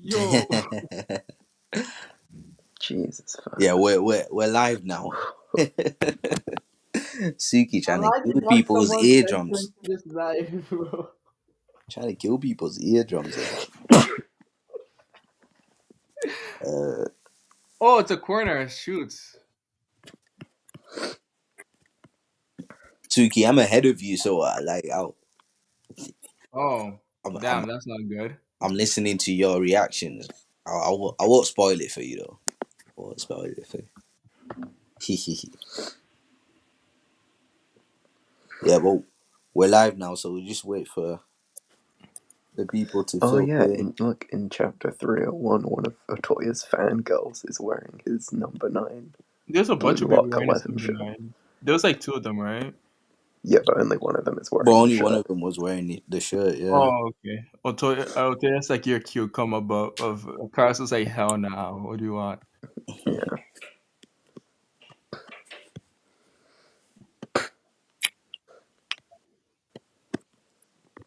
Yo. Jesus. Yeah, we're live now. Suki trying to Imagine kill not people's someone eardrums. entering this live, bro. Trying to kill people's eardrums. Oh, it's a corner. Shoots. Suki, I'm ahead of you, so Oh, I'm, I'm damn, that's not good. I'm listening to your reactions. I won't spoil it for you though. I won't spoil it for you. Yeah, but we're live now, so we'll just wait for the people to Oh filter yeah, in. in chapter 301, one of Otoya's fangirls is wearing his number 9 There's a bunch Blue of people Lock wearing this 11 number shirt. 9. There was like 2 of them, right? Yeah, but only one of them is But wearing the only one shirt. of them was wearing the shirt. Yeah. Oh, okay. Otoya's like your cute come up of Karas was like, hell no. What do you want? Yeah.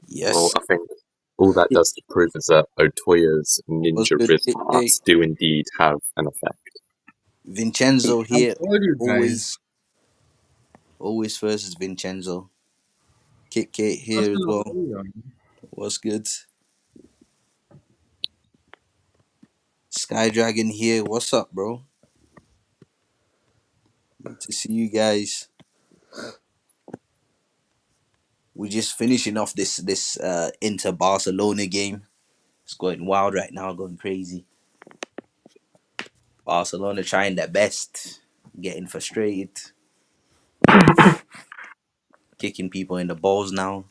Yes. Well, I think all that does to prove is that Otoya's Was ninja good. wrist parts do indeed have an effect. Vincenzo I here, told you guys. always versus Vincenzo. Kit Kate What's here as the well. Otoya? What's good? Sky Dragon here. What's up, bro? Good to see you guys. We're just finishing off this Inter Barcelona game. It's going wild right now, going crazy. Barcelona trying their best, getting frustrated, kicking people in the balls now.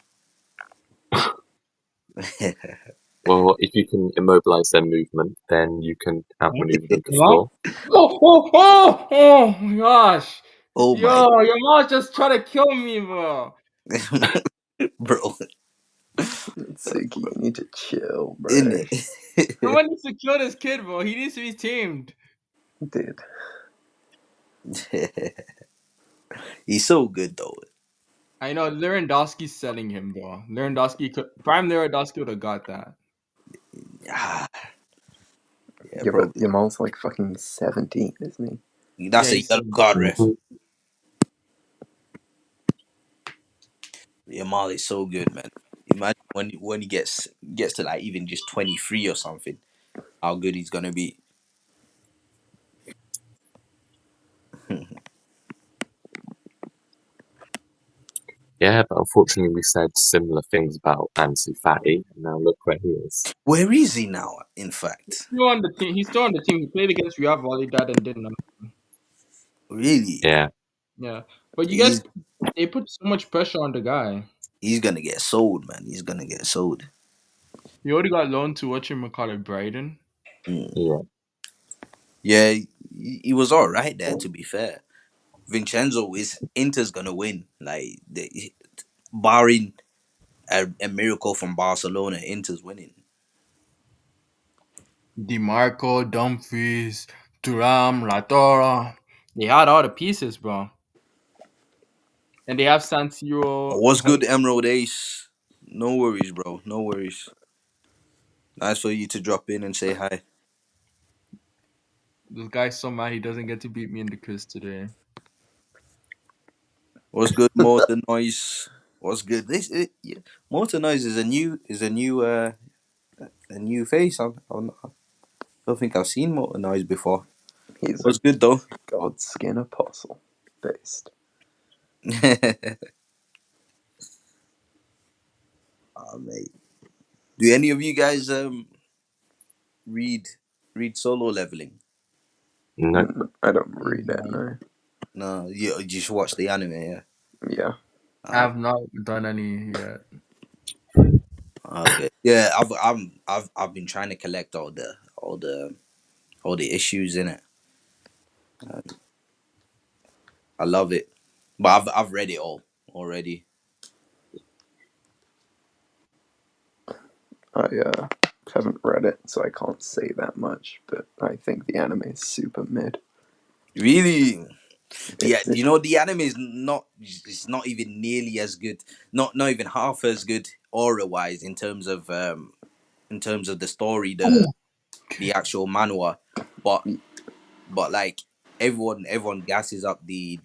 Well, if you can immobilize their movement, then you can outmaneuver them to Hello? score. Oh my gosh. Oh my, Yo, your mom's just trying to kill me, bro. bro, Suki, you need to chill, in bro. it. Someone needs to kill this kid, bro. He needs to be tamed. Dude. He's so good though. I know Lewandowski's selling him, bro. Prime Lewandowski would have got that. Yeah, Yeah, but probably. Yamal's like fucking 17, isn't he? That's Yeah, a he's yellow selling. card, ref. Yamal is so good, man. Imagine when he gets to like even just 23 or something, how good he's gonna be. Yeah, but unfortunately we said similar things about Ansu Fati, and now look where he is. Where is he now? In fact, Still on the team. He's still on the team. He played against Real Valladolid and didn't. really, Yeah. Yeah, but you guys, he's they put so much pressure on the guy. he's gonna get sold, man. He's gonna get sold. He already got loaned to Brighton. Mm. Yeah. Yeah, he was all right there. To be fair, Vincenzo is Inter's gonna win. Like barring a miracle from Barcelona, Inter's winning. DeMarco, Dumfries, Thuram, Latora. They had all the pieces, bro. And they have San Siro. What's good, Emerald Ace? No worries, bro. No worries. Nice for you to drop in and say hi. This guy's so mad he doesn't get to beat me in the quiz today. What's good, Motor Noise? What's good? Yeah. Motor Noise is a new face. I don't think I've seen Motor Noise before. He's What's a good though? godskin apostle. Based. Oh, mate. Do any of you guys read Solo Leveling? No. I don't read that, no. No, you just watch the anime, yeah. Yeah. I have not done any yet. Okay. Yeah, I've been trying to collect all the issues in it. I love it, but I've read it all already. I haven't read it, so I can't say that much, but I think the anime is super mid. Really, yeah. It's, You know the anime is not. It's not even nearly as good. Not even half as good aura wise in terms of the story. the actual manhwa, but like everyone gasses up the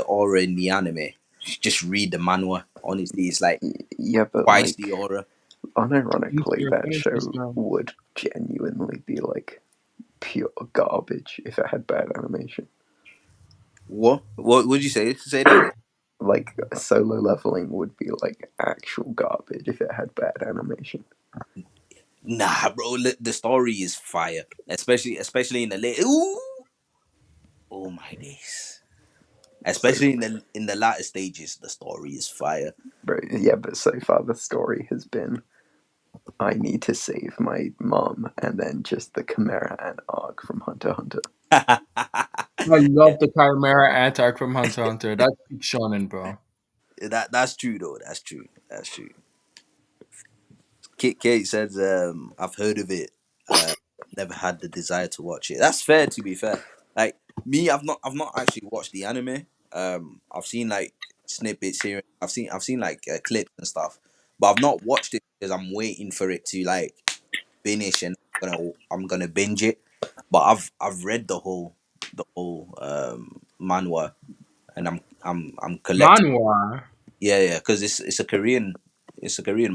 aura in the anime. Just read the manhwa. Honestly, it's like Yeah, but twice the like, aura. unironically, Finish that this show now. would genuinely be like pure garbage if it had bad animation. What would you say? Say that again. Like, Solo Leveling would be like actual garbage if it had bad animation. Nah, bro. The story is fire, especially in the late. Ooh, oh my days. So, Especially in the latter stages, the story is fire. but so far the story has been I need to save my mom, and then just the Chimera and arc from Hunter x Hunter. I love the Chimera anti from Hunter x Hunter. That's peak shonen, bro. That's true though. That's true. That's true. Kate says, "I've heard of it. Never had the desire to watch it." That's fair. To be fair, like me, I've not actually watched the anime. I've seen like snippets here. I've seen like clips and stuff, but I've not watched it because I'm waiting for it to like finish and I'm gonna binge it. But I've read the whole manhwa, and I'm collecting. Manhwa. Yeah, because it's a Korean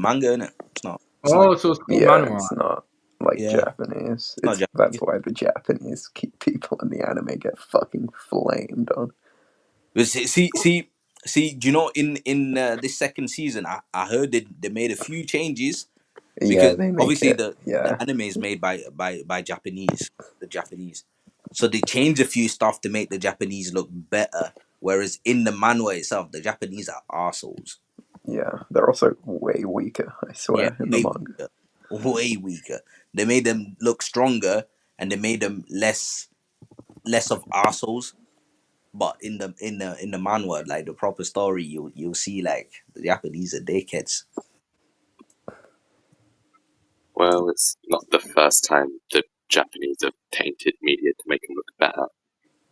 manga, isn't it? It's not. Oh, so it's called Yeah, manhwa. it's not like Yeah, Japanese. it's not That's Japanese. why the Japanese keep people in the anime get fucking flamed on. But see. Do you know in this second season, I heard they made a few changes Yeah, because they make obviously it. the Yeah, anime is made by Japanese, the Japanese. So they changed a few stuff to make the Japanese look better. Whereas in the manhwa itself, the Japanese are assholes. yeah. They're also way weaker, I Yeah, swear, in the way manga. weaker, way weaker. They made them look stronger and they made them less of assholes. But in the manhwa, like the proper story, you'll see like the Japanese are dickheads. Well, it's not the first time the Japanese have tainted media to make them look better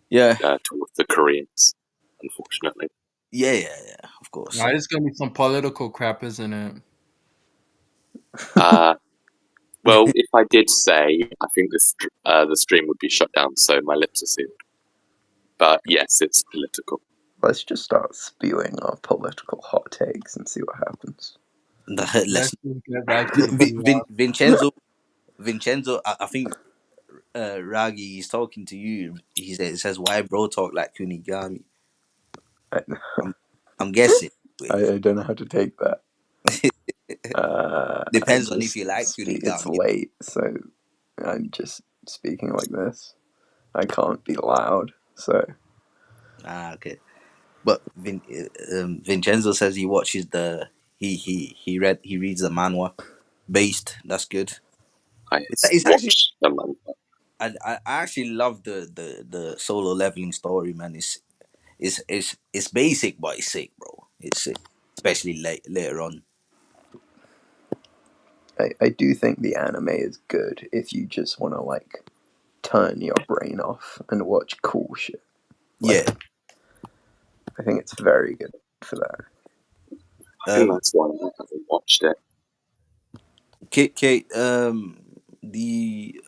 Yeah, towards the Koreans, unfortunately. yeah, of course. Nah, it's gonna be some political crap, isn't it? Uh, well, if I did say, I think the stream would be shut down, so my lips are sealed. But yes, it's political. Let's just start spewing our political hot takes and see what happens. Let's Let's just get back to the BLUELOCK. Vincenzo. I think Ragi is talking to you. He says why bro talk like Kunigami. I, I'm I'm guessing. I don't know how to take that. I Depends on if just you like speak. It's Kunigami. late, so I'm just speaking like this. I can't be loud, so Okay. But Vincenzo says he watches he reads the manhwa based. That's good. I It's actually watched the manga. I actually love the solo leveling story, man. It's basic but it's sick, bro. It's sick, especially later on. I do think the anime is good if you just want to like turn your brain off and watch cool shit. Like, Yeah. I think it's very good for that. I think that's why I haven't watched it. Kate, the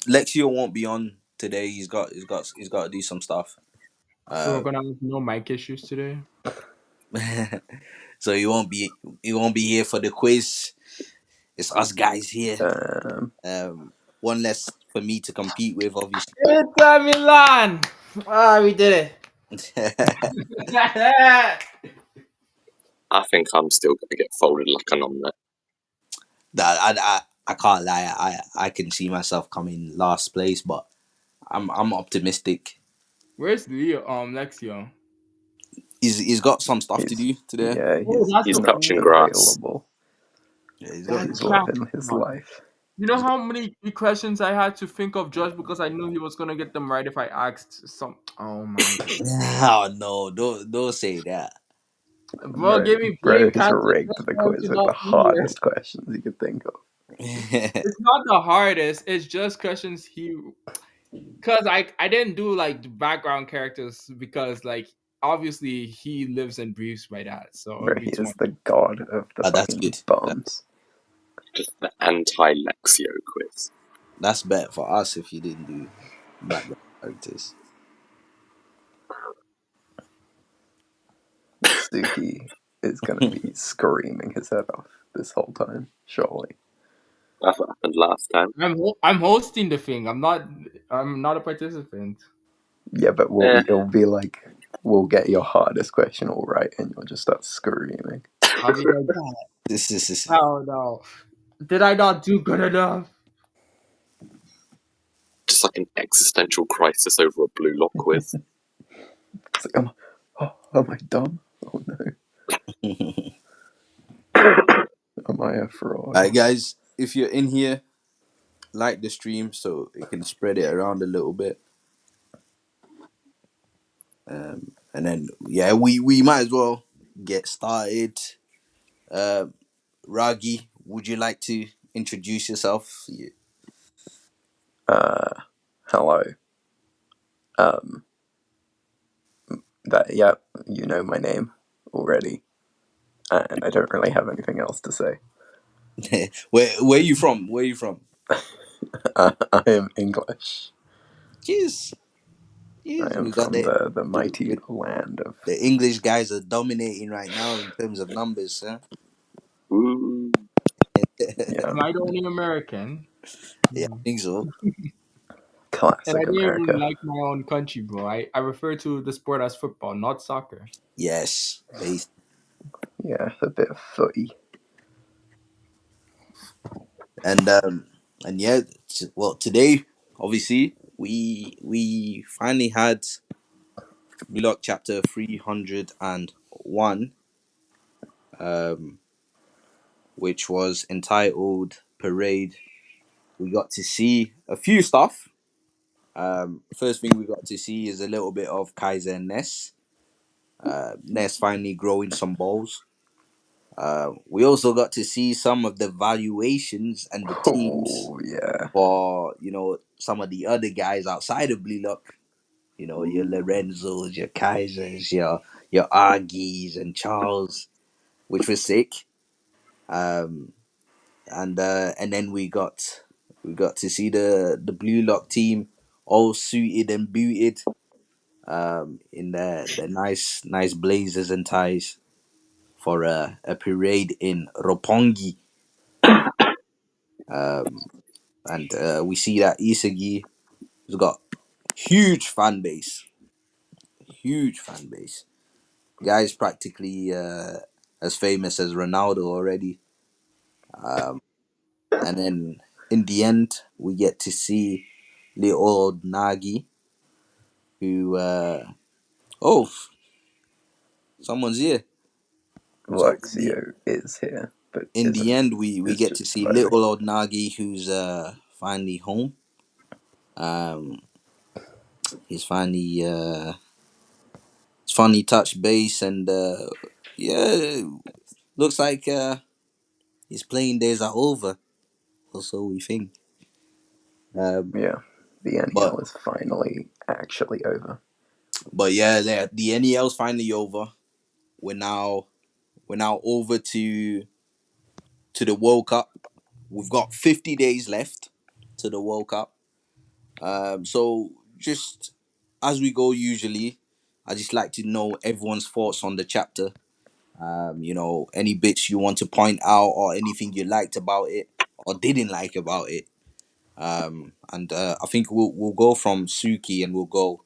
Lexio won't be on today. He's got to do some stuff. So we're Uh, gonna have no mic issues today. so he won't be here for the quiz. It's us guys here. One less for me to compete with, obviously. Inter Milan! Ah, we did that it. I think I'm still going to get folded like an omelette. I can't lie. I can see myself coming last place, but I'm optimistic. Where's Lexio? He's got some stuff to He's do today. Oh, that's He's the not touching point. grass. available. Yeah, That's He's cap. living his life. You know how many questions I had to think of just because I knew he was gonna get them right if I asked some. Oh my god, Oh no! Don't say that. bro, give me Bro brain has cancer rigged just the for him quiz to with the not be here. hardest questions you could think of. It's not the hardest. It's just questions because I didn't do like the background characters because like obviously he lives and breathes by that. So it'll Bro, be he too is much. the god of the That's fucking good. bums. Just the anti-Lexio quiz. That's better for us if you didn't do background characters. Suki is gonna be screaming his head off this whole time, surely. That's what happened last time. I'm hosting the thing. I'm not a participant. Yeah, but Eh, it'll be like we'll get your hardest question all right, and you'll just start screaming. How did I do? This is Oh no! Did I not do good enough? just like an existential crisis over a blue lock quiz. It's like, am I dumb? Oh no, am I a fraud? Alright, guys. If you're in here, like the stream so it can spread it around a little bit. And then yeah, we might as well get started. Um, Ragi, would you like to introduce yourself? Hello. Um, yeah, you know my name already, and I don't really have anything else to say. Where are you from? Where are you from? I am English. Jeez, I jeez, am we got from the mighty the, land of. the English guys are dominating right now in terms of numbers, huh? Ooh. Yeah, Am I the only American? Yeah, I think so. And I classic didn't even America. like my own country, bro. I refer to the sport as football, not soccer. Yes, Yeah, a bit of footy. and yeah, well, today obviously we finally had BLUELOCK chapter 301, um, which was entitled Parade. We got to see a few stuff. First thing we got to see is a little bit of Kaiser and Ness. Ness finally growing some balls. We also got to see some of the valuations and the teams Oh yeah. for some of the other guys outside of BLUELOCK. You know, your Lorenzos, your Kaisers, your Agis and Charles, which was sick. Um, and then we got to see the BLUELOCK team all suited and booted, in their nice blazers and ties for a parade in Roppongi. Um, and we see that Isagi has got huge fan base, huge fan base. Guy's practically as famous as Ronaldo already. And then in the end, we get to see little old Nagi, who oh, someone's here. So Luxio is here, but in the end, we is get to just see playing. little old Nagi, who's finally home. Um, he's finally touched base, and yeah, looks like his playing days are over, or so we think. Um, Yeah, the but NEL is finally actually over. yeah, the NEL's finally over. We're now over to the World Cup. We've got 50 days left to the World Cup. So just as we go, usually, I just like to know everyone's thoughts on the chapter. Any bits you want to point out, or anything you liked about it or didn't like about it. And I think we'll go from Suki, and we'll go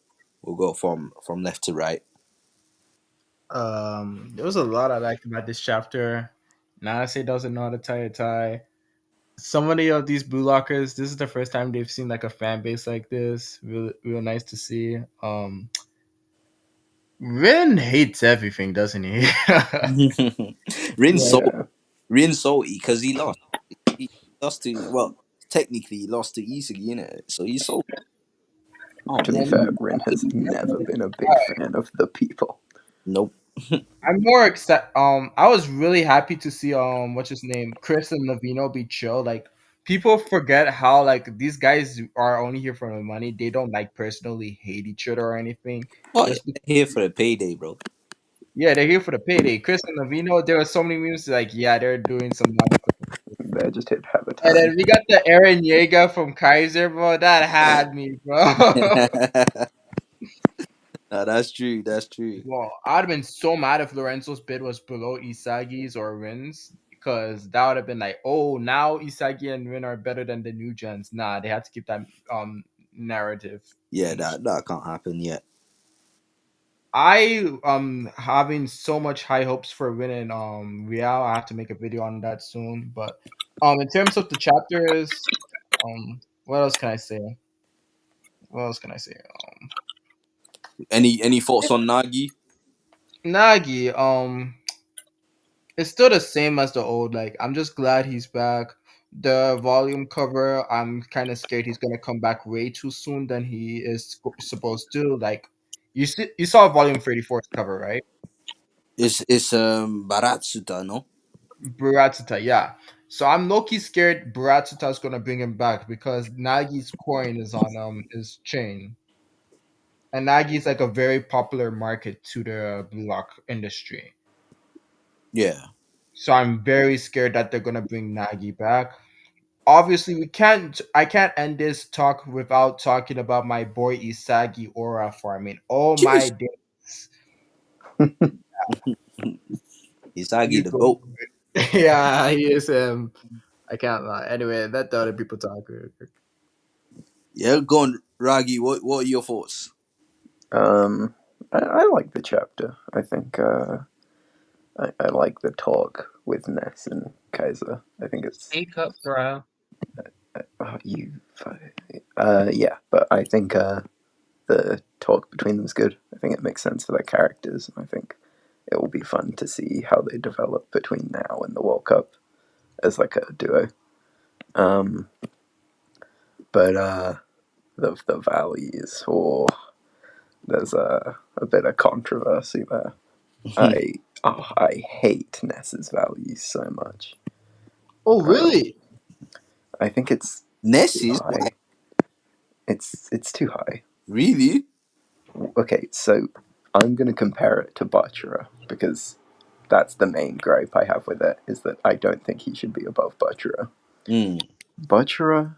from left to right. There was a lot I liked about this chapter. Nase doesn't know how to tie a tie. So many of these blue lockers, this is the first time they've seen like a fan base like this. Real nice to see. Rin hates everything, doesn't he? Rin's so Yeah, Rin's salty because he lost. He lost to, well, technically he lost to Isagi, innit? So he's so, oh to be Yeah, man, fair, Rin has never been a big fan of the people. nope. I'm more excited. I was really happy to see what's his name, Chris and Navino be chill. Like people forget how like these guys are only here for the money. They don't like personally hate each other or anything. Oh yeah, Just be- here for the payday, bro. yeah, they're here for the payday. Chris and Navino, there were so many memes like yeah, they're doing some naughty stuff. I just hit have a And turn. then we got the Aaron Yeager from Kaiser, bro. That had me, bro. No, that's true. That's true. Well, I'd have been so mad if Lorenzo's bid was below Isagi's or Rin's, because that would have been like, oh, now Isagi and Rin are better than the new gens. Nah, they had to keep that narrative. Yeah, that can't happen yet. I having so much high hopes for winning Real. I have to make a video on that soon. But in terms of the chapters, what else can I say? What else can I say? Any thoughts on Nagi? Nagi, it's still the same as the old. Like, I'm just glad he's back. The volume cover, I'm kind of scared he's gonna come back way too soon than he is supposed to. Like, you saw volume 34's cover, right? It's Baratsuta, no? Buratsuta, yeah. So I'm low-key scared Buratsuta's gonna bring him back because Nagi's coin is on his chain. And Nagi's like a very popular market to the blue lock industry. Yeah. So I'm very scared that they're gonna bring Nagi back. Obviously, I can't end this talk without talking about my boy Isagi aura farming. Oh my Cheers. days. Isagi You the go. goat. Yeah, he is I can't lie. Anyway, let the other people talk. Yeah, go on, Ragi. What are your thoughts? I like the chapter. I think I like the talk with Ness and Kaiser. I think it's Speak up, bro. you. Yeah, but I think the talk between them is good. I think it makes sense for their characters. I think it will be fun to see how they develop between now and the World Cup as like a duo. Um, but the valleys, or there's a bit of controversy there. I hate Ness's values so much. Oh, Um, really? I think it's too Nessie's? Why? high. It's too high. Really? Okay, so I'm gonna compare it to Bachara because that's the main gripe I have with it, is that I don't think he should be above Bachara. Mm. Bachara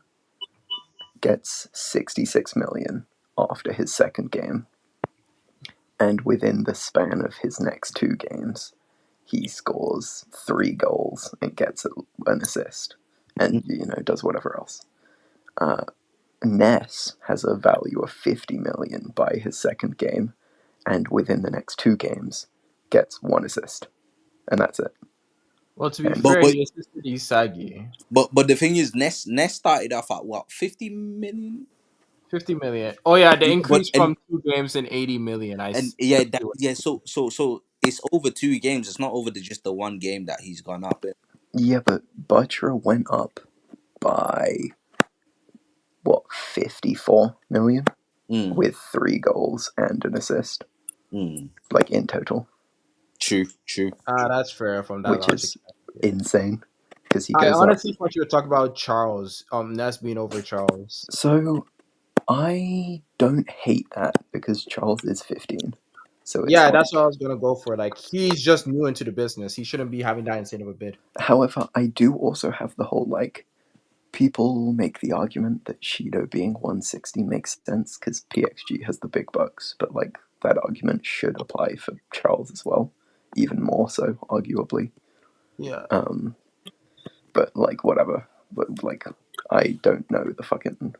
gets 66 million after his second game, and within the span of his next two games, he scores 3 goals and gets an assist, and does whatever else. Ness has a value of 50 million by his second game, and within the next two games, gets one assist, and that's it. Well, to be And But fair, but he assisted Isagi. but the thing is, Ness started off at what 50 million. 50 million. Oh, yeah, the Yeah, but increase from 2 games and 80 million. yeah, See what yeah. So it's over 2 games. It's not over just the one game that he's gone up in. yeah, but Butcher went up by what 54 million Mm, with 3 goals and an assist, mm. like in total, True, true. That's fair from that which logic. is insane because he I goes up. honestly thought you were talking about Charles. Ness being over Charles. So I don't hate that because Charles is 15. So it's Yeah, like, that's what I was gonna go for. Like, he's just new into the business. He shouldn't be having that insane of a bid. however, I do also have the whole like people make the argument that Shido being 160 makes sense because PXG has the big bucks, but like that argument should apply for Charles as well, even more so, arguably. Yeah. But like whatever, but like I don't know the fucking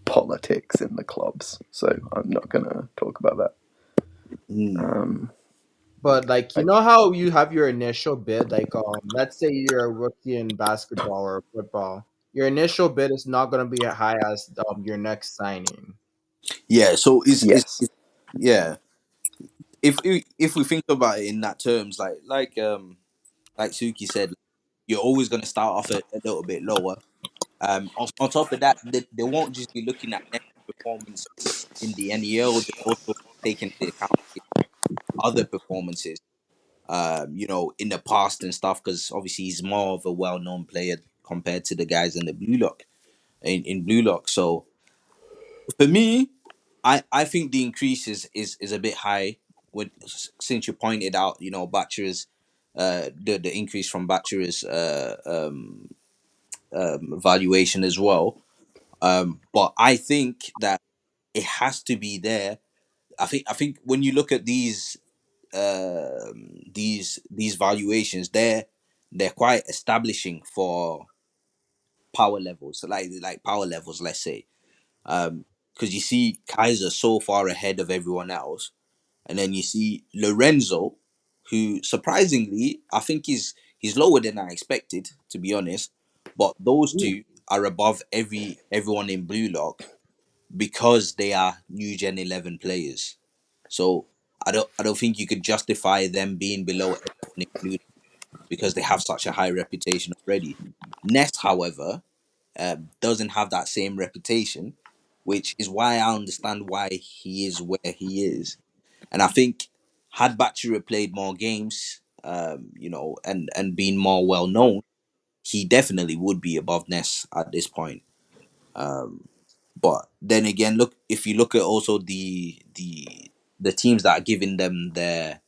politics in the clubs, so I'm not gonna talk about that. Mm. But like, you I, know how you have your initial bid, like let's say you're a rookie in basketball or football. Your initial bid is not gonna be as high as your next signing. Yeah. So yes, is yeah. If we think about it in that terms, like Suki said, you're always going to start off a little bit lower. On top of that, they won't just be looking at net performances in the NEL. They also take into account his other performances. In the past and stuff, because obviously he's more of a well-known player compared to the guys in the blue lock in blue lock. So for me, I think the increase is a bit high. Since you pointed out, Bachira's the increase from Bachira's valuation as well. But I think that it has to be there. I think when you look at these valuations, they're quite establishing for power levels, like power levels, let's say. Because you see Kaiser so far ahead of everyone else, and then you see Lorenzo, who surprisingly I think he's lower than I expected, to be honest. But those two are above everyone in Blue Lock because they are new Gen 11 players. So I don't think you could justify them being below everyone in Blue Lock because they have such a high reputation already. Ness, however, doesn't have that same reputation, which is why I understand why he is where he is. And I think had Bachira played more games, and been more well known, he definitely would be above Ness at this point. Um, but then again, look, if you look at also the teams that are giving them their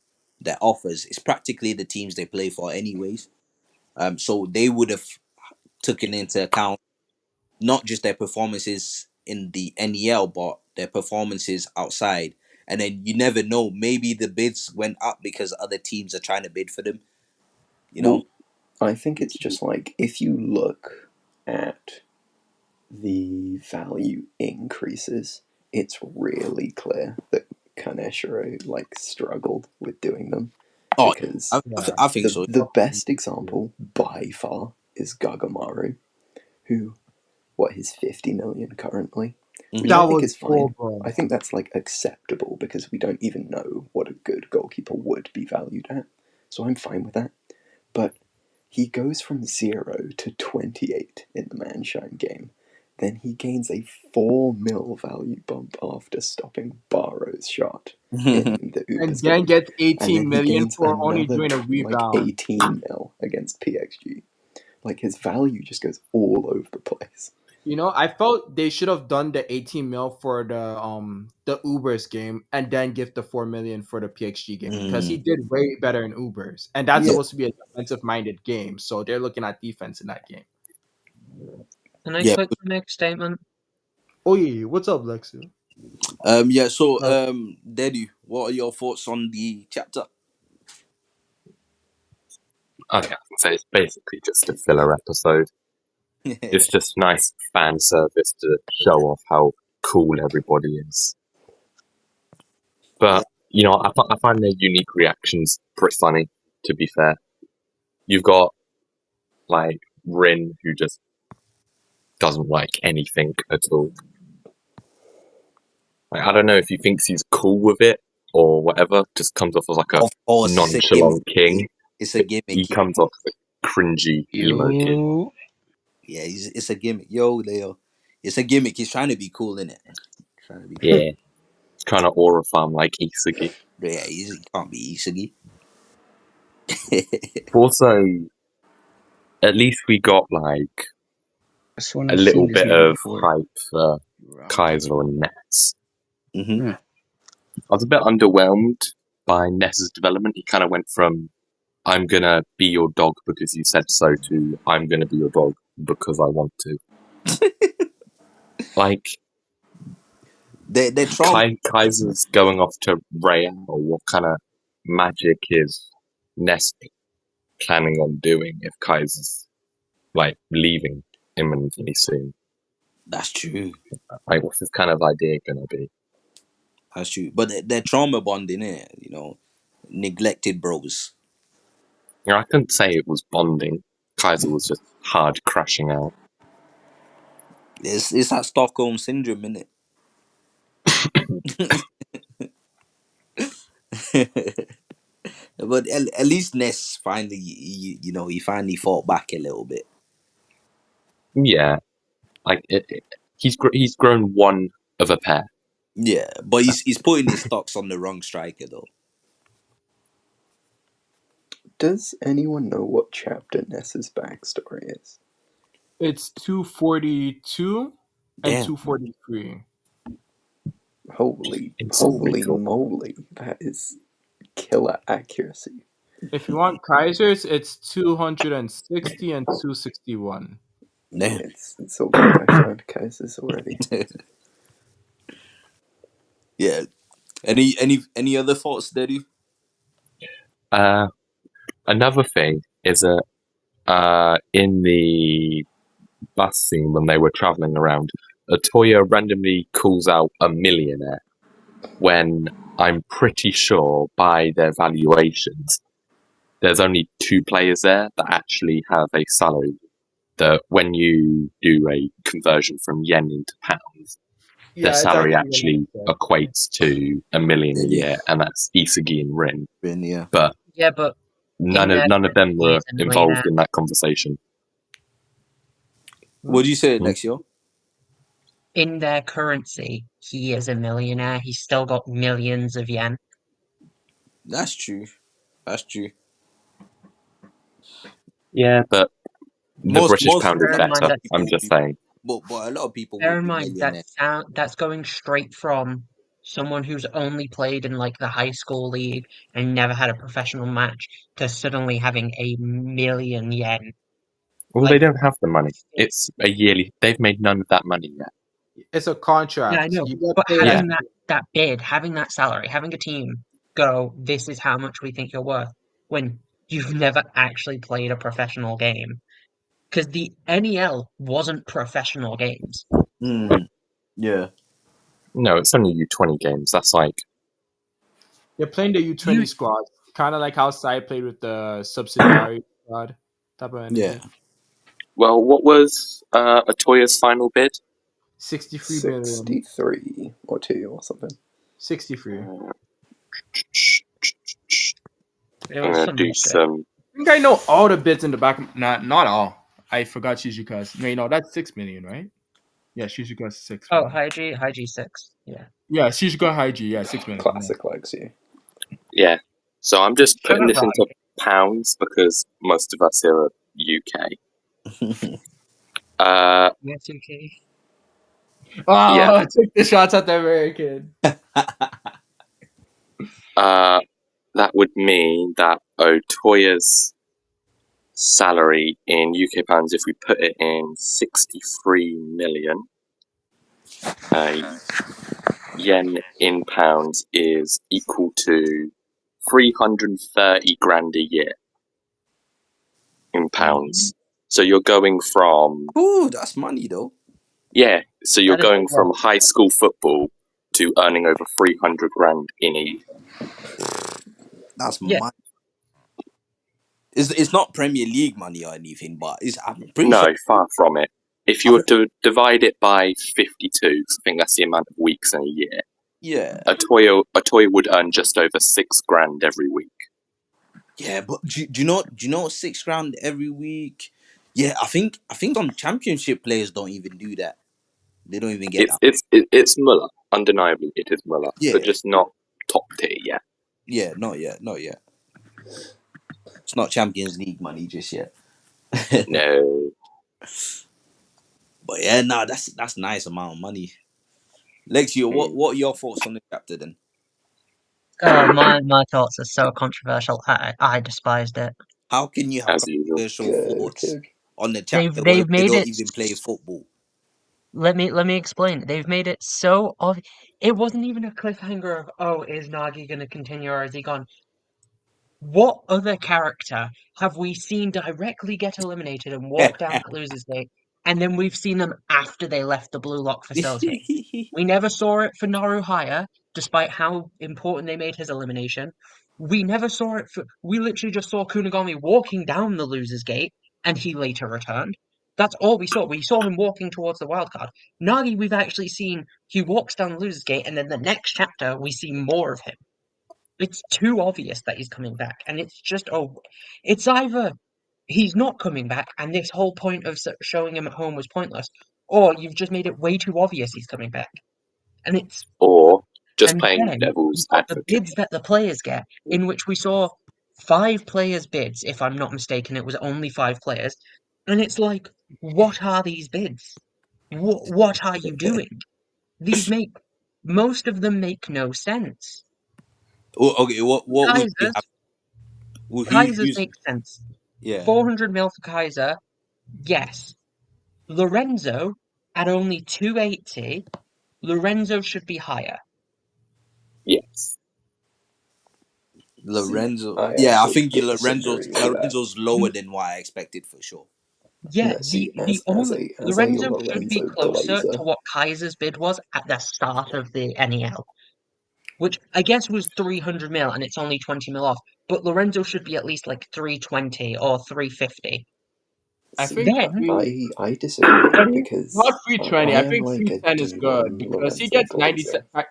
offers, it's practically the teams they play for anyways. So they would have taken into account not just their performances in the NEL, but their performances outside. And then you never know. Maybe the bids went up because other teams are trying to bid for them. You know. Well, I think it's just like if you look at the value increases, it's really clear that Kaneshiro struggled with doing them Oh, because I think the so. the best example by far is Gagamaru, who his 50 million currently, which Hmm. I That think was is cool, fine. bro. I think that's acceptable because we don't even know what a good goalkeeper would be valued at. So I'm fine with that. But he goes from 0 to 28 in the Manshine game. Then he gains a 4 mil value bump after stopping Barrow's shot in the And Ubers then game. gets And 18 then he million gains for only another doing a rebound. 18 mil against PXG. His value just goes all over the place. I felt they should have done the 18 mil for the Ubers game and then give the 4 million for the PXG game because he Mm. did way better in Ubers. And that's Yeah, supposed to be a defensive minded game. So they're looking at defense in that game. Can I Yeah. quickly make a statement? Oh yeah, what's up, Lexi? Yeah. So, Uh, Dedu, what are your thoughts on the chapter? Okay, I can say it's basically just a filler episode. It's just nice fan service to show off how cool everybody is. But I find their unique reactions pretty funny. To be fair, you've got like Rin, who just doesn't like anything at all. Like, I don't know if he thinks he's cool with it or whatever. Just comes off as like a Of course, it's a gimmick. nonchalant king. It's a gimmick. He comes off as a cringy emo kid. You. Yeah, it's a gimmick. Yo, Leo, it's a gimmick. He's trying to be cool, in it. Trying to be cool. Yeah, it's kind of aura farm like Isagi. Yeah, he can't be Isagi. Also, at least we got like This one a has little seen this bit name of before. hype for Ranze. Kaiser and Ness. Hmm. Hmm. I was a bit underwhelmed by Ness's development. He kind of went from "I'm gonna be your dog because you said so" to "I'm gonna be your dog because I want to." Like They're trauma. Kaiser's going off to Raya, or what kind of magic is Ness planning on doing if Kaiser's like leaving imminently soon? That's true. Like, what's this kind of idea gonna be? That's true. But they're trauma bonding, it. Neglected bros. I couldn't say it was bonding. Kaiser was just hard crashing out. It's that Stockholm syndrome, innit? But at least Ness finally, he finally fought back a little bit. Yeah, like he's grown one of a pair. Yeah, but he's putting his stocks on the wrong striker though. Does anyone know what chapter Ness's backstory is? it's 242 and Damn. 243. Holy Instantly cool. moly, that is killer accuracy. If you want Kaisers, it's 260 and 261. Damn. It's all good. I found Kaisers already. Yeah. Any other thoughts, Daddy? Another thing is that in the bus scene when they were traveling around, Atoya randomly calls out a millionaire when I'm pretty sure by their valuations, there's only 2 players there that actually have a salary that when you do a conversion from yen into pounds, their Yeah, it's salary actually what actually you said. equates to $1 million a Yeah. year, and that's Isagi and Rin. Yeah. But Yeah, but none in of their none of them he were is a involved millionaire. in that conversation. What do you say, Hmm? Lexio? In their currency, he is a millionaire. He's still got millions of yen. That's true. That's true. Yeah, but the British Most pound is Bear in mind better. that I'm just saying. but a lot of people bear would in be mind that millionaires. that's going straight from someone who's only played in like the high school league and never had a professional match to suddenly having a million yen. Well, they Like, don't have the money. It's a yearly. They've made none of that money yet. It's a yeah, I contract. know, You get but paid Yeah. having that bid, having that salary, having a team go, this is how much we think you're worth, when you've never actually played a professional game, because the NEL wasn't professional games. Mm, yeah. No, it's only U20 games. That's like They're playing the U20 You squad, kind of like how Sai played with the subsidiary squad type of Yeah. energy. well, what was Atoya's final bid? 63 million. 63 or 2 or something. 63. it I'm was gonna some do shit. some. I think I know all the bids in the back. Not all. I forgot Shizuka's. No, that's 6 million, right? Yeah, Shizuka's 6 Oh, million. High G6. Yeah. Yeah, Shizuka Haiji. Yeah, 6 million. Yeah. Classic Lexi. Yeah. So I'm just Shut putting up, this into High. pounds because most of us here are UK. Uh, Yes, okay. Oh, yeah. take the shots at the American. That would mean that Otoya's salary in UK pounds, if we put it in 63 million, yen in pounds is equal to 330 grand a year in pounds. So you're going from, Ooh, that's money though. yeah, so you're That is going a lot. from high school football to earning over 300 grand in a year. That's Yeah. money. It's not Premier League money or anything, but I'm pretty No, sure. far from it. If you were to divide it by 52, I think that's the amount of weeks in a year, Yeah. Atoya would earn just over 6 grand every week. Yeah, but do you know 6 grand every week? Yeah, I think some championship players don't even do that. They don't even get that. It's Muller. Undeniably, it is Muller, but Yeah, just not top tier yet. yeah, not yet. It's not Champions League money just yet. No. But yeah, nah, that's nice amount of money. Lexio, what are your thoughts on the chapter then? Oh, my thoughts are so controversial. I despised it. How can you have As usual. controversial Good, thoughts good. on the They've chapter where they've they made don't it. even play football? Let me explain. They've made it so obvious. It wasn't even a cliffhanger of, oh, is Nagi gonna continue or is he gone? What other character have we seen directly get eliminated and walk down that loser's gate, and then we've seen them after they left the Blue Lock facility? We never saw it for Naruhaya, despite how important they made his elimination. We never saw it for. We literally just saw Kunigami walking down the loser's gate, and he later returned. That's all we saw. We saw him walking towards the wildcard. Nagi, we've actually seen he walks down the loser's gate, and then the next chapter we see more of him. It's too obvious that he's coming back, and it's just it's either he's not coming back, and this whole point of showing him at home was pointless, or you've just made it way too obvious he's coming back, and it's Or just and playing then devil's you've got the advocate. bids that the players get, in which we saw 5 players bids, if I'm not mistaken, it was only 5 players, and it's like, what are these bids? What are you doing? These make most of them make no sense. Okay, what would you Kaisers, have? Kaisers Who's make sense. yeah? 400 mil for Kaiser, yes. Lorenzo at only 280, Lorenzo should be higher. Yes. See, Lorenzo. I Yeah, I actually think disagree with that. Lorenzo's lower than what I expected for sure. Yeah, No, see, the as only a Lorenzo should be Lorenzo closer to Glazer, what Kaiser's bid was at the start of the NEL, which I guess was 300 mil, and it's only 20 mil off. But Lorenzo should be at least like 320 or 350. I see, think Then, I disagree not because free 20. I I am think like free a 10 is good D1 because he Lorenzo gets 97. Glazer.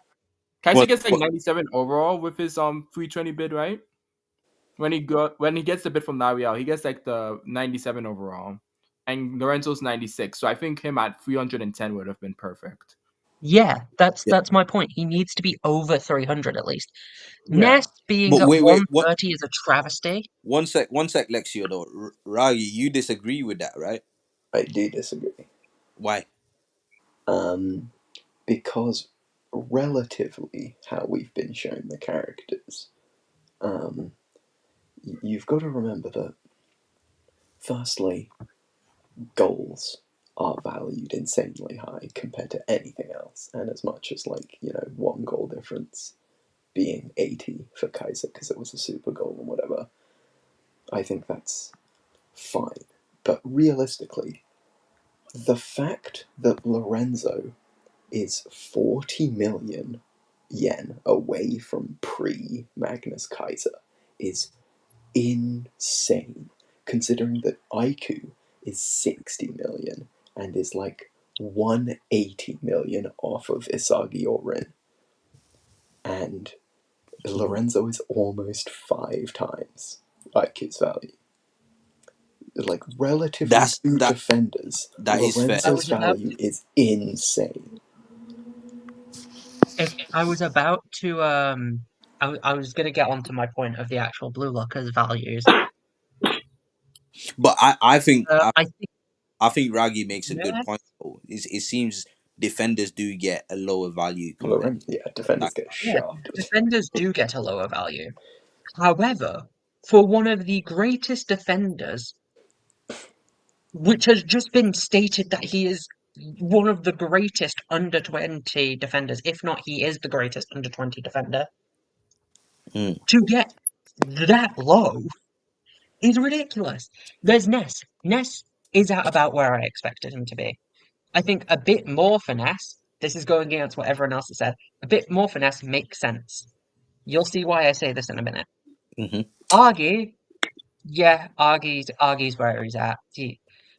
Kaiser What? gets like What? 97 overall with his free 20 bid, right? When he gets the bid from Nariel, he gets like the 97 overall, and Lorenzo's 96. So I think him at 310 would have been perfect. yeah, that's Yeah. my point. He needs to be over 300 at least. Yeah. Ness being But at wait. What? 130 is a travesty. One sec. One sec, Lexio. Though, Ragi, you disagree with that, right? I do disagree. Why? Because relatively how we've been shown the characters, you've got to remember that, firstly, goals are valued insanely high compared to anything else, and as much as, like, one goal difference being 80 for Kaiser because it was a super goal and whatever, I think that's fine. But realistically, the fact that Lorenzo is 40 million yen away from pre Magnus Kaiser is insane, considering that Aiku is 60 million and is like 180 million off of Isagi or Rin. And Lorenzo is almost 5 times Aiku's value. Like, relatively That's to that. defenders, That is fair. I Lorenzo's was about value is insane. if I was about to I was gonna get onto my point of the actual Blue Lockers values. But I think I think I think Ragi makes a good Ness, point. Though. It seems defenders do get a lower value compared Lorenzo, yeah, defenders like get yeah, shafted. defenders do get a lower value. However, for one of the greatest defenders, which has just been stated that he is one of the greatest under 20 defenders, if not he is the greatest under 20 defender, Mm. to get that low is ridiculous. There's Ness. Ness is at about where I expected him to be. I think a bit more finesse, this is going against what everyone else has said, a bit more finesse makes sense. You'll see why I say this in a minute. Hmm. Argy, yeah, Argy's where he's at.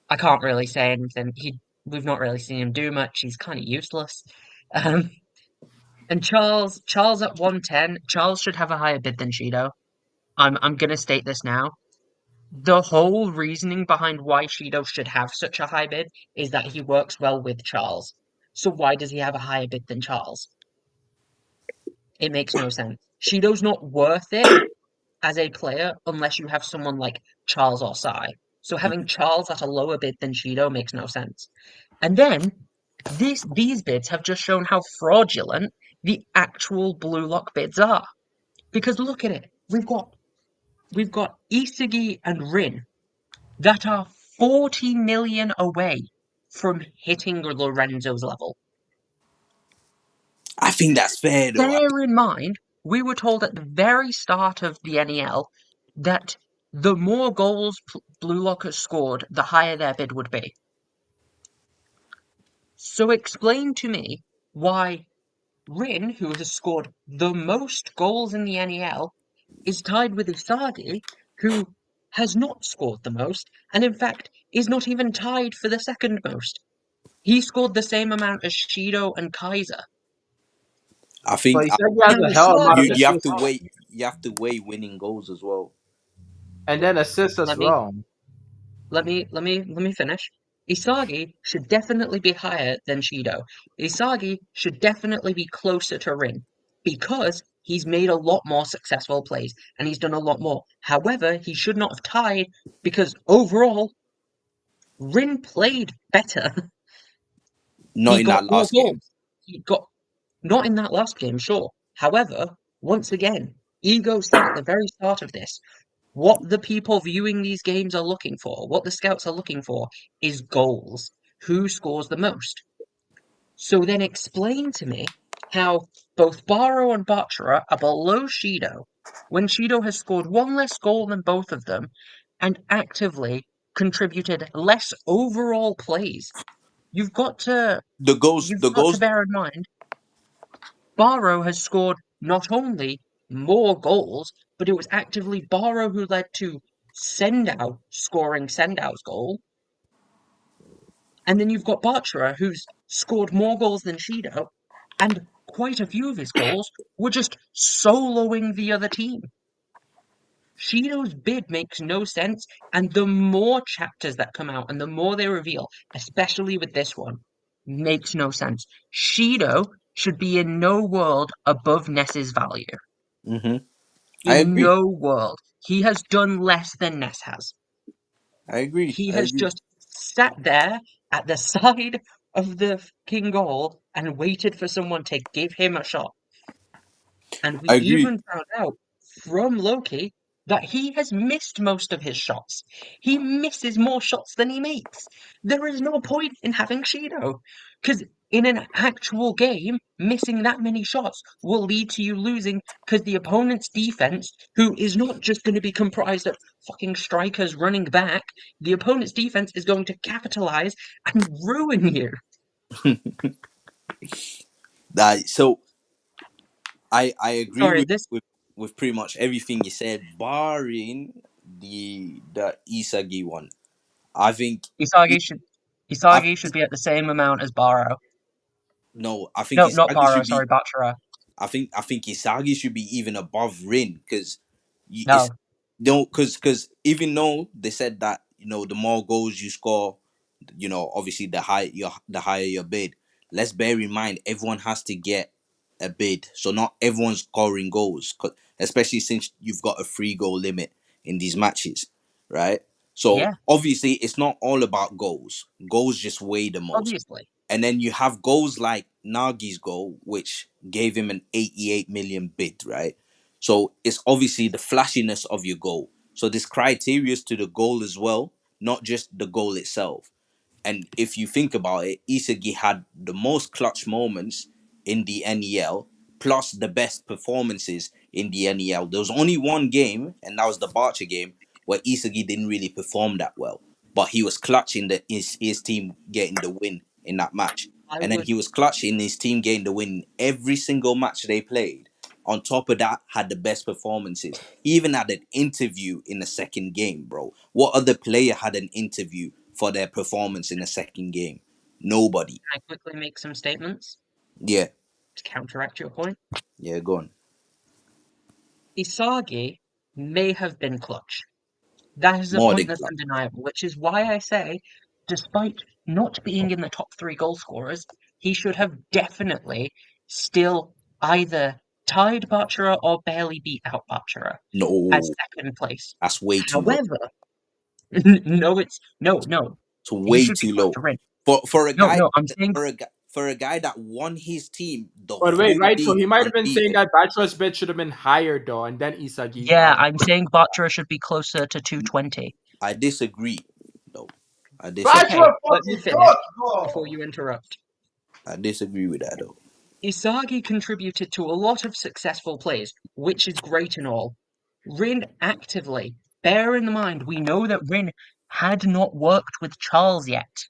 I can't really say anything. We've not really seen him do much. He's kind of useless. Um, and Charles at 110. Charles should have a higher bid than Shido. I'm gonna state this now. The whole reasoning behind why Shido should have such a high bid is that he works well with Charles. So why does he have a higher bid than Charles? It makes no sense. Shido's not worth it as a player unless you have someone like Charles or Sai. So having Charles at a lower bid than Shido makes no sense. And then these bids have just shown how fraudulent the actual Blue Lock bids are. Because look at it. We've got Isagi and Rin that are 40 million away from hitting Lorenzo's level. I think that's fair though. Bear in mind, we were told at the very start of the NEL that the more goals Blue Lockers scored, the higher their bid would be. So explain to me why Rin, who has scored the most goals in the NEL, is tied with Isagi, who has not scored the most, and in fact is not even tied for the second most. He scored the same amount as Shido and Kaiser. I But think he said he has And a hell of a amount of Isagi, you have to assists wait. You have to weigh winning goals as well. and then assists as let me well. let me finish. Isagi should definitely be higher than Shido. Isagi should definitely be closer to Rin because he's made a lot more successful plays and he's done a lot more. However, he should not have tied because overall Rin played better. Not He in got that more last game. goals. He got not in that last game, sure. However, once again, Ego said at the very start of this, what the people viewing these games are looking for, what the scouts are looking for, is goals. who scores the most. So then explain to me how both Barrow and Bachara are below Shido when Shido has scored one less goal than both of them and actively contributed less overall plays. You've got to The goals, you've the got to goals, bear in mind Barrow has scored not only more goals, but it was actively Barrow who led to Sendout scoring Sendout's goal. And then you've got Bachara, who's scored more goals than Shido, and quite a few of his goals were just soloing the other team. Shido's bid makes no sense, and the more chapters that come out and the more they reveal, especially with this one, makes no sense. Shido should be in no world above Ness's value. hmm I In agree. no world. He has done less than Ness has. I agree. He I has agree. just sat there at the side of the king goal and waited for someone to give him a shot. And we I agree. even found out from Loki that he has missed most of his shots. He misses more shots than he makes. There is no point in having Shido. Because in an actual game, missing that many shots will lead to you losing because the opponent's defense, who is not just going to be comprised of fucking strikers running back, the opponent's defense is going to capitalize and ruin you. So I agree Sorry, with, this with pretty much everything you said, barring the Isagi one. I think I- Isagi should Isagi should be at the same amount as Barrow. no, I think No, not Isagi Barrow, should be. sorry, Bachara. I think Isagi should be even above Rin because it's No. no because even though they said that the more goals you score, obviously the higher your bid. Let's bear in mind everyone has to get a bid, so not everyone's scoring goals, especially since you've got a 3 goal limit in these matches, right? So Yeah, obviously it's not all about goals. Goals just weigh the most. obviously. And then you have goals like Nagi's goal, which gave him an 88 million bid, right? So it's obviously the flashiness of your goal. So there's criteria to the goal as well, not just the goal itself. And if you think about it, Isagi had the most clutch moments in the NEL, plus the best performances in the NEL. There was only one game, and that was the Barca game, where Isagi didn't really perform that well. But he was clutching his team getting the win in that match. I And then would he was clutching his team getting the win in every single match they played. On top of that, had the best performances. He even had an interview in the second game, bro. What other player had an interview for their performance in the second game? Nobody. I quickly make some statements Yeah, to counteract your point. yeah, go on. Isagi may have been clutch. That is a More point than that's clutch. undeniable, which is why I say, despite not being in the top 3 goal scorers, he should have definitely still either tied Bachara or barely beat out Bachara as No, second place. that's way too low. However, no, no. It's He way should be too close low. to Rin. For a No, guy no, I'm saying for a guy that won his team the But wait, whole right? So league he might have been saying unbeaten. that Batra's bid should have been higher though, and then Isagi. yeah, I'm saying Bachara should be closer to 220. I disagree, though. I disagree. Okay, Batra let me fucking finish sucks, before bro. you interrupt. I disagree with that, though. Isagi contributed to a lot of successful plays, which is great and all. Rin actively, bear in mind, we know that Rin had not worked with Charles yet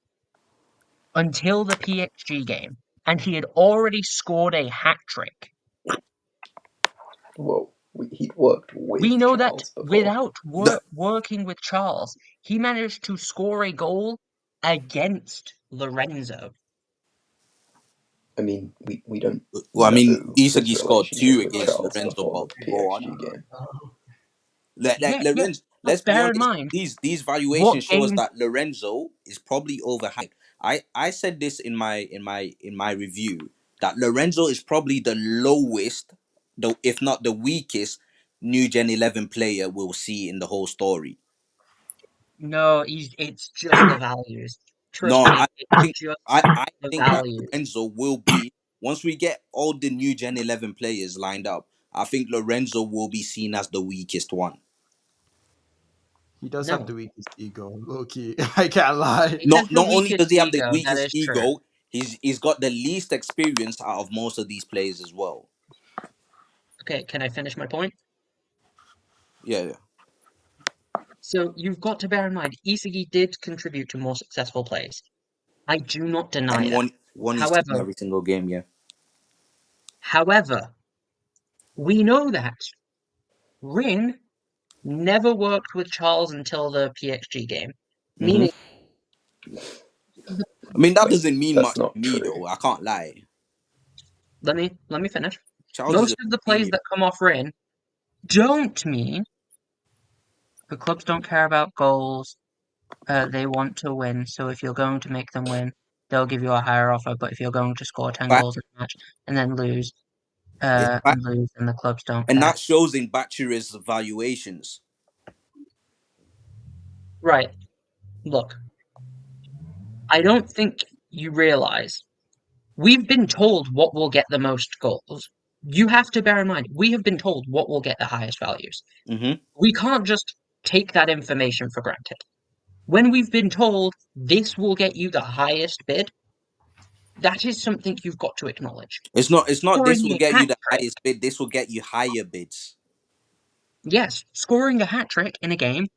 until the PXG game, and he had already scored a hat trick. Whoa, he'd worked We with know that Charles before. without That, working with Charles, he managed to score a goal against Lorenzo. I mean, we don't well, I mean, know his Isagi scored two relationship with against Charles Lorenzo, before but the go on. PXG game. Yeah, Lorenzo, but let's be bear in honest. mind, These what valuations show us games that Lorenzo is probably overhyped. I said this in my review that Lorenzo is probably the lowest, though if not the weakest, new Gen 11 player we'll see in the whole story. No, it's just the values. Trust No, me, I it's think just I the think that values. Lorenzo will be once we get all the new Gen 11 players lined up. I think Lorenzo will be seen as the weakest one. He does have No. the weakest ego, low key. I can't lie. He has the Not only weakest does he have the ego, that weakest is true. ego, he's got the least experience out of most of these players as well. Okay, can I finish my point? Yeah. So you've got to bear in mind, Isagi did contribute to more successful plays. I do not deny And that. won his team However, every single game, yeah. however, we know that Rin never worked with Charles until the PXG game, Hmm. meaning I mean, that doesn't mean That's much to not me, true. though. I can't lie. let me finish. Charles is Most a of the plays genius. that come off Rin don't mean the clubs don't care about goals. They want to win, so if you're going to make them win, they'll give you a higher offer. But if you're going to score 10 Fact. goals in a match and then lose, It's fact. then the clubs don't And care. that shows in Baturi's valuations. Right. Look, I don't think you realize we've been told what will get the most goals. You have to bear in mind, we have been told what will get the highest values. Hmm. We can't just take that information for granted. When we've been told this will get you the highest bid, that is something you've got to acknowledge. It's not this Scoring will a get hat you the trick, highest bid, this will get you higher bids. yes, scoring a hat trick in a game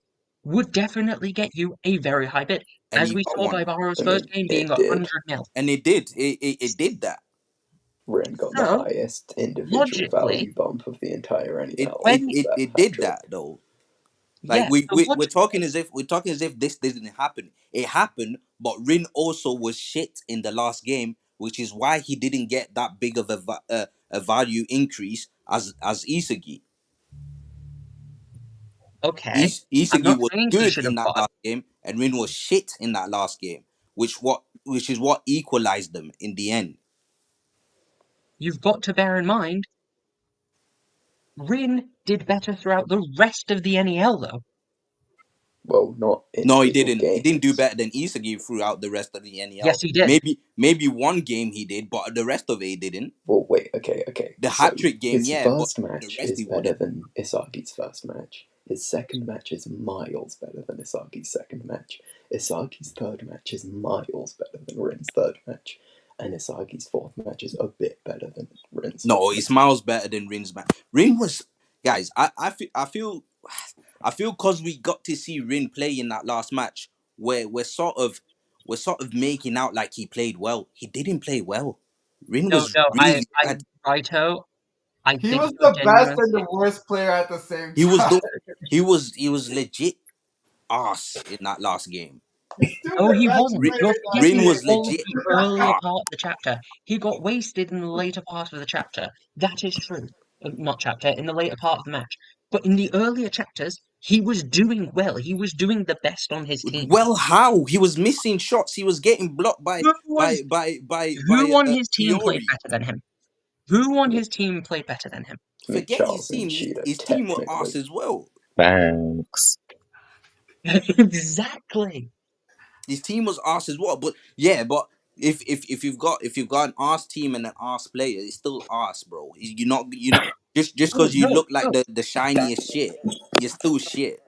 would definitely get you a very high bid, And as he we got saw by one. Barrow's I first mean, game being it did. 100 mil. And it did. It did that. Ren got the So, highest individual logically, value bump of the entire It NEL it when, with it, that it hat did that trick. though. Like yes, so we're talking as if this didn't happen. It happened, but Rin also was shit in the last game, which is why he didn't get that big of a value increase as Isagi. okay, I'm Isagi not was saying he good should in have that got, last game, and Rin was shit in that last game, which is what equalized them in the end. you've got to bear in mind, Rin did better throughout the rest of the NEL though. Well, not No, he individual didn't. He didn't do games. better than Isagi throughout the rest of the Yes, NEL. he did. Maybe one game he did, but the rest of it he didn't. Well, wait, okay. The So hat trick game, his yeah, but first the match rest is he better wouldn't. than Isagi's first match. His second match is miles better than Isagi's second match. Isagi's third match is miles better than Rin's third match. And Isagi's fourth match is a bit better than Rin's No, fourth he match. smiles better than Rin's match. Rin was, guys. I feel because we got to see Rin play in that last match, where we're sort of making out like he played well. He didn't play well. Rin No, was no, really bad. Raito, I He think was you're the best genuinely, and the worst player at the same He was time. the he was legit ass in that last game. He's still no, the he best wasn't. Rin, player You're in that Rin forgetting was all of legit the game. earlier ass. part of the chapter. He got wasted in the later part of the chapter. That is true. Not chapter, in the later part of the match. But in the earlier chapters, he was doing well. He was doing the best on his team. Well, how he was missing shots? He was getting blocked by Who was who on his team played Fiore. better than him? Who on his team played better than him? I mean, Forget his Charles and team. Cheetah, His team were arse technically. as well. Thanks. Exactly. His team was arse as well. But yeah, but if you've got an arse team and an arse player, it's still arse, bro. You're not just No, because you no, look like no, the shiniest shit, you're still shit.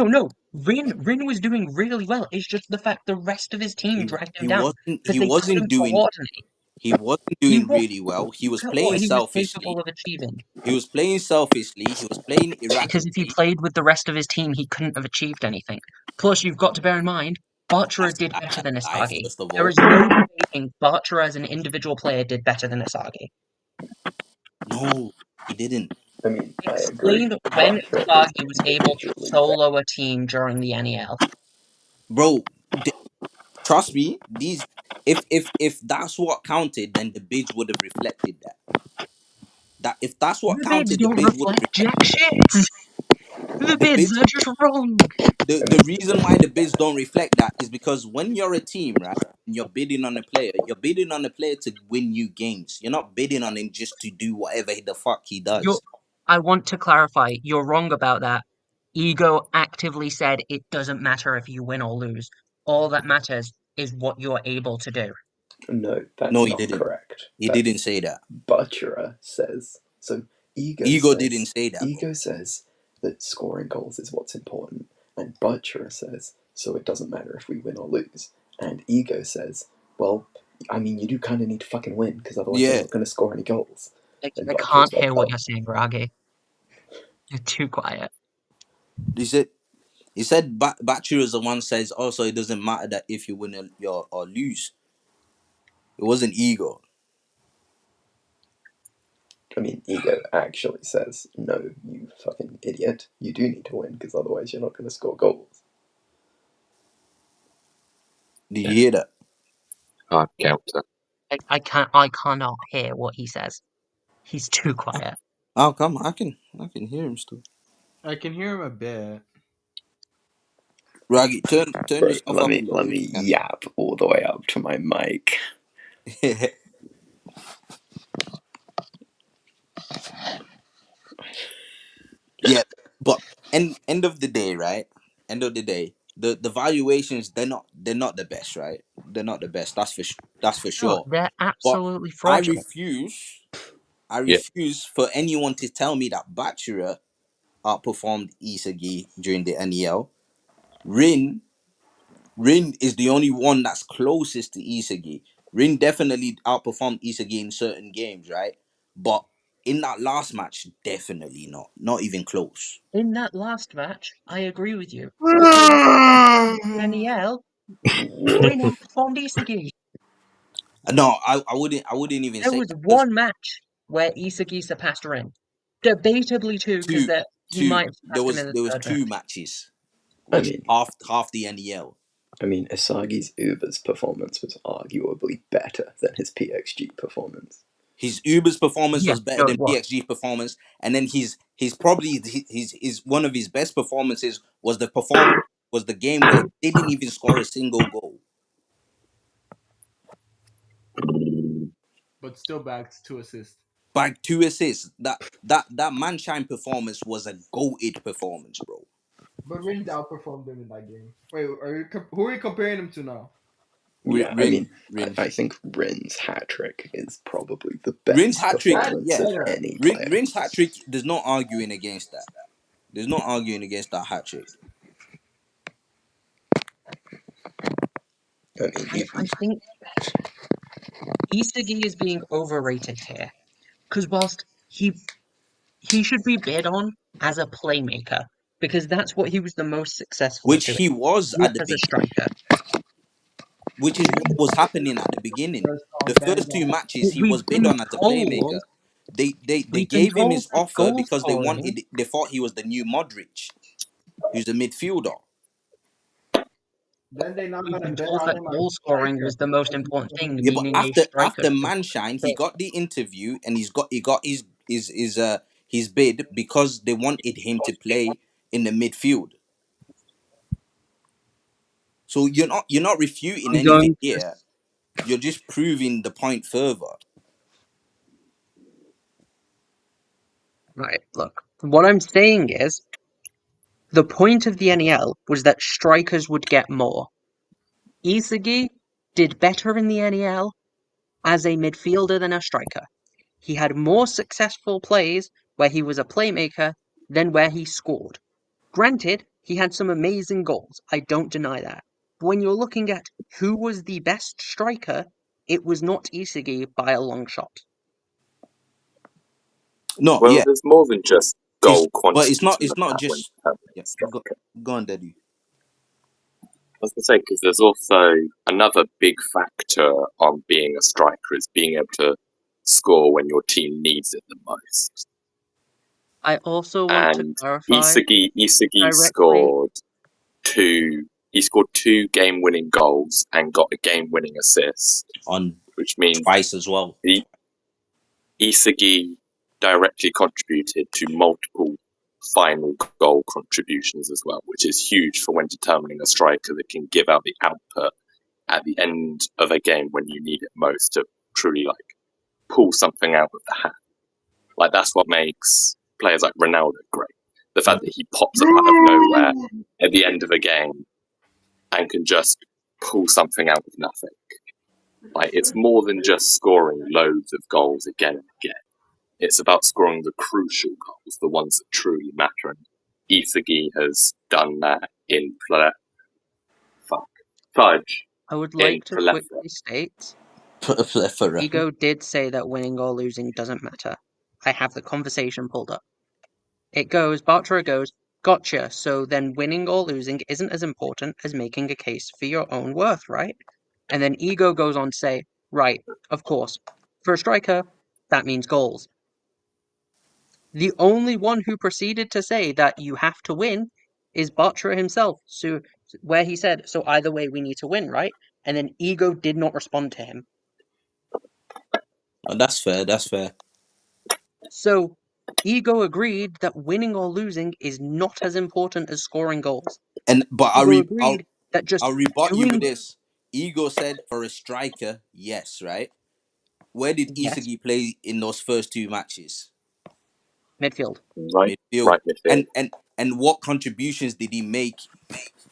no. Rin was doing really well. It's just the fact the rest of his team dragged him down because He they wasn't couldn't doing coordinate. he wasn't He doing what really well. He was what playing he was selfishly. capable of achieving. He was playing selfishly. He was playing Because if he erratically. played with the rest of his team, he couldn't have achieved anything. Plus, you've got to bear in mind, Bachara did better That's than a lie. Isagi. First of There all, is no debating Bachara as an individual player did better than Isagi. no, he didn't. I mean, I agree. Explain when Batra is Isagi was able to individually better. solo a team during the NEL. Bro, trust me, these if that's what counted, then the bids would have reflected that. That if that's what The bids counted, the don't bids would have reflect reflected jack shit. The the bids bids. are just wrong. I The mean, reason why the bids don't reflect that is because when you're a team, right, and you're bidding on a player, you're bidding on a player to win you games. You're not bidding on him just to do whatever the fuck he You're, does. I want to clarify, you're wrong about that. Ego actively said it doesn't matter if you win or lose. All that matters is what you're able to do. no, No, that's he not didn't. correct. He didn't That's say that. Butcherer says. So Ego didn't say that, bro. Ego says that scoring goals is what's important, And Butcher says, so it doesn't matter if we win or lose. And Ego says, well, I mean, you do kind of need to fucking win, because otherwise you're Yeah, not going to score any goals. And I Butcher's can't like, hear what oh, you're saying, Ragi. You're too quiet. he said Batcher is the one says also it doesn't matter that if you win or lose. It wasn't Ego. I mean, Ego actually says, no, you fucking idiot. You do need to win, because otherwise you're not going to score goals. Did you hear that? Hard counter. I cannot hear what he says. He's too quiet. Oh come on, I can hear him still. I can hear him a bit. Raggy, turn Bro, yourself up a little let if me you can. yap all the way up to my mic. Yeah, but end of the day, right? End of the day, the valuations they're not the best, right? They're not the best. That's for No, sure. they're But absolutely I fraudulent. refuse. I Yeah. refuse for anyone to tell me that Bachira outperformed Isagi during the NEL. Rin Rin is the only one that's closest to Isagi. Rin definitely outperformed Isagi in certain games, right? But in that last match, definitely not. Not even close. In that last match, I agree with you. But in NEL, Rin outperformed Isagi. No, I wouldn't. I wouldn't even There say was that because one match where Isagi surpassed Rin. Debatably two, because two, that he two. might have There surpassed him was in the there was third two match. matches, I which mean, half the NEL. Isagi's Uber's performance was arguably better than his PXG performance. His Uber's performance Yeah, was better no, than it was. PXG's performance, and then he's probably his one of his best performances was the game where he didn't even score a single goal. But still bags 2 assists. By 2 assists. That Manshine performance was a goated performance, bro. But Rin outperformed him in that game. Wait, who are you comparing him to now? Yeah, I Rin, mean, Rin, I think Rin's hat trick is probably the Rin's best hat trick. That's performance Yeah, of better. any player. Rin's hat trick. There's no arguing against that. There's no arguing against that hat trick. I mean, I think Isagi is being overrated here. Because whilst he should be bid on as a playmaker, because that's what he was the most successful at Which doing, he was not at the as a beginning. striker. Which is what was happening at the beginning. First The first two Benzema. matches he was We've bid been on as a playmaker. told, They we've been gave him told his that offer goal because scoring, they thought he was the new Modric, who's a midfielder. Then they're not we've gonna been bet told on that him as goal a scoring striker was the most because he's important supposed to thing, Yeah, be but meaning a striker after should Manshine, he fit. got the interview and he got his bid because they wanted him to play in the midfield. So you're not refuting I'm anything going to here. You're just proving the point further. right. Look, what I'm saying is the point of the NEL was that strikers would get more. Isagi did better in the NEL as a midfielder than a striker. He had more successful plays where he was a playmaker than where he scored. Granted, he had some amazing goals. I don't deny that. But when you're looking at who was the best striker, it was not Isagi by a long shot. No, Well, yeah, there's more than just goal but it's quantity not to look at when just determining yeah. a Go, striker. go on, Daddy. I was going to say, because there's also another big factor on being a striker is being able to score when your team needs it the most. I also want to And clarify Isagi directly. scored two game-winning goals and got a game-winning assist, On which means twice as well. Isagi directly contributed to multiple final goal contributions as well, which is huge for when determining a striker that can give out the output at the end of a game when you need it most to truly pull something out of the hat. That's what makes players like Ronaldo great. The fact that he pops up out of nowhere at the end of a game and can just pull something out of nothing. It's more than just scoring loads of goals again and again. It's about scoring the crucial goals, the ones that truly matter. And Isagi has done that in Fudge. I would In like to Plethora. quickly state Plethora. Ego did say that winning or losing doesn't matter. I have the conversation pulled up. It goes, Bartra goes, gotcha, so then winning or losing isn't as important as making a case for your own worth, right? And then Ego goes on to say, right, of course. For a striker, that means goals. The only one who proceeded to say that you have to win is Bartra himself, so where he said, so either way we need to win, right? And then Ego did not respond to him. Oh, that's fair. That's fair. So Ego agreed that winning or losing is not as important as scoring goals. But Ego agreed that just I'll rebut you with doing this. Ego said for a striker, yes, right? Where did yes, Isagi play in those first two matches? midfield. Midfield. Right midfield. And what contributions did he make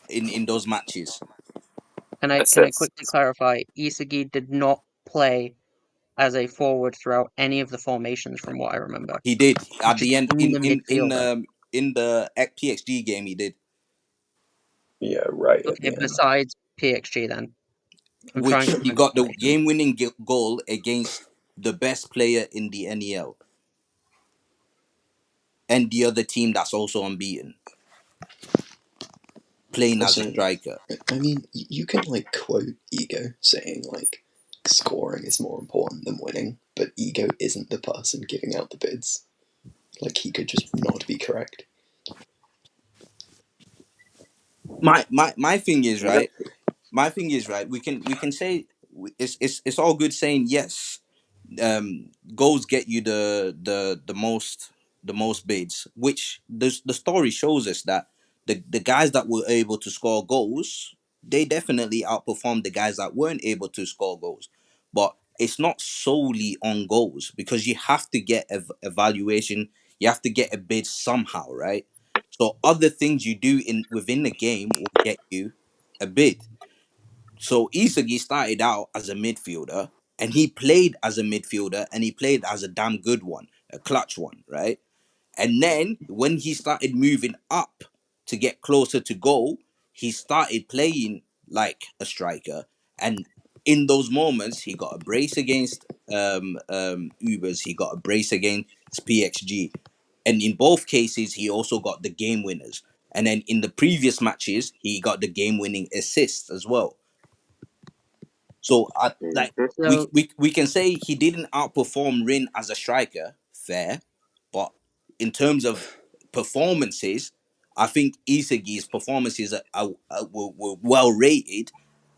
in those matches? Can I quickly Assists. clarify? Isagi did not play as a forward throughout any of the formations, from what I remember. He did He's at just the end in the midfielder. in the PXG game. He did, Yeah, right at Okay, the end. besides PXG, then I'm trying which to he find the got the formation. game-winning goal against the best player in the NEL and the other team that's also unbeaten, playing as a Also, striker. I mean, you can like quote Ego saying like scoring is more important than winning, but Ego isn't the person giving out the bids. Like he could just not be correct. My thing is right. Exactly. My thing is right. We can say it's all good saying yes. Goals get you the most bids, which the story shows us that the guys that were able to score goals, they definitely outperformed the guys that weren't able to score goals. But it's not solely on goals, because you have to get evaluation, you have to get a bid somehow, right? So other things you do in within the game will get you a bid. So Isagi started out as a midfielder, and he played as a midfielder, and he played as a damn good one, a clutch one, right? And then when he started moving up to get closer to goal, he started playing like a striker. And in those moments, he got a brace against Ubers, he got a brace against PXG. And in both cases, he also got the game winners. And then in the previous matches, he got the game winning assists as well. So like Mhm. So we can say he didn't outperform Rin as a striker, fair, but in terms of performances, I think Isagi's performances were well rated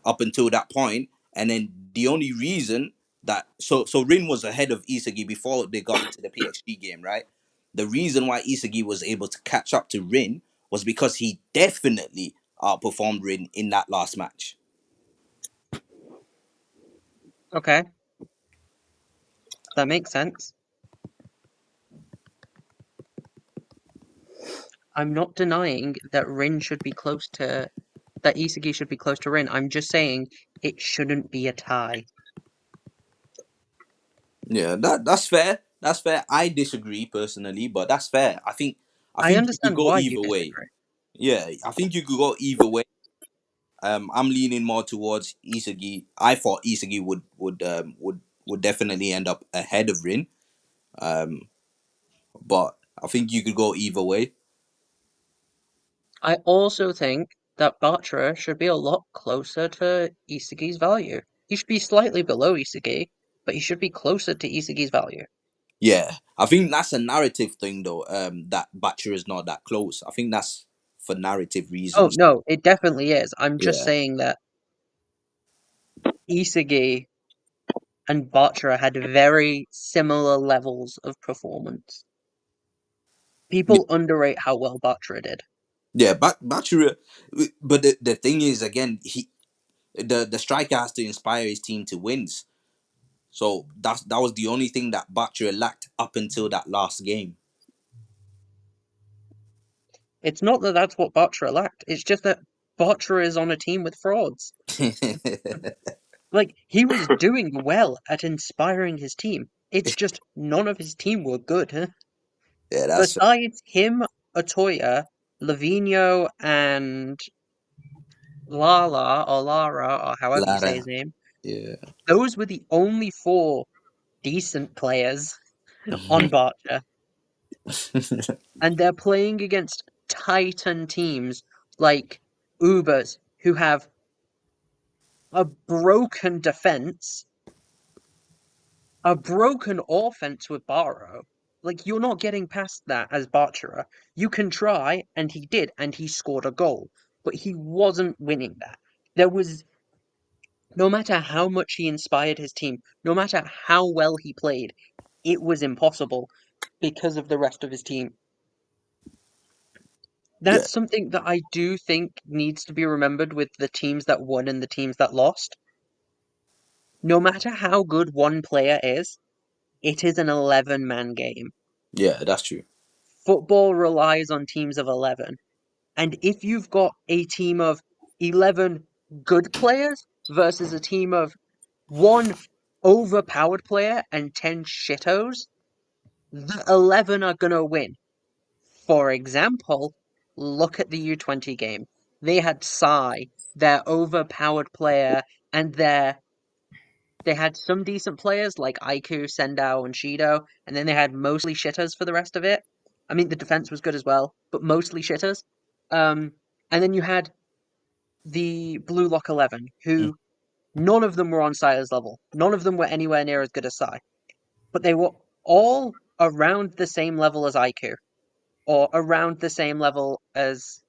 up until that point, and then the only reason that so Rin was ahead of Isagi before they got into the PXG game, right? The reason why Isagi was able to catch up to Rin was because he definitely outperformed Rin in that last match. okay, that makes sense. I'm not denying that Rin should be close to that Isagi should be close to Rin. I'm just saying it shouldn't be a tie. Yeah, that's fair. That's fair. I disagree personally, but that's fair. I I think you could understand go why you either way. disagree. Yeah, I think you could go either way. I'm leaning more towards Isagi. I thought Isagi would definitely end up ahead of Rin. Um, but I think you could go either way. I also think that Batra should be a lot closer to Isagi's value. He should be slightly below Isagi, but he should be closer to Isagi's value. Yeah, I think that's a narrative thing though. That Butcher is not that close. I think that's for narrative Oh reasons. no, it definitely is. I'm just Yeah. saying that Isagi and Batra had very similar levels of performance. People underrate how well Batra did. Yeah, Butcher. But the thing is, again, the striker has to inspire his team to wins. So that was the only thing that Butcher lacked up until that last game. It's not that that's what Batra lacked. It's just that Batra is on a team with frauds. Yeah, Like, he was doing well at inspiring his team. It's just none of his team were good, huh? that's fair. Besides him, Atoya, Lavino and Lala or Lara or however you say his Lara. name, Yeah. those were the only four decent players on Barca, and they're playing against Titan teams like Ubers, who have a broken defense, a broken offense with Barrow. Like, you're not getting past that as Bartra. You can try, and he did, and he scored a goal, but he wasn't winning that. There was, no matter how much he inspired his team, no matter how well he played, it was impossible because of the rest of his team. Yeah. That's something that I do think needs to be remembered with the teams that won and the teams that lost. No matter how good one player is, it is an 11-man game. Yeah, that's true. Football relies on teams of 11. And if you've got a team of 11 good players versus a team of one overpowered player and 10 shittos, the 11 are going to win. For example, look at the U20 game. They had Sai, their overpowered player, and they had some decent players like Aiku, Sendao, and Shido, and then they had mostly shitters for the rest of it. I mean, the defense was good as well, but mostly shitters. And then you had the Blue Lock 11, Mm. who none of them were on Sai's level. None of them were anywhere near as good as Sai, but they were all around the same level as Aiku, or around the same level as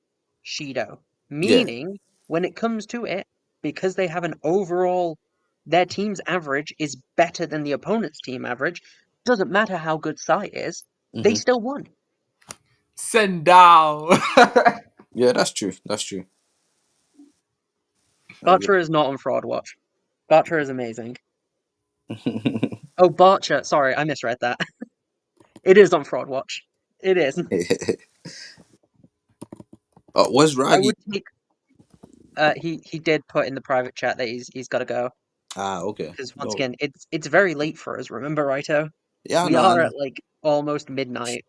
Shido. Yeah. Meaning, when it comes to it, because they have an overall, their team's average is better than the opponent's team average, doesn't matter how good Sai is, they Hmm. still won. Send down. Yeah, that's true. That's true. Bartra is not on Fraud Watch. Bartra is amazing. Oh, Bartra, sorry, I misread that. It is on Fraud Watch. It is. What's I Raggy? would take. He did put in the private chat that he's got to go. Ah, okay. Because once No. again, it's very late for us. Remember, Raito? Yeah, We no, I are know. at like almost midnight,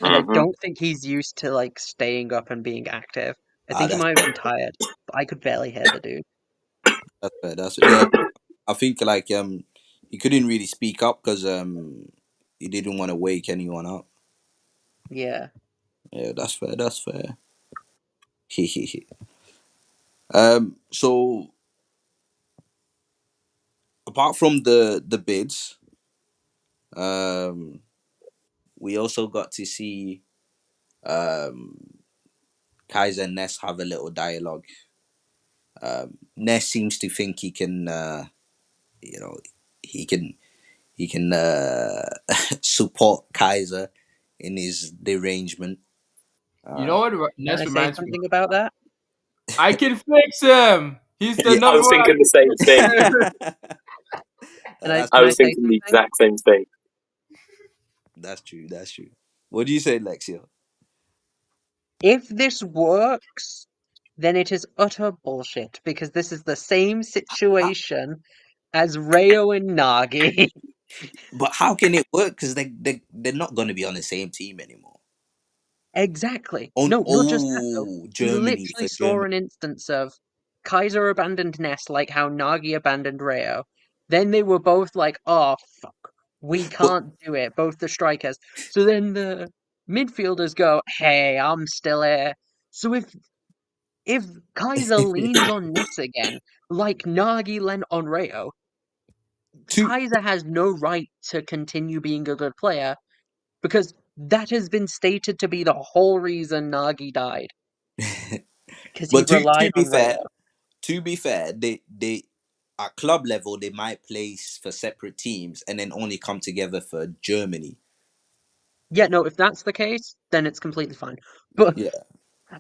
and I Mhm. don't think he's used to like staying up and being active. I Ah, think he that's might have been tired, but I could barely hear the dude. fair. That's yeah. I think like he couldn't really speak up because he didn't want to wake anyone up. Yeah, Yeah, that's fair. That's fair. So apart from the bids, um, we also got to see um Kaiser and Ness have a little dialogue. Ness seems to think he can, you know, he can he can support Kaiser in his derangement. You Uh, know what? can Ness I say reminds me. something about that? I can fix him. He's the yeah, I number was thinking the same thing. one. that's Can I I was say thinking the something? exact same thing. that's true. That's true. What do you say, Lexia? If this works, then it is utter bullshit because this is the same How, situation as Rayo and Nagi. but how can it work? Because they're not going to be on the same team anymore. Exactly. On No, not just that though. We Germany literally for saw Germany. an instance of Kaiser abandoned Ness like how Nagi abandoned Rayo. Then they were both like, oh fuck, we But can't do it, both the strikers. So then the midfielders go, hey, I'm still here. So if Kaiser leans on Ness again, like Nagi lent on Rayo, two, Kaiser has no right to continue being a good player because that has been stated to be the whole reason Nagi died. Because he but relied to be on fair, Rayo. they at club level they might play for separate teams and then only come together for Germany. Yeah, no, if that's the case, then it's completely fine. But Yeah,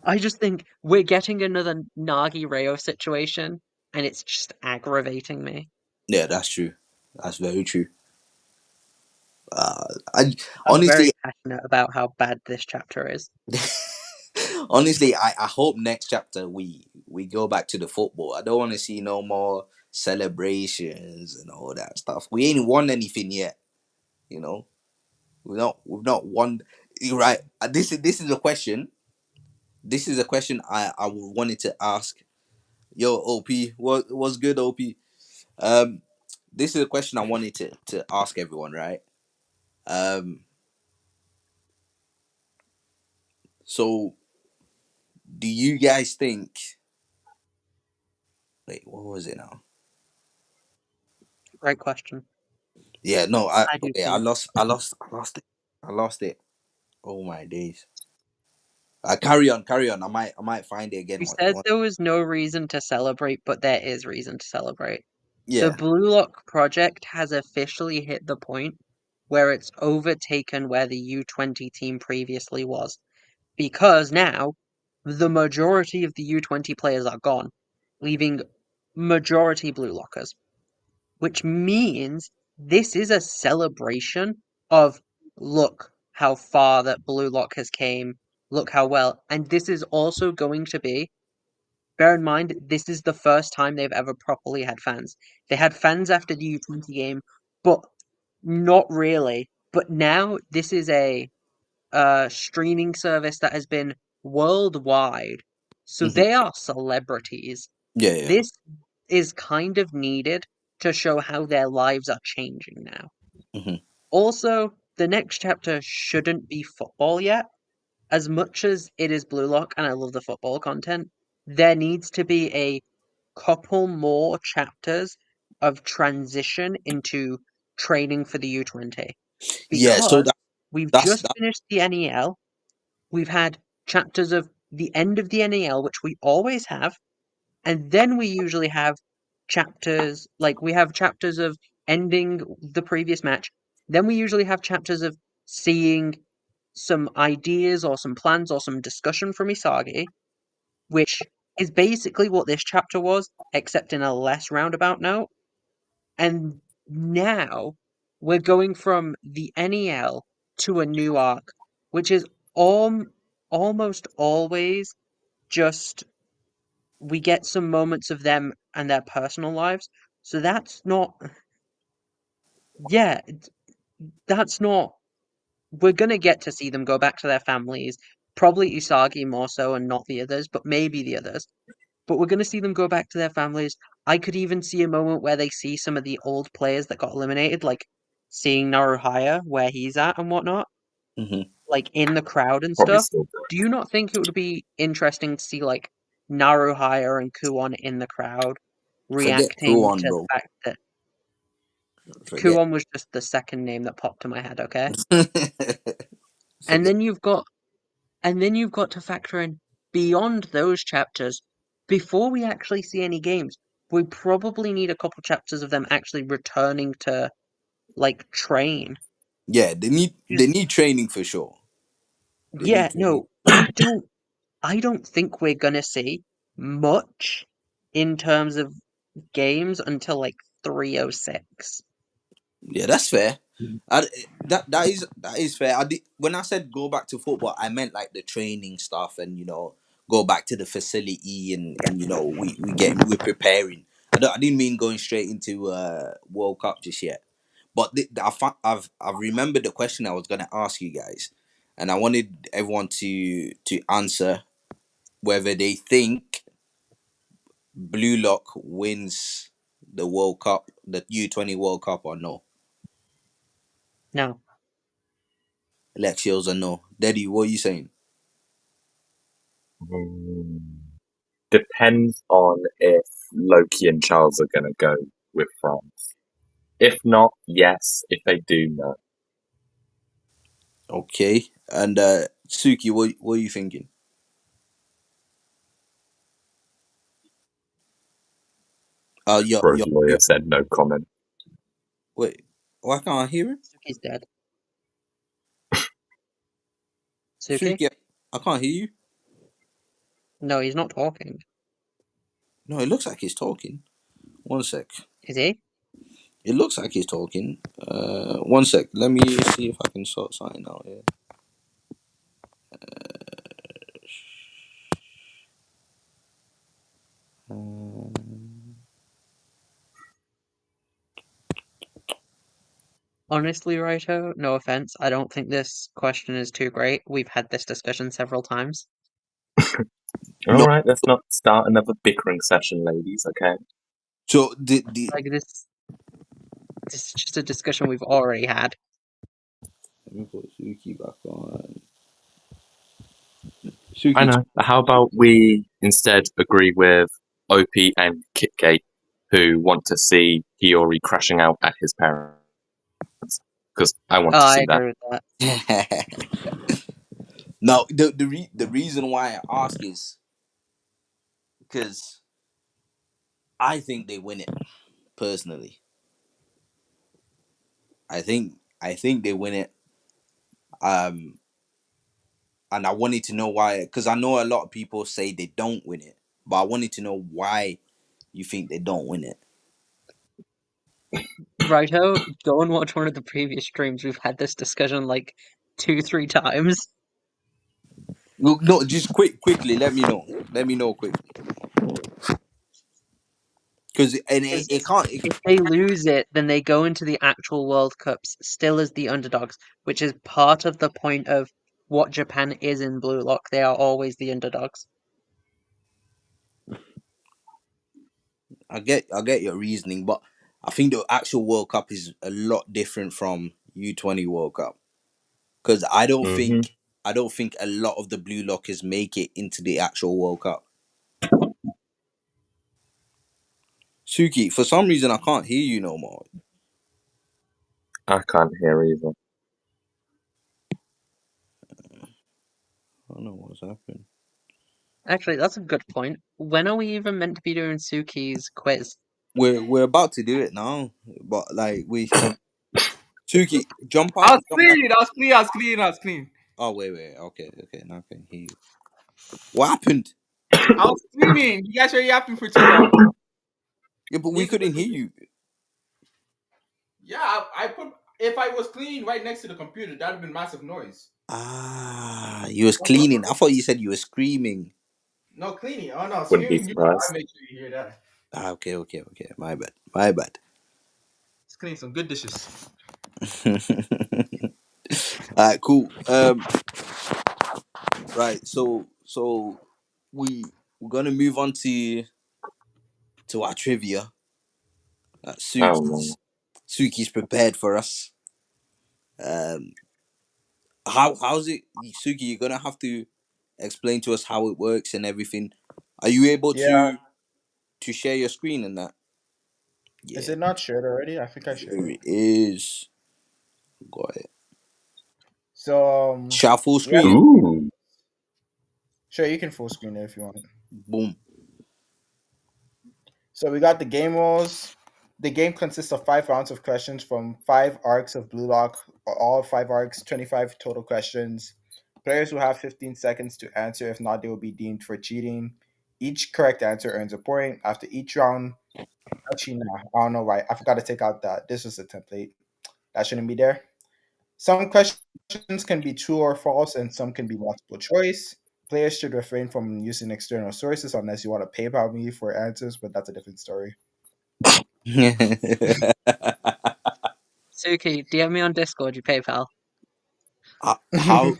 I just think we're getting another Nagi Rayo situation, and it's just aggravating me. yeah, that's true. That's very true. I I'm very honestly, passionate about how bad this chapter is. honestly, I hope next chapter we go back to the football. I don't want to see no more celebrations and all that stuff. We ain't won anything yet. You know, we've not won. You're right. This is a question. this is a question I wanted to ask. Yo, OP, what's good, OP? Um, this is a question I wanted to ask everyone, right? Um, so do you guys think? Wait, what was it now? Great question. Yeah, no, I I do okay, think. I lost it, I lost it. Oh my days! Carry on. I might find it again. You said there was no reason to celebrate, but there is reason to celebrate. The Yeah. Blue Lock project has officially hit the point where it's overtaken where the U20 team previously was. Because now the majority of the U20 players are gone, leaving majority Blue Lockers, which means this is a celebration of look how far that Blue Lock has came, look how well, and this is also going to be. Bear in mind, this is the first time they've ever properly had fans. They had fans after the U20 game, but not really. But now this is a streaming service that has been worldwide. So Hmm. they are celebrities. Yeah, yeah. This is kind of needed to show how their lives are changing now. Hmm. Also, the next chapter shouldn't be football yet. As much as it is Blue Lock and I love the football content, there needs to be a couple more chapters of transition into training for the U20 Yeah. So because we've that's just that. finished the NEL. We've had chapters of the end of the NEL, which we always have, and then we usually have chapters like we have chapters of ending the previous match. Then we usually have chapters of seeing some ideas or some plans or some discussion from Isagi, which is basically what this chapter was, except in a less roundabout note. And now we're going from the NEL to a new arc, which is almost always just we get some moments of them and their personal lives. So that's not, yeah, that's not. We're gonna get to see them go back to their families. Probably Usagi more so and not the others, but maybe the others. But we're gonna see them go back to their families. I could even see a moment where they see some of the old players that got eliminated, like seeing Naruhaya where he's at and whatnot, Hmm. like in the crowd and Probably stuff. still. Do you not think it would be interesting to see like Naruhaya and Kuon in the crowd Forget who reacting on, to the bro. fact that Forget. Kuon was just the second name that popped to my head, okay? And Forget. then you've got to factor in beyond those chapters, before we actually see any games, we probably need a couple chapters of them actually returning to like train. Yeah, they Just need training for sure. They need yeah, training. no, I don't think we're gonna see much in terms of games until like 306. Yeah, that's fair. I, that is fair. When I said go back to football, I meant like the training stuff and go back to the facility and we're preparing. I didn't mean going straight into World Cup just yet. But I've remembered the question I was gonna ask you guys, and I wanted everyone to answer whether they think Blue Lock wins the World Cup, the U20 World Cup or no. No, Lexios or no. Daddy, what are you saying? Hmm. Depends on if Loki and Charles are going to go with France. If not, yes. If they do, no. Okay. And Suki, what are you thinking? Whereas lawyer said no comment. Wait. Why can't I hear him? Suki's dead. Suki? Suki, I can't hear you. No, he's not talking. No, it looks like he's talking. One sec. Is he? It looks like he's talking. One sec. Let me see if I can sort something out here. Honestly, Raito, no offense, I don't think this question is too great. We've had this discussion several times. All No. right, let's not start another bickering session, ladies. Okay. So the Like this is just a discussion we've already had. let me put Suki back on. I Suki, know. How about we instead agree with OP and Kitgate, who want to see Hiyori crashing out at his parents? Because I want Oh, to I see that. agree with that. now the reason why I ask is because I think they win it personally. I think they win it. Um, and I wanted to know why, because I know a lot of people say they don't win it, but I wanted to know why you think they don't win it. Raito, go and watch one of the previous streams. We've had this discussion like 2, 3 times. No, just quickly. Let me know. Let me know quickly, because Because it can't. if they lose it, then they go into the actual World Cups still as the underdogs, which is part of the point of what Japan is in Blue Lock. They are always the underdogs. I get your reasoning, but I think the actual World Cup is a lot different from U20 World Cup, because Mm-hmm. I don't think a lot of the Blue Lockers make it into the actual World Cup. Suki, for some reason I can't hear you no more. I can't hear either. I don't know what's happened. Actually, that's a good point. When are we even meant to be doing Suki's quiz? We're about to do it now, but like Suki, jump I out, was jump back. clean. I was clean. I was clean. I was clean. Oh wait, okay, now I can hear you. What happened? I was cleaning. You guys already yapping for too long. Yeah, but we couldn't hear you. Yeah, I put. If I was cleaning right next to the computer, that'd have been massive noise. Ah, you was cleaning. I thought you said you were screaming. No cleaning. Oh no, Wouldn't be screaming. You know, I surprised. make sure you hear that. Ah, okay. My bad. It's cleaning some good dishes. All right, cool. Right. So we're gonna move on to our trivia. Oh no. Suki's prepared for us. Um, how's it, Suki? You're gonna have to explain to us how it works and everything. Are you able Yeah. to share your screen and that? Is Yeah, it not shared already? I think I shared there it. it is. Got it. So Share full we have the screen. game. Ooh. Sure, you can full screen it if you want. Boom. So we got the game rules. The game consists of 5 rounds of questions from 5 arcs of Blue Lock. All 5 arcs, 25 total questions. Players will have 15 seconds to answer. If not, they will be deemed for cheating. Each correct answer earns a point. After each round, actually, no, I don't know why. I forgot to take out that. This was a template. That shouldn't be there. Some questions can be true or false, and some can be multiple choice. Players should refrain from using external sources unless you want to PayPal me for answers, but that's a different story. Suki, DM me on Discord, you PayPal. How how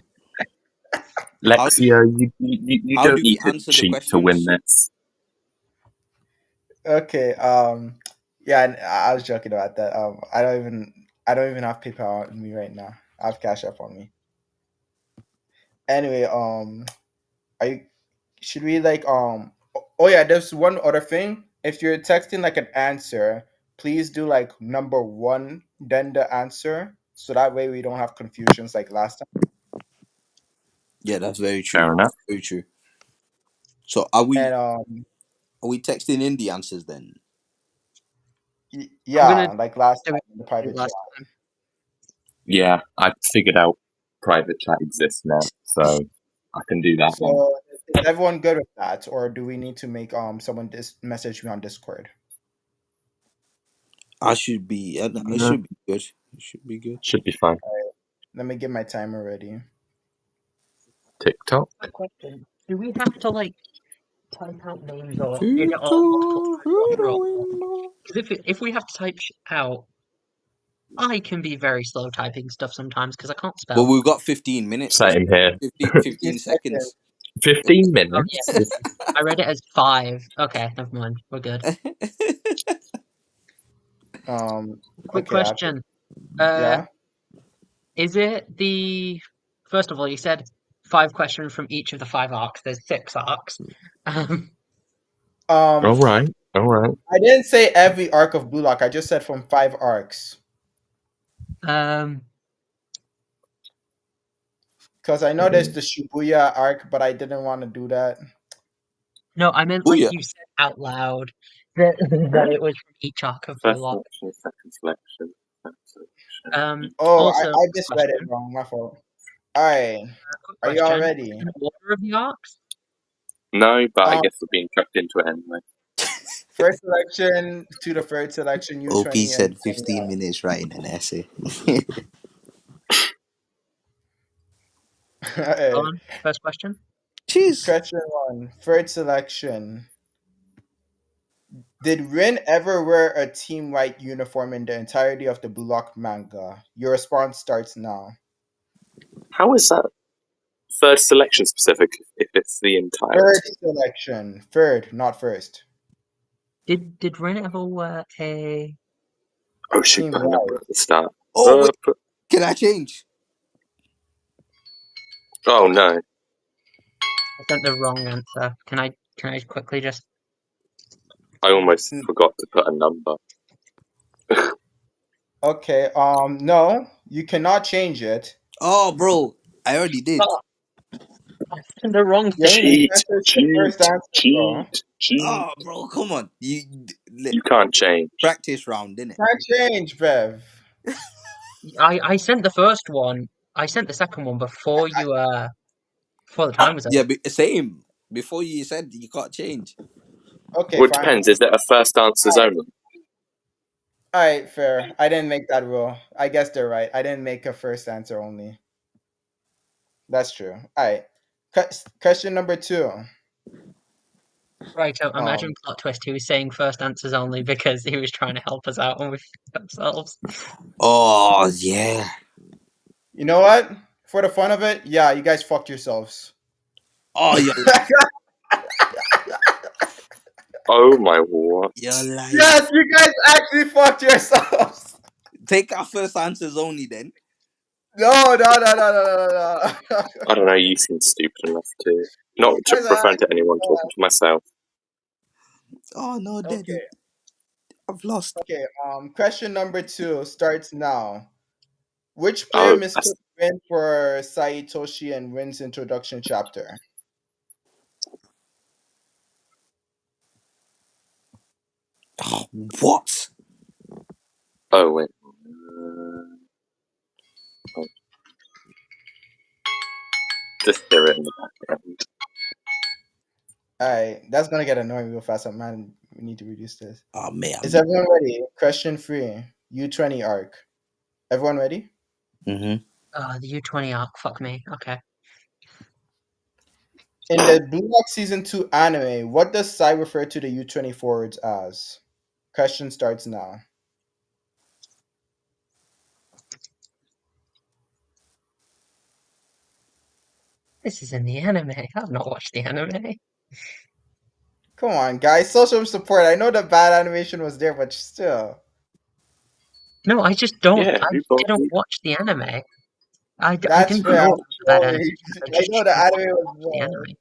Lexia, you how don't do need we to answer the cheat to win questions? this. Okay. Yeah, and I was joking about that. I don't even have PayPal on me right now. I have Cash App on me. Anyway, I should we like oh yeah, there's one other thing. If you're texting like an answer, please do like number one, then the answer. So that way we don't have confusions like last time. Yeah, that's very true. Fair enough. Very true. So are And we texting in the answers then? I'm gonna yeah, like last do time it in the private chat. last time. Yeah, I've figured out private chat exists now, so I can do that then. So is everyone good with that, or do we need to make someone message me on Discord? I should be. It No, should be good. It should be good. should be fine. Let me get my timer ready. TikTok. Quick question. Do we have to like type out names or is it all multiple Victor, choice through after the all? window. Because if we have to type out, I can be very slow typing stuff sometimes because I can't But spell. we've got 15 minutes. That's Same here. 15, 15 15 seconds. seconds. 15 Oh minutes? yeah, I read it as 5. Okay, never mind. We're good. Quick Okay, I have to, question. Uh, yeah. is it the first of all, you said 5 questions from each of the 5 arcs. There's 6 arcs. Um, Um, All right, all right. I didn't say every arc of Blue Lock. I just said from 5 arcs um, because I know there's the Shibuya arc, but I didn't want to do that. no, I meant like Booyah. you said out loud that that it was from each arc of Blue First Lock. selection, second selection, third selection. Oh, I, Also, I just read it wrong. My fault. All right, quick are you all question. ready? In order of the arcs? No, but I Um, guess we're being chucked into it anyway. first selection to the third selection, OP U20 and said U20. 15 minutes writing an essay. All Go right. on. First question. Jeez. Question one, third selection. Did Rin ever wear a team white uniform in the entirety of the Blue Lock manga? Your response starts now. How is that third selection specific if it's the Third entirety? selection. Third, not first. Did Ren ever wear a? Oh, shoot, Team put a number white. at the start. Oh, wait. Put, Can I change? oh, no. I sent the wrong answer. Can I quickly just? I almost Mm, forgot to put a number. Okay. No, you cannot change it. Oh, bro. I already did. Oh, I sent the wrong You have thing. to Cheat, answer the first cheat, answer, bro. cheat, cheat. Oh, bro. Come on. You can't change. Practice round, innit? Can't change, Bev. I sent the first one. I sent the second one before the time was up. Yeah, same. Before you said you can't change. Okay, Well, it fine. depends. Is it a first answers only? All right, fair. I didn't make that rule. I guess they're right. I didn't make a first answer only. That's true. All right. Question number two. Right, so imagine Um, plot twist. He was saying first answers only because he was trying to help us out and we f***ed ourselves. Oh, yeah. you know what? For the fun of it, yeah, you guys fucked yourselves. Oh, Oh, my what? you're lying. Yes, you guys actually fucked yourselves. Take our first answers only then. No, no, no, no, no, no, no. I don't know, you seem stupid enough to. Not You to guys are referring to anyone, talking to myself. Oh, no, Daddy. okay. I've lost. Okay. Question number two starts now. Which player Oh, mistook Rin for Saitoshi and Rin's introduction chapter? Oh, what? oh wait. Just hear it in the background. Alright, that's gonna get annoying real fast. Man, we need to reduce this. Oh, man. Is everyone ready? Question 3. U20 arc. Everyone ready? Mm-hmm. The U20 arc, fuck me. Okay. In the Blue Lock Season 2 anime, what does Sai refer to the U20 forwards as? Question starts now. This is in the anime. I've not watched the anime. Come on, guys. Social support. I know the bad animation was there, but still. No, I just don't. Yeah, who I don't you? watch the anime. I That's didn't fair. know I'm it was a bad sorry. animation. I I just know the choose anime to was watch the wrong. anime.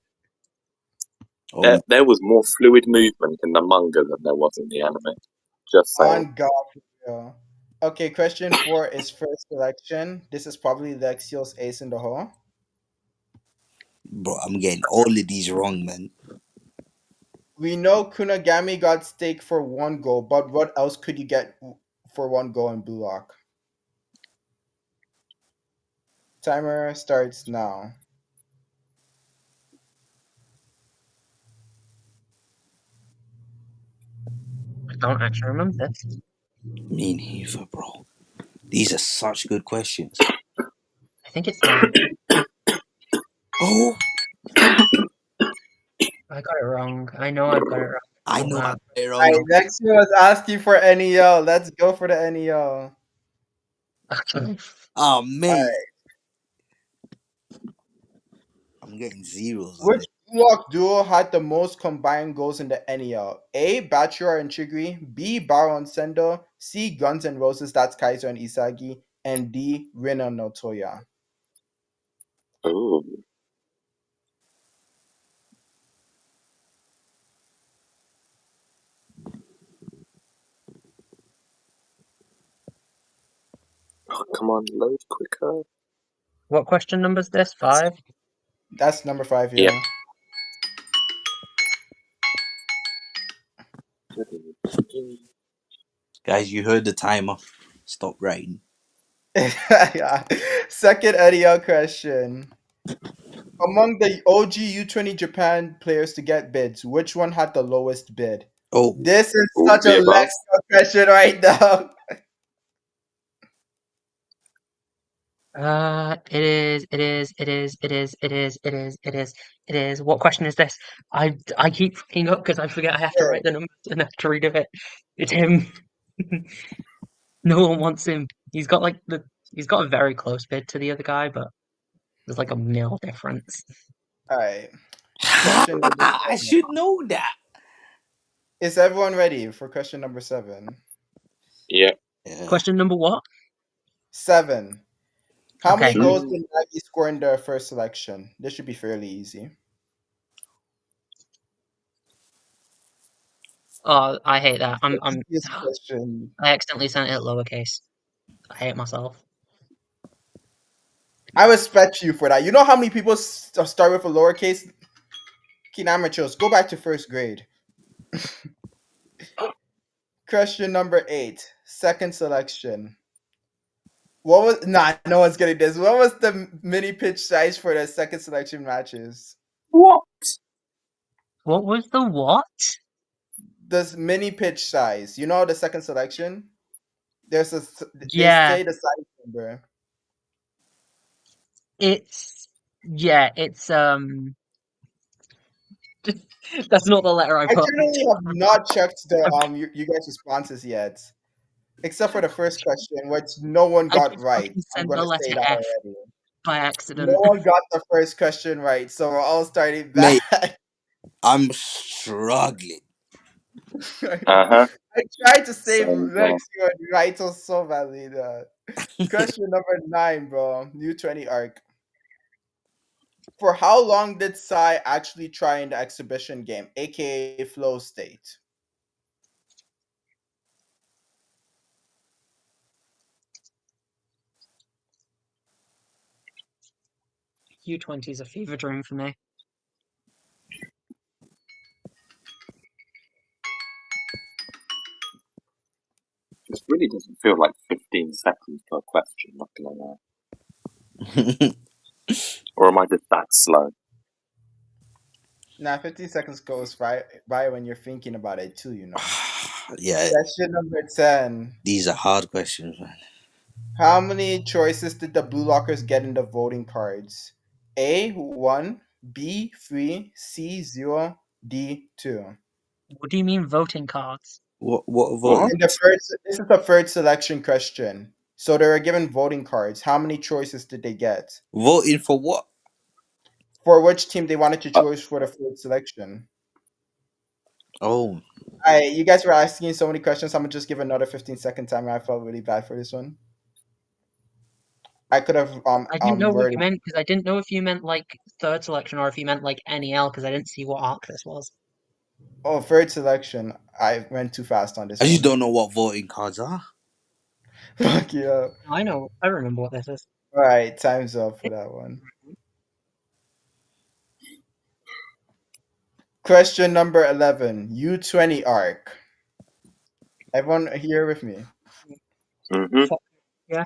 Oh, There was more fluid movement in the manga than there was in the anime. Just saying. On God. Yeah. Okay, question 4 is first selection. This is probably Lexios ace in the hole. bro, I'm getting all of these wrong, man. We know Kunagami got stake for 1 goal, but what else could you get for 1 goal in Blue Lock? Timer starts now. I don't actually remember this. Me neither, bro. These are such good questions. I think it's now. Oh, I got it wrong. I know I've got it wrong. I Oh, know I no. got it Alright, wrong. next one was asking for NEO. Let's go for the NEO. Okay. Oh, mate. I'm getting zeros on Which this. block duo had the most combined goals in the NEL? A. Bachira and Chigri. B. Barou and Sendo. C. Guns and Roses. That's Kaiser and Isagi. And D. Rina no Toya. Oh, come on, load quicker. What question number is this? 5? That's number 5, Yep. yeah. Guys, you heard the timer. Stop writing. Yeah. Second NEL question. Among the OG U20 Japan players to get bids, which one had the lowest bid? Oh, This is All such of the a above. Lexicon question right now. It is, it is, it is, it is, it is, it is, it is, it is. What question is this? I keep fucking up because I forget I have to write the numbers and I have to read of it. It's him. No one wants him. He's got a very close bid to the other guy, but there's like a mil difference. All right. Question number I 7. should know that. Is everyone ready for question number 7? Yep. Yeah. Question number what? 7. How Okay. many goals Mm. did Nagi score in their first selection? This should be fairly easy. Oh, I hate that. Easiest question. I accidentally sent it lowercase. I hate myself. I respect you for that. You know how many people start with a lowercase? Keen amateurs, go back to first grade. Question number 8. Second selection. What was no one's getting this. What was the mini pitch size for the second selection matches? What? What was the what? This mini pitch size. You know the second selection? There's a they Yeah, say the size number. it's it's that's not the letter I I put. generally have not checked the you guys' responses yet, except for the first question, which no one I got just right. fucking I'm sent the gonna say letter that F already. by No accident. one got the first question right, so we're all starting Mate, back. I'm struggling. Uh huh. I tried to save Same here. Lexio and Raito so badly. Question number 9, bro. U20 arc. For how long did Sai actually try in the exhibition game, aka Flow State? U20 is a fever dream for me. This really doesn't feel like 15 seconds per question, not gonna lie. Or am I just that slow? Now, 15 seconds goes by when you're thinking about it too, you know. Yeah, Question number 10. these are hard questions, man. How many choices did the Blue Lockers get in the voting cards? A, 1, B, 3, C, 0, D, 2. What do you mean voting cards? What What? voting? In the first, this is the third selection question. So they were given voting cards. How many choices did they get? Voting for what? For which team they wanted to Uh, choose for the third selection? Oh, You guys were asking so many questions. I'm gonna just give another 15-second timer. I felt really bad for this one. I could have I didn't know what you worded. meant because I didn't know if you meant like third selection or if you meant like NEL because I didn't see what arc this was. Oh, third selection. I went too fast on I this just one. don't know what voting cards are. Fuck you up. I know, I remember what this is. All right, time's up for that one. Question number 11. U20 arc. Everyone here with me. mm-hmm. Fuck, yeah,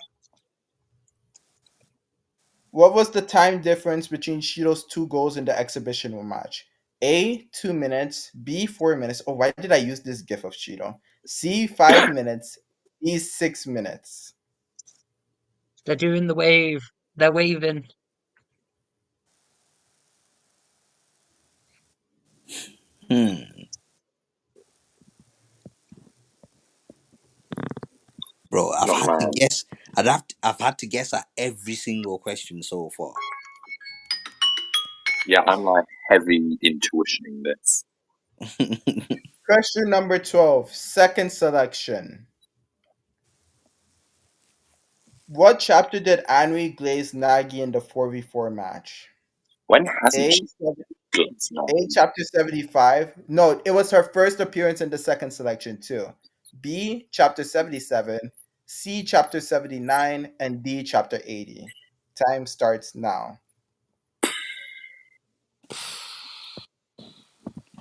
What was the time difference between Shiro's two goals in the exhibition match? A, 2 minutes. B, 4 minutes. Oh, why did I use this gif of Shiro? C, 5 minutes. D, 6 minutes. they're doing the wave. They're waving. Hmm, bro, I've Not had to mine. guess. I've had to guess at every single question so far. Yeah, I'm like heavy intuitioning this. Question number 12, second selection. What chapter did Anui glaze Nagi in the 4v4 match? When hasn't A, she glanced A chapter 75. No, it was her first appearance in the second selection too. B chapter 77, C chapter 79, and D chapter 80. Time starts now.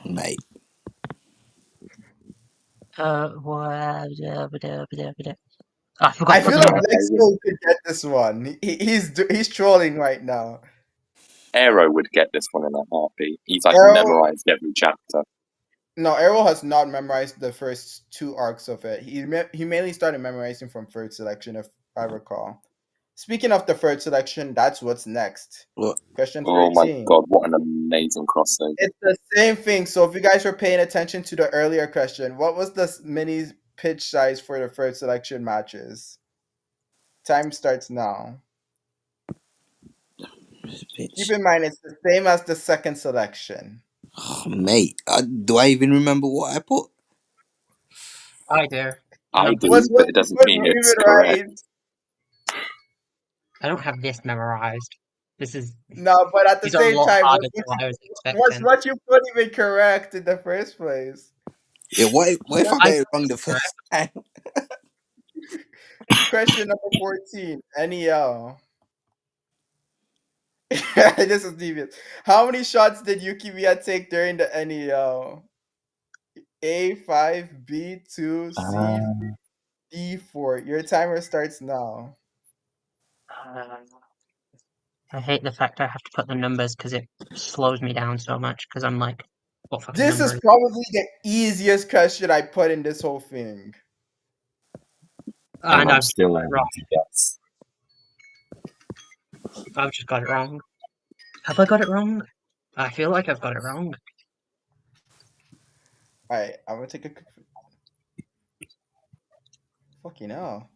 Mate. I forgot I to put feel the like number. Lexo could get this one. He's trolling right now. Arrow would get this one in a heartbeat. He's like Arrow, memorized every chapter. no, Arrow has not memorized the first two arcs of it. He mainly started memorizing from third selection, if I recall. Speaking of the third selection, that's what's next. What? Question Oh my 13. god, what an amazing crossover. It's the same thing. So if you guys were paying attention to the earlier question, what was the mini pitch size for the third selection matches? Time starts now. Keep in mind, it's the same as the second selection. Oh, mate, do I even remember what I put? I do. I Number- do, What's but it doesn't mean even it's right? correct. I don't have this memorized. This is No, but at the these are a same lot time, harder than what I was what's expecting. what you put even correct in the first place? Yeah, what if I I get it wrong the correct. first time? Question number 14. NEL. This is devious. How many shots did Yukiya take during the NEL? A5, B2, C, D4. Your timer starts now. I hate the fact I have to put the numbers because it slows me down so much because I'm like, what fucking This number is is probably the easiest question I put in this whole thing. And and I'm I've still got it able wrong. to guess. I've just got it wrong. Have I got it wrong? I feel like I've got it wrong. Alright, I'm gonna take a quick. Fucking hell.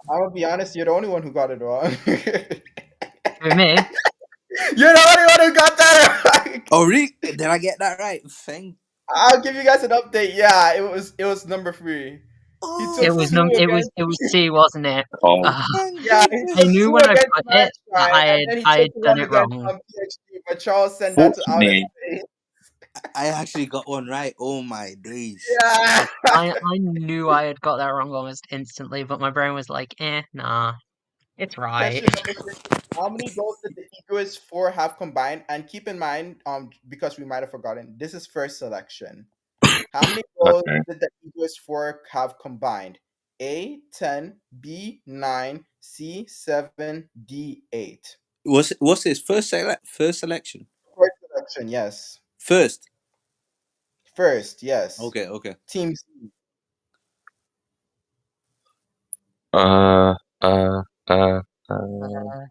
I'm gonna be honest, you're the only one who got it wrong. For me, You're the only one who got that right. Oh, really? Did I get that right? Thank. I'll give you guys an update. Yeah, it was number 3. He took it Oh, was two against. it was C, wasn't it? Oh, thank Yeah, he I took knew goodness. 2 when I against put it that Manshine, and then he I took had done 1 it against wrong. PhD, but Charles sent that to outer fortunately, space. I actually got one right. Oh my days. Yeah. I knew I had got that wrong almost instantly, but my brain was like, nah, it's right. Question number 15. How many goals did the Egoist 4 have combined? And keep in mind, because we might have forgotten, this is first selection. How many goals okay. did the Egoist 4 have combined? A 10, B 9, C 7, D 8. What's his first selection? First selection, yes. First. First, yes. Okay. Team C. Uh, uh, uh, Uh,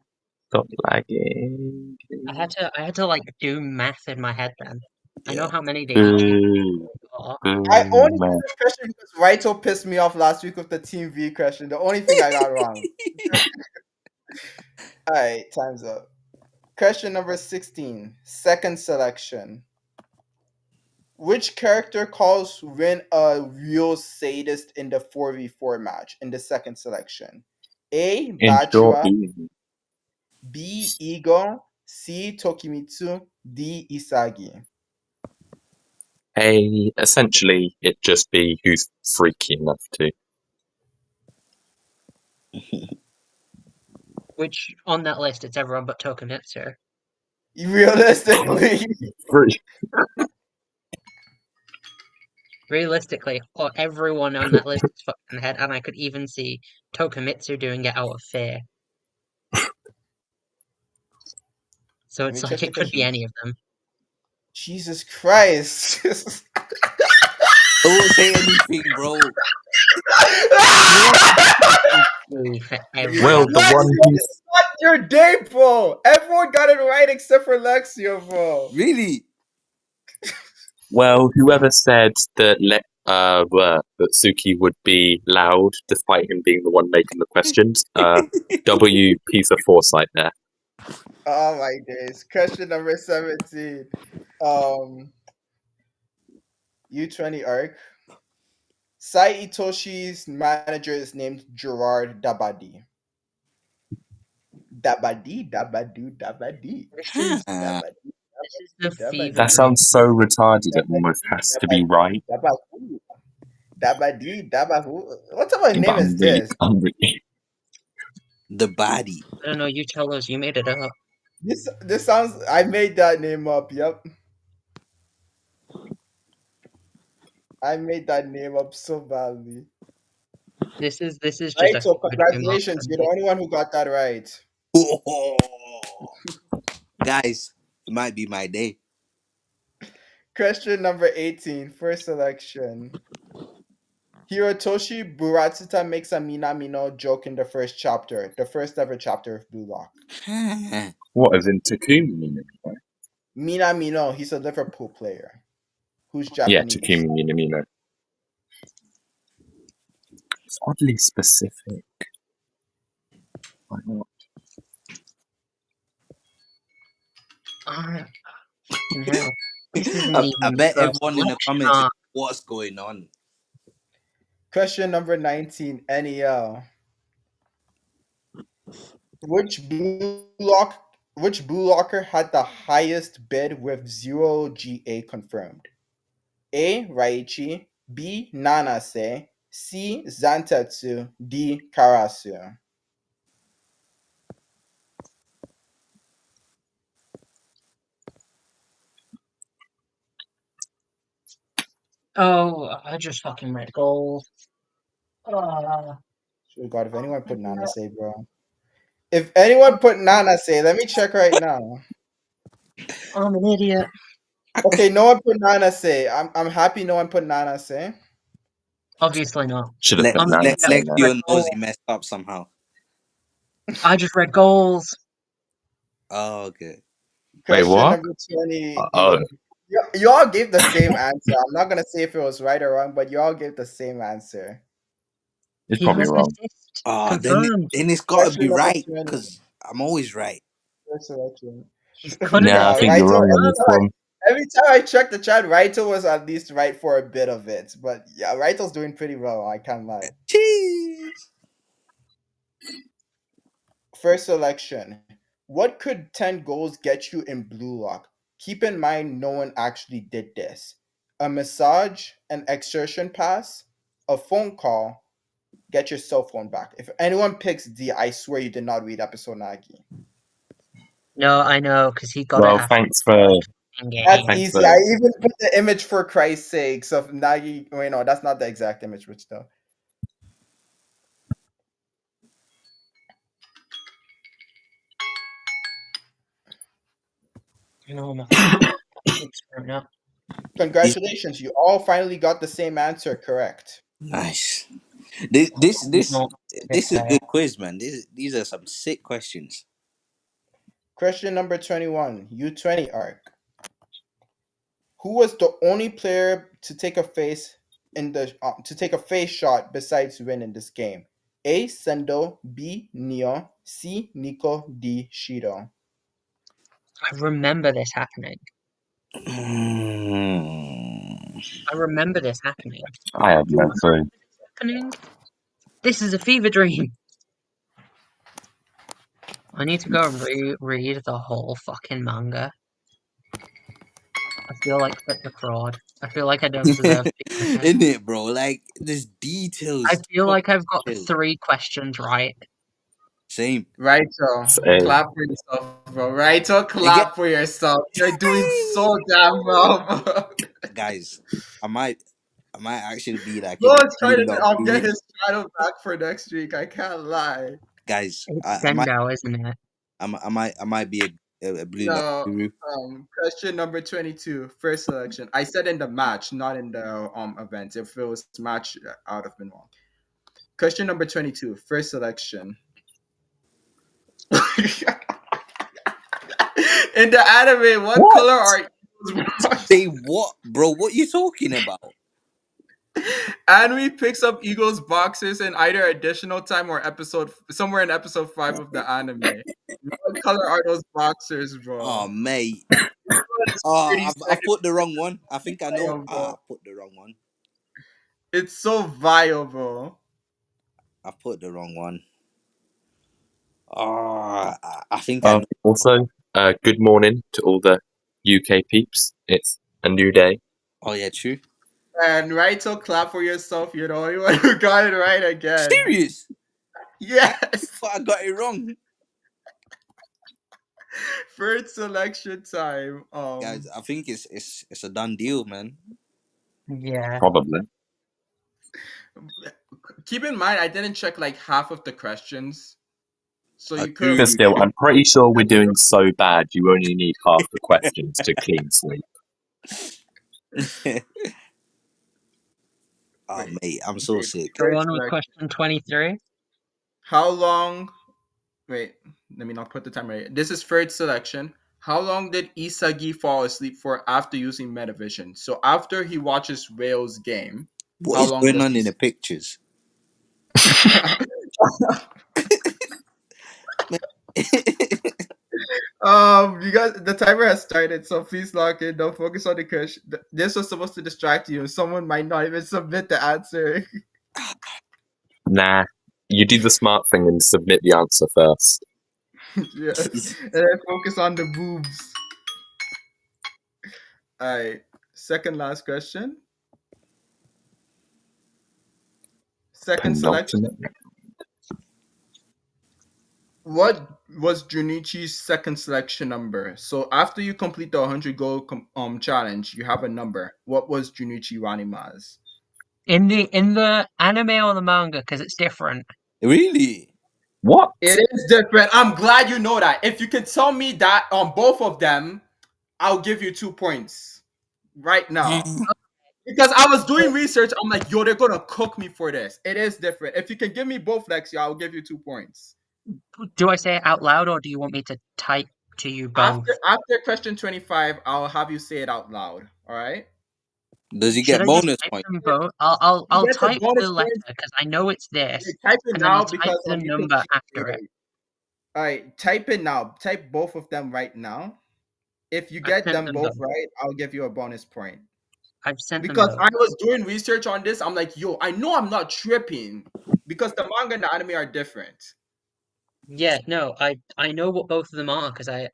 stop lagging. I had to like do math in my head then. I know Yeah. how many they each Boo, got. I only man. did this question because Raito pissed me off last week with the Team V question. The only thing I got wrong. All right, time's up. Question number 16. Second selection. Which character calls Rin a real sadist in the 4v4 match in the second selection? A. In short, Bachua, B. Ego, C. Tokimitsu, D. Isagi. hey, essentially, it'd just be who's freaky enough to. Which on that list it's everyone but Tokumitsu. Realistically, Free. Realistically, everyone on that list is fucking head, and I could even see Tokumitsu doing it out of fear. So let it's me like check the it could be question. any of them. Jesus Christ. Don't say anything, bro. Ooh, for Well, everyone. the one Lexio, who's it's not your day, bro. Everyone got it right except for Lexio, bro. Really? whoever said that that Suki would be loud despite him being the one making the questions. W piece of foresight there. Oh my days. Question number 17. U20 arc. Sai Itoshi's manager is named Gerard Dabadi. Dabadi, Dabadu, Dabadi. This is Huh. Dabadi, this is the fever That Dabadi, dream. sounds so retarded. It almost Dabadi, has to be Dabadi, right. Dabahu. Dabadi, Dabahu. What type of But name is this? The body. I don't know. You tell us. You made it up. This sounds. I made that name up. Yep, I made that name up so badly. This is just Right. a So fever dream off congratulations, for you're the me. only one who got that right. Guys, it might be my day. Question number 18, first selection. Hirotoshi Buratsuta makes a Minamino joke in the first chapter, the first ever chapter of Blue Lock. Huh. What, as in Takumi? Minamino, he's a Liverpool player who's Yeah, Japanese. Takumi Minamino. It's oddly specific. Why not? Fucking hell. This isn't I even the bet first everyone in the selection. comments is what's going on. Question number 19, NEL. Which blue locker had the highest bid with 0 GA confirmed? A. Raichi, B. Nanase, C. Zantetsu, D. Karasu. Oh, I just fucking read gold. Uh, Oh God, if anyone put Nanase, bro. If anyone put Nanase, let me check right now. I'm an idiot. Okay, no one put Nanase. I'm happy no one put Nanase. Obviously not. Should have put I'm an Nana idiot. I say Next just no. read year knows he goals. messed up somehow. I just read goals. Oh, okay. Wait, Question what? number 20. Oh, You all gave the same answer. I'm not gonna say if it was right or wrong, but you all gave the same answer. it's He probably has an wrong. assist. Oh, Confirmed. then it's got to Question be number right 20. because I'm always right. First selection. He's got an Nah, I Nah, think assist. you're Raito. wrong on this one. Every time I check the chat, Raito was at least right for a bit of it. But yeah, Raito's doing pretty well. I can't lie. Cheese. First selection. What could 10 goals get you in Blue Lock? Keep in mind, no one actually did this. A massage, an exertion pass, a phone call, get your cell phone back. If anyone picks D, I swear you did not read episode Nagi. No, I know, because he got it Well, after thanks the for fucking That's game. thanks easy. for. I even put the image for Christ's sakes of Nagi. Wait, no, that's not the exact image, but still. You know, I'm a fucking screwing up. This Congratulations, you all finally got the same answer correct. nice. This this I'm this not this is a fair. good quiz, man. These are some sick questions. Question number 21, U20 arc. Who was the only player to take a face shot besides win in this game? A. Sendo, B. Neo, C. Nico, D. Shido. I remember this happening. Mm. I remember this happening. I have Do no I clue. remember this happening? This is a fever dream. I need to go and read the whole fucking manga. I feel like such a fraud. I feel like I don't deserve to be in here. Isn't it, bro? Like there's I details. feel So like I've got details. 3 questions right. Same. Raito, So, clap for yourself, bro. Raito, Again, clap for yourself. You're doing so damn well, bro. guys. I might I might actually be like Bro in the is trying blue to lock get group, his title back for next week. I can't lie. guys. It's I might Sendo, isn't it? I might be a blue lock No. guru. Question number 22, first selection. I said in the match, not in the event. If it was match, I would have been wrong. Question number 22, first selection. In the anime, what color what? are eagles' wings? Say what, bro? What you talking about? Anime picks up Eagle's boxes in either additional time or somewhere in episode 5 of the anime. What color are those boxers, Oh bro? mate. It's Oh, 30 I seconds. put the wrong one. I think I know. Bro. I put the wrong one. It's so vile, bro. I put the wrong one. Oh, I think I know. Also, good morning to all the UK peeps. It's a new day. Oh yeah, true. And Raito, clap for yourself. You're the only one who got it right again. Serious? Yes. But I got it wrong. First selection time. Guys, I think it's a done deal, man. Yeah. Probably. Keep in mind, I didn't check like half of the questions, so you could. But still, I'm pretty sure we're doing so bad you only need half the questions to clean sweep. Oh Wait. mate, I'm so sick. Go on with question 23. How long? Wait, let me not put the timer. Right. This is third selection. How long did Isagi fall asleep for after using Metavision? So after he watches Rail's game, What how is long going does on in the pictures? You guys, the timer has started, so please lock in. Don't focus on the question. This was supposed to distract you. Someone might not even submit the answer. Nah, you do the smart thing and submit the answer first. Yes, and then focus on the boobs. All right, second last question. Second selection. Penultimate. What was Junichi's second selection number? So after you complete the 100 goal challenge, you have a number. What was Junichi Wanima's? In the anime or the manga, because it's different. Really? What? It is different. I'm glad you know that. If you can tell me that on both of them, I'll give you 2 points right now. Because I was doing research, I'm like, yo, they're gonna cook me for this. It is different. If you can give me both, Lexi, I'll give you 2 points. Do I say it out loud or do you want me to type to you both? After question 25, I'll have you say it out loud. All right. Does he Should get I just bonus type points? them both? I'll You get the type bonus the letter points. because I know it's this, Type it and then I'll now type because the you can number cheat after it. later. All right, type it now. Type both of them right now. If you I've get sent them them both both. right, I'll give you a bonus point. I've sent them Because both. I was doing research on this, I'm like, yo, I know I'm not tripping because the manga and the anime are different. Yeah, no, I know what both of them are because I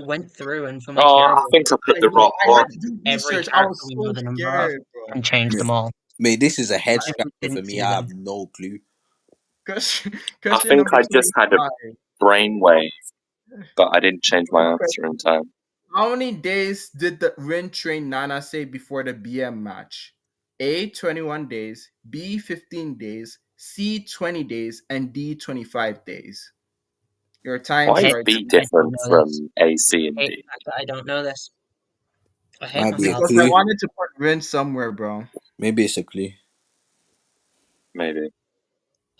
went through and for my Oh, I terrible think I picked the wrong I one. had to do every research. I character was we so know the number of scared, bro. and changed them all. Mate, this is a head If we scratcher for didn't me. see I them. have no clue. Question I think number I just had a 25. brainwave, but I didn't change my answer in time. How many days did the Rin train Nana say before the BM match? A, 21 days, B, 15 days, C, 20 days, and D, 25 days. Your time Why is starts. B I don't different know this. from A, C, and I hate D? the fact that I don't know this. I hate Might be a myself. Because I clue. wanted to put Rin somewhere, bro. Maybe it's a clue. Maybe.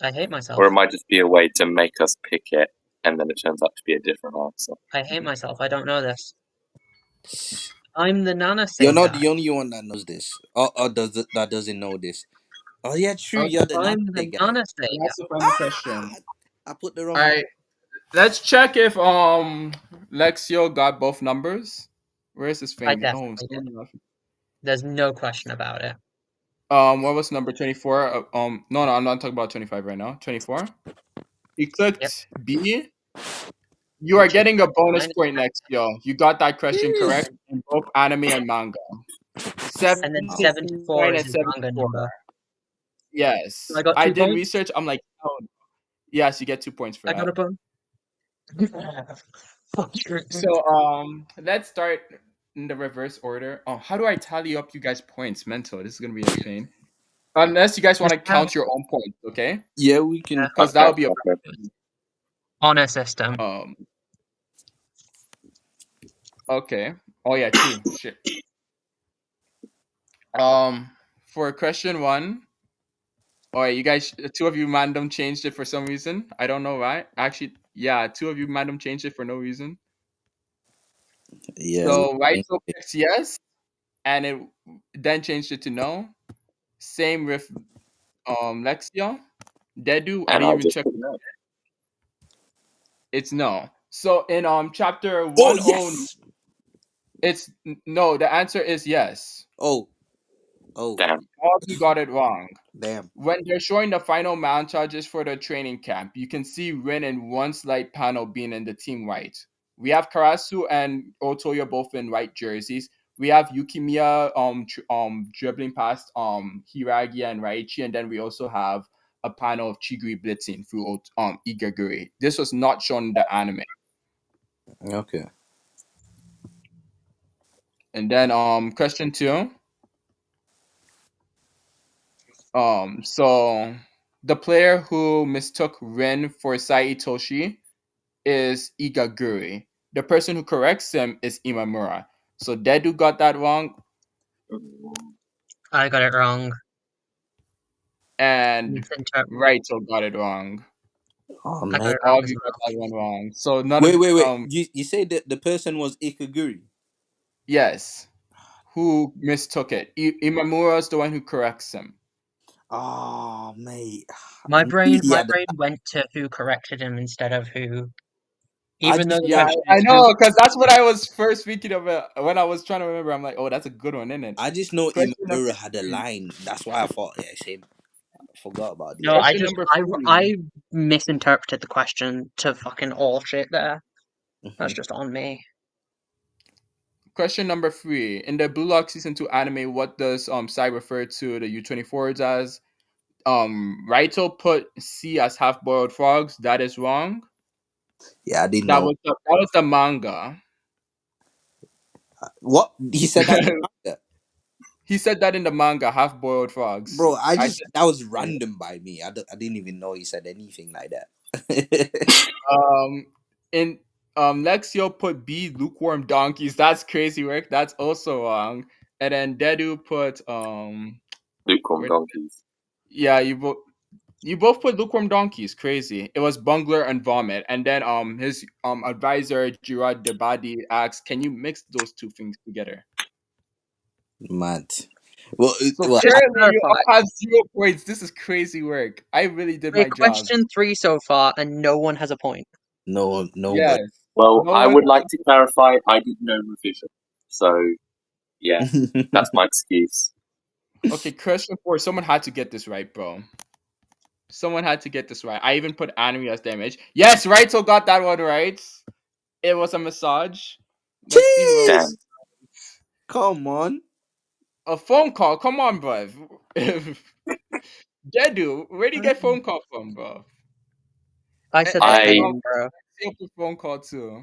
I hate myself. Or it might just be a way to make us pick it, and then it turns out to be a different answer. I hate myself. I don't know this. I'm the Nana You're Say not guy. the only one that knows this. Or that doesn't know this. Oh yeah, true. Okay. You're the I'm Nante the guy. Nana Say And guy. that's the final question. I put the wrong All one. right. Let's check if Lexio got both numbers. Where's his I thing? Oh, definitely did. There's no question about it. what was number 24? No, I'm not talking about 25 right now. 24. He clicked B. You are Which is getting a bonus mine. point, Lexio. You got that question correct in both anime and manga. And then 7, 74 69, is and his manga 74. number. Yes. I got I 2 did points. research. I'm like, oh, yes, you get 2 points for I got that. a point. So let's start in the reverse order. Oh, how do I tally up you guys' points? Mental. This is gonna be a pain. Unless you guys want to count your own points, okay? Yeah, we can. Because that would be a Honor system. okay. Oh yeah, true. Shit. For question 1. All right, you guys, 2 of you random changed it for some reason. I don't know why. Actually, yeah, 2 of you random changed it for no reason. Yeah. So Raito picks yes, and it then changed it to no. Same with Lexia. Dedu, I And didn't I even just check. put no. It's no. So in chapter Oh 10, yes. it's no. The answer is yes. Oh oh Damn. All of you got it wrong. damn. When they're showing the final montages for the training camp, you can see Rin in one slight panel being in the team white. We have Karasu and Otoya both in white jerseys. We have Yukimiya dribbling past Hiragi and Raichi, and then we also have a panel of Chiguri blitzing through Igaguri. This was not shown in the anime. Okay. And then question 2. So the player who mistook Rin for Saitoshi is Igaguri. The person who corrects him is Imamura. So Dedu got that wrong, I got it wrong. and Misinterpret. Raito got it wrong. Oh I got man. it All wrong of as you got well. that one wrong. So none of Wait. You say that the person was Ikaguri. yes, who mistook it? Imamura is the one who corrects him. Oh mate. I My knew brain, he my had. brain went to who corrected him instead of who. I Even though just the Yeah, know. question I is who. know, because that's what I was first thinking of when I was trying to remember. I'm like, oh, that's a good one, isn't it? I just know Question number Imamura had a 3. line. That's why I thought, yeah, it's him. I forgot about the No, other. Question number 3. I misinterpreted the question to fucking all shit there. That's Mhm. just on me. Question number 3. In the Blue Lock season 2 anime, what does Sai refer to the U-24s as? Raito put C as half boiled frogs. That is wrong. Yeah, I didn't That know. was the manga. What he said that in the manga. He said that in the manga, half boiled frogs. Bro, I I just said that was random by me. I didn't even know he said anything like that. um in Lexio put B lukewarm donkeys. That's crazy work. That's also wrong. And then Dedu put Lukewarm where- donkeys. yeah, you both put lukewarm donkeys. Crazy. It was bungler and vomit. And then his advisor Girard Debadi asks, can you mix those two things together? Mad. Well, So well, Just to currently you clarify, all have 0 points. This is crazy work. I really did we're my job. question 3 so far, and no one has a point. no, but Yes. Well, No I one. would like to clarify I did no revision. So, yeah, that's my excuse. Okay, question 4. Someone had to get this right, bro. Someone had to get this right. I even put anime as the image. Yes, Raito got that one right. It was a massage. Let's see, bro. Damn. jeez, come on. A phone call. Come on, bro. Dedu, where do you get phone call from, bro? I And, said the and, and I same, bro. Simple phone call too.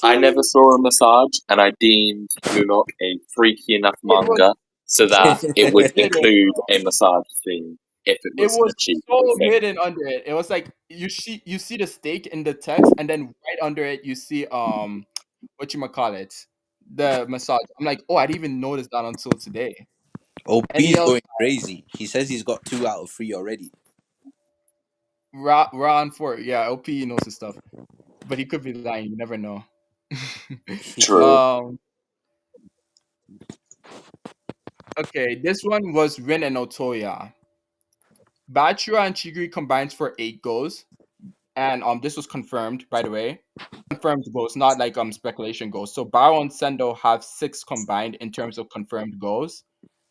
I never Jeez. saw a massage, and I deemed BLUELOCK a freaky enough It was manga so that it so would hidden. include a massage scene if it It was was achievable so thing. hidden under it. It was like you see the steak in the text, and then right under it you see what you call it, the massage. I'm like, oh, I didn't even notice that until today. OP Any is else? going crazy. He says he's got 2 out of 3 already. Round 4. Yeah, LP knows his stuff, but he could be lying. You never know. True. um. Okay, this one was Rin and Otoya. Bachira and Chiguri combines for 8 goals, and this was confirmed, by the way. Confirmed goals, not like speculation goals. So Barou and Sendo have 6 combined in terms of confirmed goals.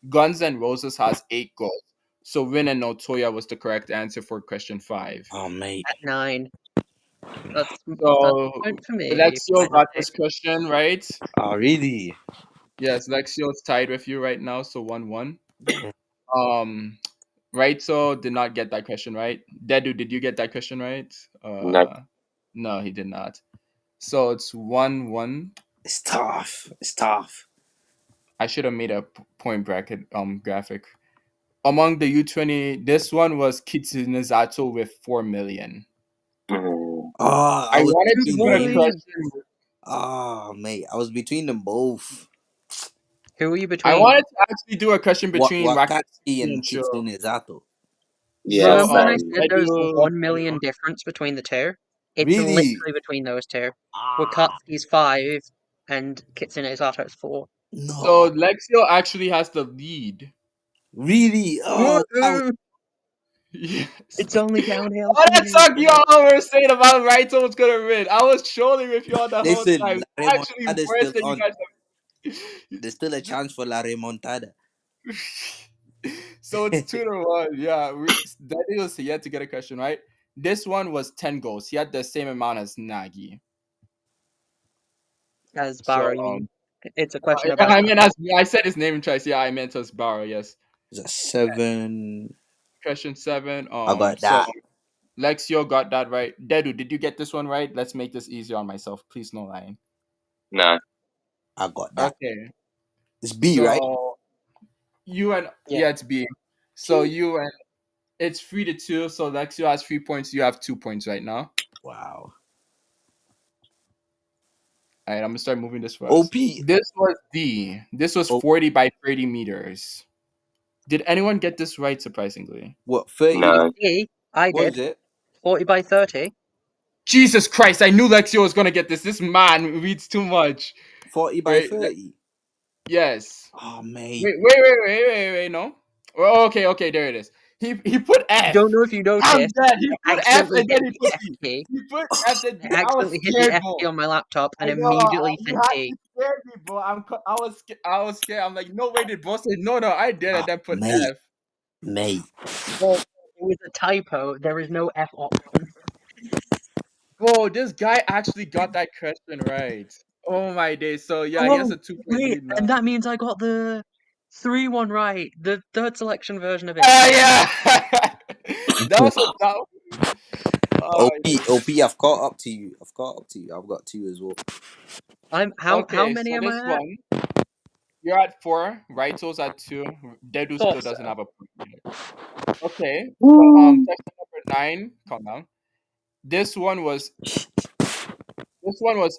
Guns and Roses has 8 goals. So Rin and Otoya was the correct answer for question 5. Oh mate. At 9. That's a So point for me. Lexio got this question right. Oh really? Yes, Lexio's tied with you right now, so 1-1. Um, Raito did not get that question right. Dedu, did you get that question right? No. No, he did not. So it's 1-1. It's tough. It's tough. I should have made a point bracket graphic. Among the U20, this one was Kitsunezato with 4 million. Mm. Oh, I I was wanted to between do a him. Really? question. Oh mate, I was between them both. Who are you I between? wanted to actually do a question between Wakatsuki Wakatsuki and and Sho. Kitsune Zato. Yeah, So Remember when I same. said there's Dedu, 1 million difference between the two? It's Really? literally between those two. Ah, Wakatsuki's 5 and Kitsune Zato's 4. so no. Lexio actually has the lead. Really? Oh, that was, Woohoo! Yes. It's only downhill Oh, from that here. sucked. Y'all were saying about Raito was gonna win. I was trolling with y'all the whole listen, time. La Actually, Remontada is worse still than you on. guys There's still a chance for La Remontada. have. So it's 2-1. Yeah, Daniel's yet to get a question right. This one was 10 goals. He had the same amount as Nagi. As So Barrow, you mean? It's a question about. I meant as I said his name twice. Yeah, I meant as Barrow. Yes. Is that 7? Question 7. I got So that. Lexio got that right. Dedu, did you get this one right? Let's make this easier on myself. Please, no lying. No. I got that. Okay. It's B, right? So you and Yeah. yeah, it's B. So you and it's 3-2. So Lexio has 3 points. You have 2 points right now. Wow. All right, I'm gonna start moving this fast. OP. This was D. This was Oh. 40 by 30 meters. Did anyone get this right? Surprisingly. What, 30? No. I What did. is it? 40 by 30. Jesus Christ! I knew Lexio was gonna get this. This man reads too much. 40 by Wait, 30. yes. Oh, mate. Wait. No. Oh, okay. There it is. He put F. Don't know if you noticed. I'm dead. He I put F accidentally and then hit he the put F D. key. He put F and I D. I was accidentally hit the scared, F bro. key on my laptop and I know. immediately You sent had D. to scare me, bro. I was scared. I'm like, no way. Did boss say no? I did, and then put Mate. F. Mate. Well, it was a typo. There is no F option. Bro, this guy actually got that question right. Oh my days. So yeah, he has a 2-point wait, lead now. and that means I got the 3-1 right. The third selection version of it. Oh yeah. That was a doubt. OP, I've caught up to you. I've got 2 as well. How Okay, many so am this I at? one, you're at 4. Raito's at 2. Dedu Thought still doesn't so. have a point yet. Okay. So question number 9. Calm down. This one was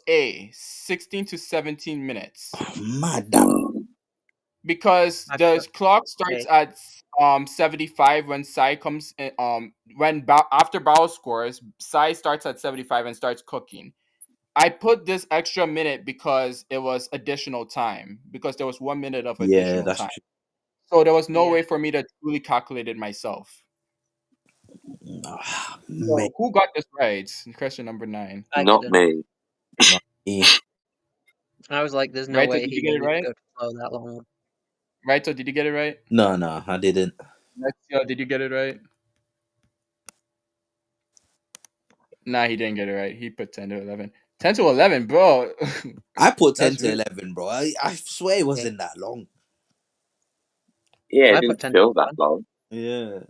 A, 16 to 17 minutes. Mad that. Because I the put clock starts A. at 75 when Sai comes in, after Bao scores, Sai starts at 75 and starts cooking. I put this extra minute because it was additional time, because there was 1 minute of Yeah, additional that's time. true. So there was no Yeah. way for me to truly calculate it myself. Mate. So who got this right? Question number 9. I Not didn't. me. Eh. I was like, there's no Raito, way did he you get it needed right? to go to flow that long. Raito, did you get it right? No, I didn't. Lexio, did you get it right? Nah, he didn't get it right. He put 10 to 11. 10 to 11, bro. I put 10 That's to really 11, bro. I swear it wasn't that long. Yeah, it I put didn't 10 feel to that 11. long. Yeah.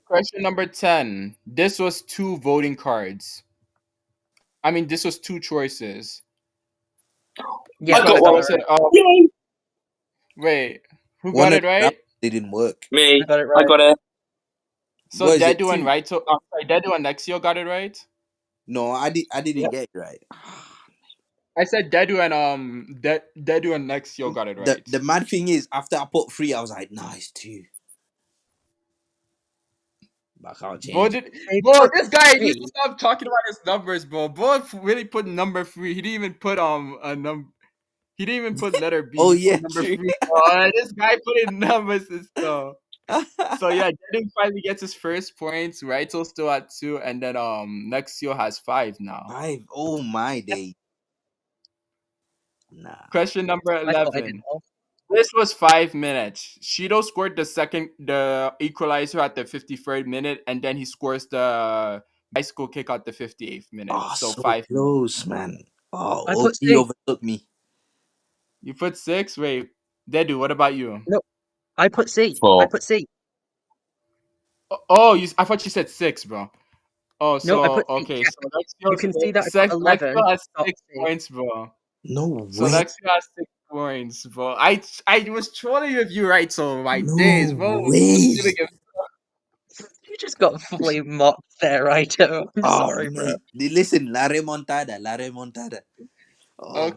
Question number 10. This was 2 voting cards. I mean, this was 2 choices. Yeah, I got I one. got it right. Yay! Wait, who One got of it right? them didn't work. Me. I got it I right. got it. So What is it? Dedu and 2? Raito, Dedu and Lexio got it right. No, I didn't Yep. get it right. I said Dedu and Dedu and Lexio got it right. The mad thing is, after I put 3, I was like, nah, it's 2. But I can't Bro, change. this guy needs to 3. stop talking about his numbers, bro. Bro really put number 3. He didn't even put a number. He didn't even put letter B. Oh, He yeah, put number true. 3. Bro. This guy put in numbers and stuff. So yeah, Dedu finally gets his first points. Raito's still at 2, and then Lexio has 5 now. 5. Oh my day. Nah. Question number I thought I did 11. all. This was 5 minutes. Shido scored the equalizer at the 53rd minute, and then he scores the bicycle kick at the 58th minute. Oh, So so 5 minutes. close, man. Oh, I put he C. overtook me. You put 6? Wait, Dedu, what about you? No, I put C. 4. I put C. Oh, I thought you said 6, bro. Oh, No, so I put C. okay, Check. so You can see that I put 11. Lexio has Stop 6 C. points, bro. No So way. Lexio has 6 points, bro. I was trolling with you, right? So my days, No bro. way. You just got fully mocked there, Raito. I'm Oh, sorry, bro. mate. Listen, la remontada. Oh,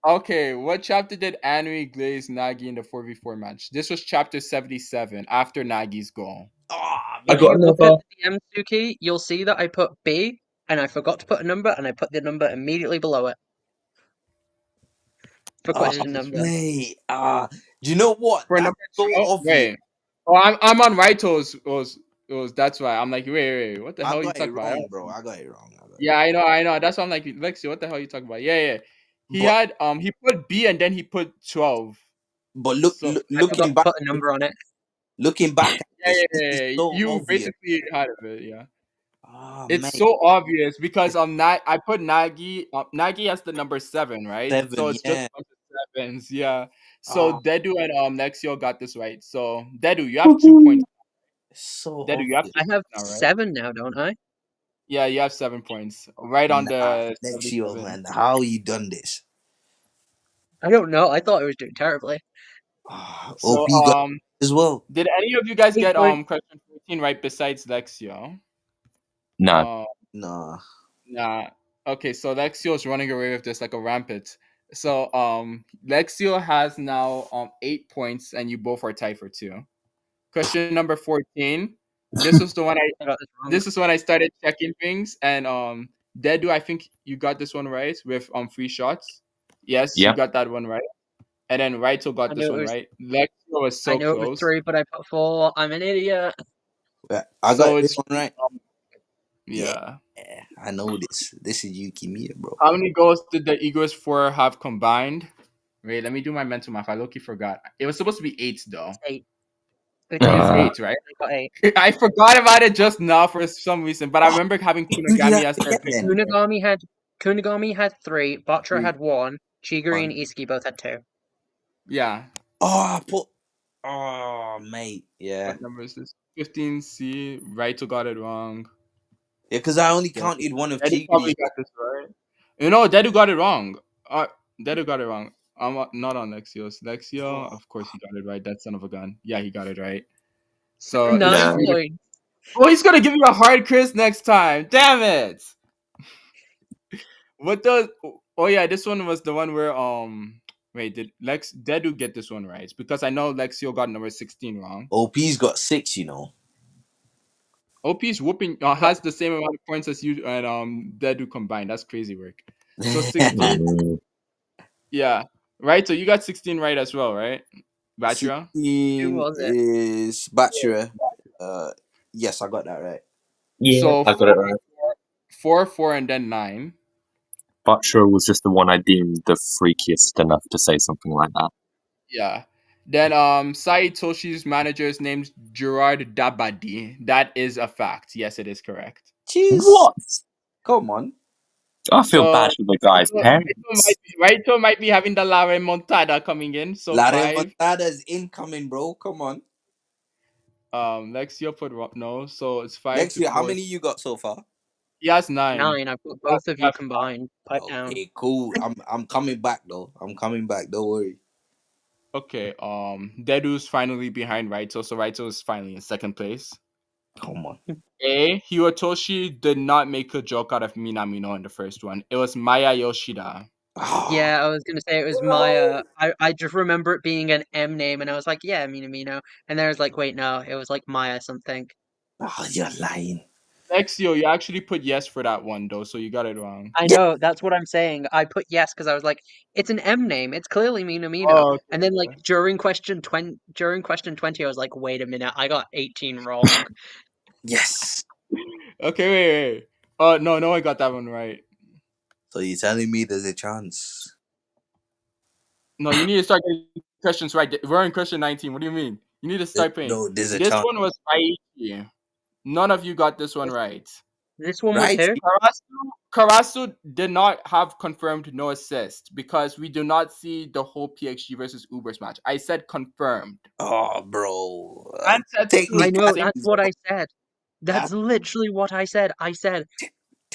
Okay. What chapter did Anui glaze Nagi in the 4v4 match? This was chapter 77 after Nagi's goal. oh I If got you look another. at the DM Suki, you'll see that I put B and I forgot to put a number and I put the number immediately below it. For question number. mate. Do you know what? For That's number so 12, obvious. wait. Oh, I'm on Raito's. Was that's why I'm like, wait, what the I hell are you got it talking about? wrong, bro. I got it wrong. Yeah, I know. That's why I'm like, Lexi, what the hell are you talking about? Yeah. He But had he put B and then he put 12. look, So I forgot looking to back, put a number on it. looking back at this is yeah. so You obvious. basically had it, yeah. Oh It's mate, so obvious because I put Nagi Nagi as the number 7, right? So 7, it's just yeah. a bunch of sevens, yeah. So Ah, Dedu and Lexio got this right. So Dedu, you have 2 points. Woohoo. it's so Dedu, you have obvious. 2 I have points now, right? 7 now, don't I? Yeah, you have 7 points. Right on Nah, the next year, 77. man. How you done this? I don't know. I thought I was doing terribly. Ah, So OP got as well. did any of you guys Eight get points. question 14 right besides Lexio? No. Nah. Nah. Okay, so Lexio is running away with this like a rampant. So Lexio has now 8 points and you both are tied for 2. Question number 14. This was the one I got this wrong. this is when I started checking things and Dedu, I think you got this one right with free shots. Yes, you Yep. got that one right. And then Raito got I this knew it one was. right. Lexio was I so knew it was close. 3, but I put 4. I'm an idiot. Yeah, I got So this it's one right. Yeah, yeah. I know this. This is Yuki Miya, bro. How many goals did the Eagles 4 have combined? Wait, let me do my mental math. I low-key forgot. It was supposed to be 8 though. It's 8. It It's is. Uh, 8, right? I got 8. I forgot about it just now for some reason, but I Oh, remember having who did Kunagami I as the forget pick then? number Kunigami had 3. Batra 3. had 1. Chigiri and 1. Isagi both had 2. Yeah. Oh, I put. Oh, mate. Yeah. What number is this? 15C. Raito got it wrong. Yeah, because I only Dedu, counted one of Dedu Chigri's. probably got this right. Dedu got it wrong. Dedu got it wrong. I'm not on Lexio's. Lexio, Oh, of course, he got it right. That son of a gun. Yeah, he got it right. So it's 9 yeah. 3 to. points. Oh, he's gonna give you a hard quiz next time. Damn it! What does? Oh yeah, this one was the one where Wait, did Dedu get this one right? Because I know Lexio got number 16 wrong. OP's got 6, you know. OP's whooping has the same amount of points as you and Dedu combined. That's crazy work. So 16, Mm, yeah, right. So you got 16 right as well, right, Batra? 2 16 was it? is Bachelor. Uh, yes, I got that right. yeah, So I got it right. 4, and then 9. Butcher was just the one I deemed the freakiest enough to say something like that. Yeah. Then Sai Toshi's manager is named Gerard Dabadi. That is a fact. Yes, it is correct. Jeez. What? Come on. I feel So bad for the guy's parents. Raito might be having the La Remontada coming in. So La 5. Remontada is incoming, bro. Come on. Lexio put no. So it's 5 Next to year, how 4. many you got so far? He has 9. 9. I put both of He you has combined. Put down. Okay, cool. I'm coming back though. I'm coming back. Don't worry. Okay. Dedu's finally behind Raito. So Raito is finally in second place. Come on. Hirotoshi did not make a joke out of Minamino in the first one. It was Maya Yoshida. Ah, Yeah, I was gonna say it was Maya. I just remember it being an M name, and I was like, yeah, Minamino. And then I was like, wait, no, it was like Maya something. you're lying. Lexio, you actually put yes for that one though, so you got it wrong. I Yeah. know, that's what I'm saying. I put yes because I was like, it's an M name. It's clearly Minamino. Oh, And then like during question 20, I was like, wait a minute, I got 18 wrong. Yes. okay, wait. No, I got that one right. So you're telling me there's a chance? No, you need to start getting questions right. We're in question 19. What do you mean? You need to start paying. No, there's a This chance. one was Aichi. None of you got this one right. This one was Right? who? Karasu did not have confirmed no assist because we do not see the whole PXG versus Ubers match. I said confirmed. Oh, bro. And Tetsu I know, same- that's what I said. That's That literally what I said. I said,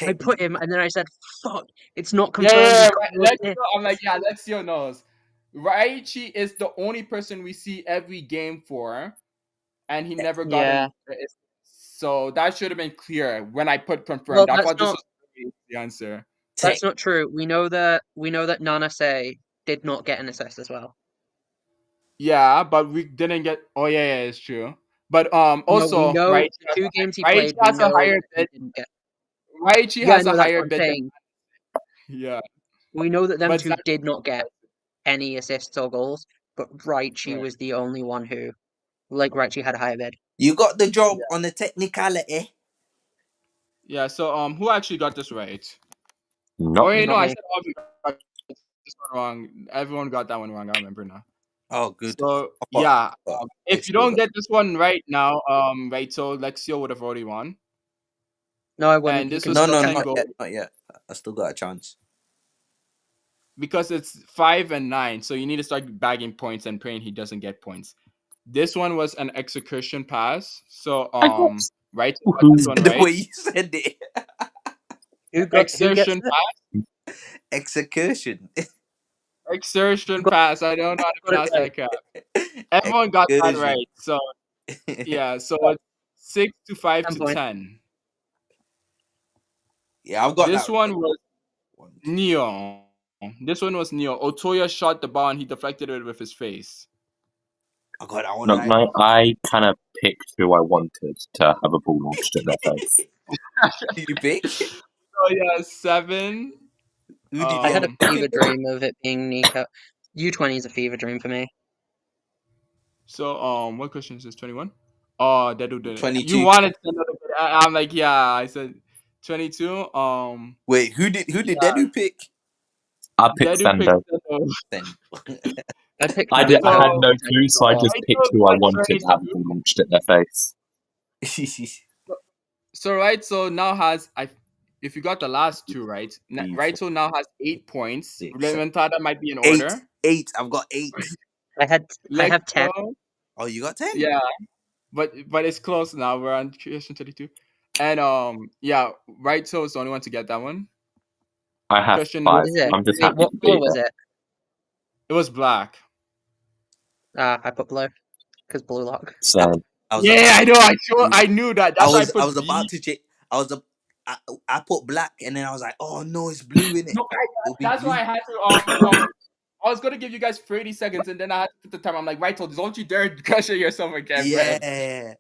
I put him, and then I said, fuck, it's not Yeah, confirmed, he's got no assist. I'm like, yeah, Lexio knows. Raichi is the only person we see every game for, and he never got Yeah. an assist. So that should have been clear when I put Well, confirmed. I thought this was the answer. that's not true. We know that Nanase did not get an assist as well. Yeah, but we didn't get. Oh yeah, it's true. But No, we also know Raichi the 2 games he Raichi played, we has a know higher he bid. didn't get. Raichi Yeah, I has a know, that's higher what I'm bid than saying. yeah. We know that them But 2 did not get any assists or goals, but Raichi right. was the only one who. Like Raichi had a higher bid. You got the job on the technicality. Yeah. So who actually got this right? Not Oh, me. no, Not I me. said Avi got this one wrong. Everyone got that one wrong. I remember now. Oh, good. So I thought, yeah, I thought I if you still don't got. get this one right now, Raito, Lexio would have already won, No, I wouldn't. and You this can was No, still no, get 10 not that. goals yet, not yet. I still got a chance. because it's 5 and 9. So you need to start bagging points and praying he doesn't get points. This one was an execution pass. So I got. Raito got this Woohoo. one The right. way you said it, Who gets Exertion it? pass. execution, Who Exertion got, pass. I don't know how to got it pronounce right? that crap. Everyone got that excursion. right. So yeah. So it's 6 to 5 10 to points. 10. Yeah, I've got This that. one was One, two. Neo. This one was Neo. Otoya shot the ball and he deflected it with his face. I got that one No, right. no, I kind of picked who I wanted to have a ball launched at their face. Who did you pick? So yeah, 7. Who did I you had end a up fever picking? dream of it being Nico. U20 is a fever dream for me. So what question is this? 21? Oh, that dude did it. You 22. wanted to know I'm like, yeah, I said 22. Wait, who did Dedu pick? I picked That dude picked Sendo. Then I picked I Mango. had So no clue, so I just picked Raito who I got wanted to have a 22. ball launched at their face. So Raito now has if you got the last two right, Three, four, Raito now has 8 points. six, seven, Remontada might be in eight. order. 8. I've got 8. I have 10. Lexo, Oh, you got 10? yeah, but it's close now. We're on question 32, and yeah, Raito is the only one to get that one. I have Question What 5. is it? I'm just Wait, happy what to color be was here. it? it was black. I put blue. Because blue lock. So, I was Yeah, I know. about, I knew that. I That's why I was put about B. to check. I put black, and then I was like, oh no, it's blue in it. No, It'll be that's blue. why I had to I was gonna give you guys 30 seconds, and then I had to put the time. I'm like, Raito, don't you dare question yourself again, man. Yeah.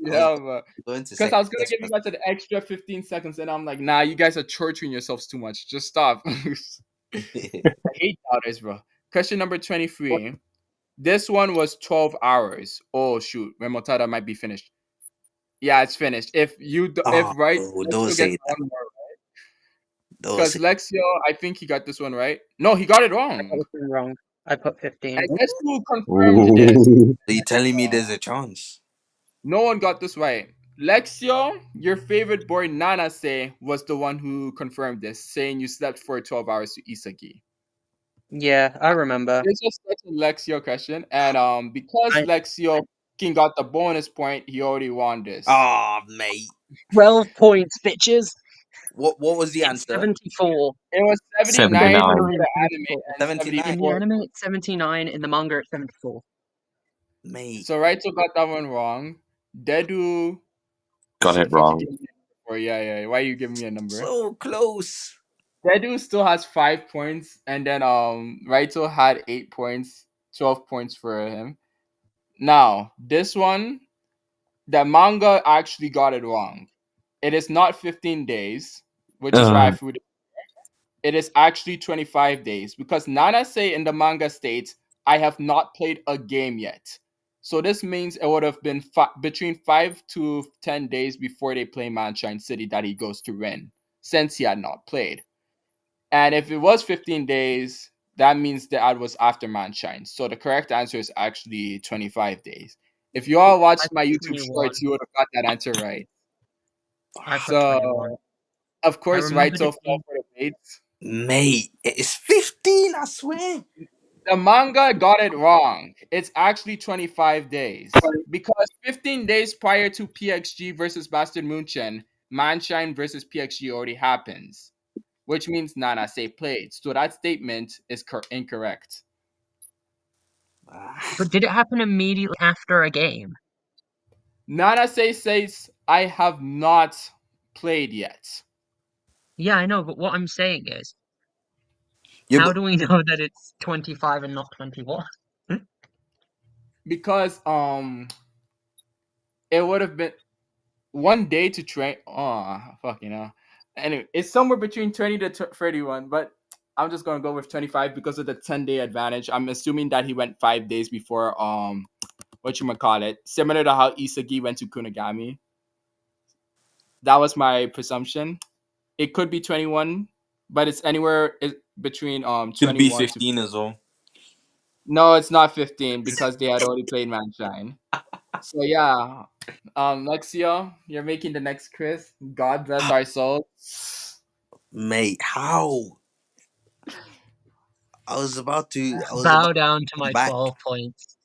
I was Yeah, man. going to Because say I was gonna yes, give you guys an extra 15 seconds, and I'm like, nah, you guys are torturing yourselves too much. Just stop. I hate doubters, bro. Question number 23. This one was 12 hours. Oh shoot, Remontada might be finished. Yeah, it's finished. If Oh, don't Lexio gets say that. one more, Don't because say. Lexio, I think he got this one right. No, he got it I wrong. got this one wrong. I put 15. And guess who confirmed this? ooh. Are you telling me there's a chance? No one got this right. Lexio, your favorite boy Nanase was the one who confirmed this, saying you slept for 12 hours to Isagi. Yeah, I remember. This was such a Lexio question, and because I- Lexio King got the bonus point, he already won this. Oh, mate. 12 points, bitches. What was the It's answer? 74. It was 79 79. for the anime 74. and 79. In the 74. anime, it's 79. In the manga, it's 74. Mate. So Raito got that one wrong. Dedu, Got what it the fuck you wrong. giving me a number for? Yeah. Why are you giving me a number? So close. Dedu still has 5 points, and then Raito had 8 points, 12 points for him. Now this one, the manga actually got it wrong. It is not 15 days, which is why I threw it. It is actually 25 days because Nanase in the manga states, I have not played a game yet. So this means it would have been between 5 to 10 days before they play Munchen City that he goes to Ren, since he had not played. And if it was 15 days, that means the ad was after Munchen. So the correct answer is actually 25 days. If you all I watched my put YouTube 21. shorts, you would have got that answer right. I put So, 21. of I course, remembered Raito it fell being. for the bait. Mate, it's 15, I swear. The manga got it wrong. It's actually 25 days. Because 15 days prior to PXG versus Bastard Munchen, Manshine versus PXG already happens, which means Nanase played. So that statement is incorrect. But did it happen immediately after a game? Nanase says, I have not played yet. Yeah, I know, but what I'm saying is, Yeah, how but do we know that it's 25 and not 21? Because it would have been 1 day to train. Oh, fucking hell. Anyway, it's somewhere between 20 to 31, but I'm just gonna go with 25 because of the 10-day advantage. I'm assuming that he went 5 days before whatchamacallit, similar to how Isagi went to Kunagami. That was my presumption. It could be 21, but it's anywhere between Could be 21 to 15 as well. no, it's not 15 because they had already played Manshine. So yeah, Lexia, you're making the next quiz. God bless our souls. Mate, how? I was about to Bow down to come my back. 12 points.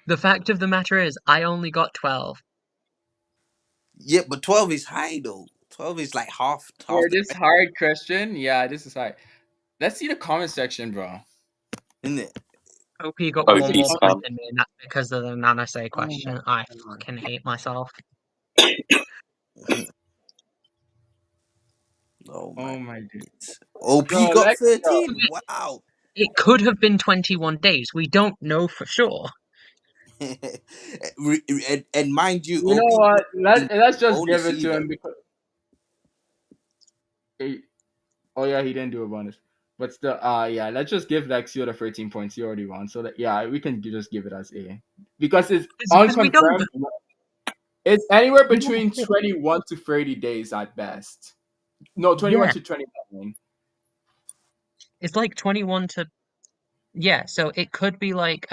The fact of the matter is, I only got 12. Yeah, but 12 is high though. 12 is like half For the this rest, hard question, yeah, this is hard. Let's see the comment section, bro. isn't it? OP got What's one the OP more comment? point spam. than me, and that's because of the Nanase Oh my question. I God. fucking hate myself. Oh my. Oh my dude. OP Bro, got Lexia. 13. Wow. It could have been 21 days. We don't know for sure. And mind you, You OP know what? in Let's just give bonus it to either. him because oh yeah, he didn't do a bonus. But still, yeah, let's just give Lexio the 13 points he already won. So that yeah, we can just give it as A because it's Because we don't. unconfirmed. It's anywhere We don't between have it. 21 to 30 days at best. No, 21 Yeah, to 29. it's like 21 to. Yeah, so it could be like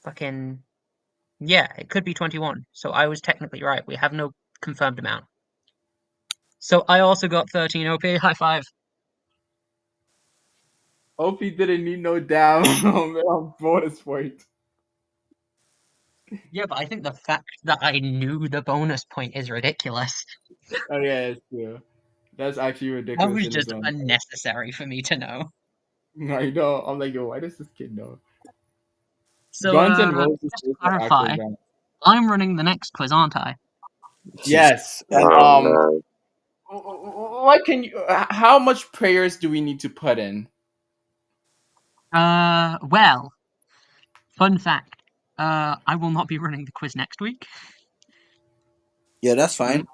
fucking. Yeah, it could be 21. So I was technically right. We have no confirmed amount. So I also got 13 OP. High five. OP didn't need no damn bonus point. Yeah, but I think the fact that I knew the bonus point is ridiculous. Oh yeah, it's true. That's actually That ridiculous was in its just own. unnecessary for me to know. I know. I'm like, yo, why does this kid know? So, Guns and Roses just to is the actual clarify, band. I'm running the next quiz, aren't I? Jesus. Yes, and Oh no. what can you? How much prayers do we need to put in? Well, fun fact. I will not be running the quiz next week. Yeah, that's Hmm? fine.